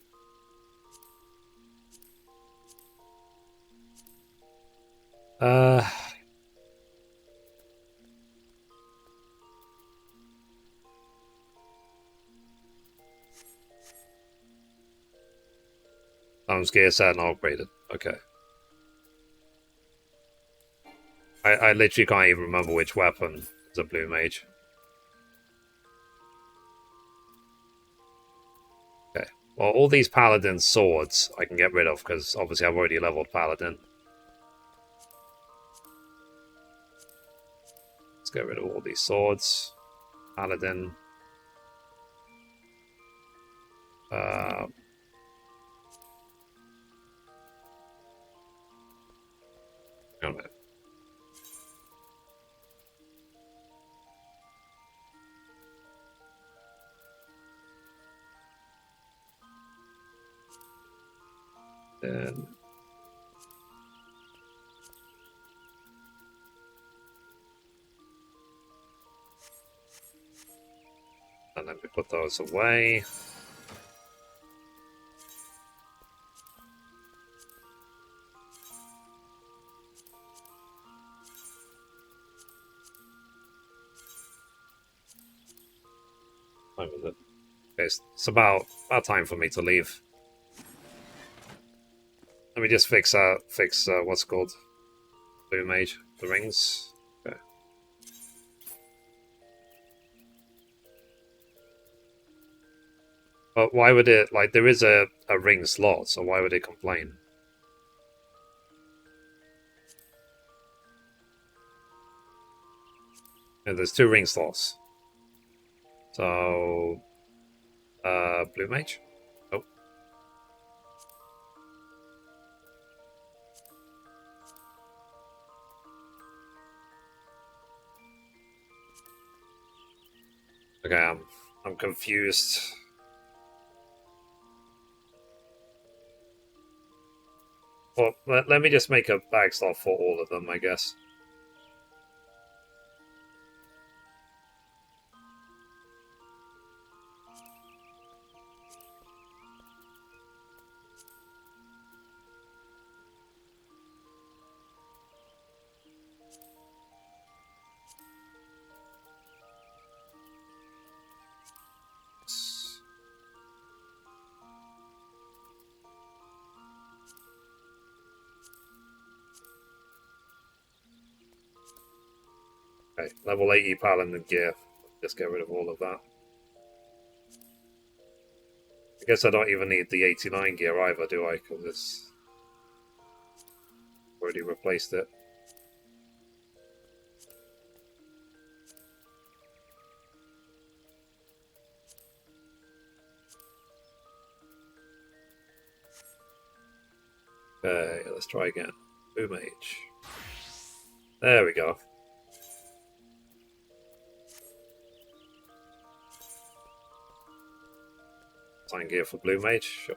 Arms gear set and upgraded. Okay. I literally can't even remember which weapon is a Blue Mage. Okay. Well, all these Paladin swords I can get rid of because obviously I've already leveled Paladin. Let's get rid of all these swords. Paladin. Wait a minute. Then and then we put those away. Time is it? Okay, it's about time for me to leave. Let me just fix what's it called Blue Mage, the rings. Okay. But why would it, like, there is a ring slot, so why would it complain? And there's 2 ring slots. So, Blue Mage? Oh. Okay, I'm confused. Well, let me just make a bag slot for all of them, I guess. Okay, level 80 paladin gear. Just get rid of all of that. I guess I don't even need the 89 gear either, do I? Because it's already replaced it. Okay, let's try again. Blue Mage. There we go. Sign gear for Blue Mage. Sure.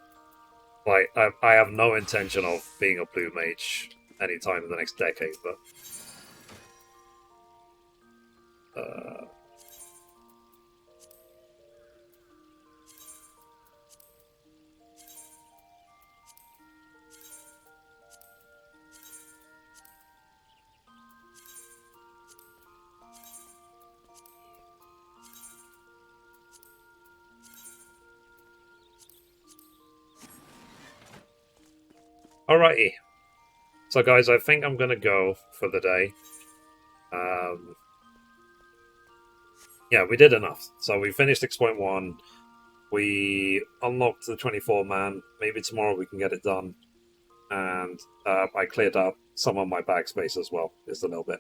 Like, I have no intention of being a Blue Mage anytime in the next decade, but... Alrighty. So guys, I think I'm going to go for the day. Yeah, we did enough. So we finished 6.1. We unlocked the 24-man. Maybe tomorrow we can get it done. And I cleared up some of my bag space as well, just a little bit.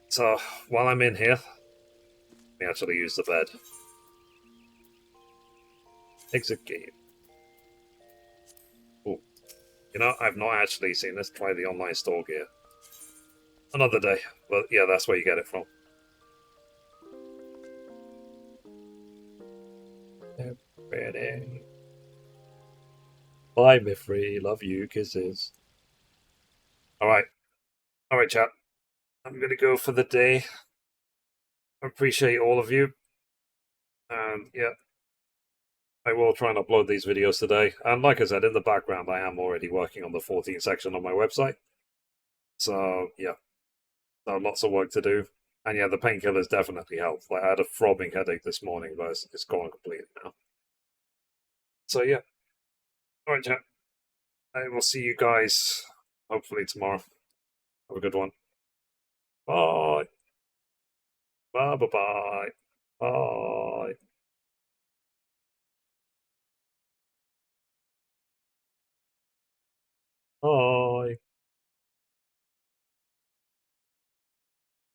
So while I'm in here, let me actually use the bed. Exit game. Oh, you know, I've not actually seen this. Try the online store gear. Another day. But yeah, that's where you get it from. Ready. Bye, Mithrie. Love you. Kisses. Alright. Alright, chat. I'm going to go for the day. I appreciate all of you. And yeah, I will try and upload these videos today. And like I said, in the background, I am already working on the 14 section on my website. So yeah, so lots of work to do. And yeah, the painkillers definitely helped. Like, I had a throbbing headache this morning, but it's gone completely now. So yeah. Alright, chat. I will see you guys hopefully tomorrow. Have a good one. Bye. Bye bye bye. Bye. Bye.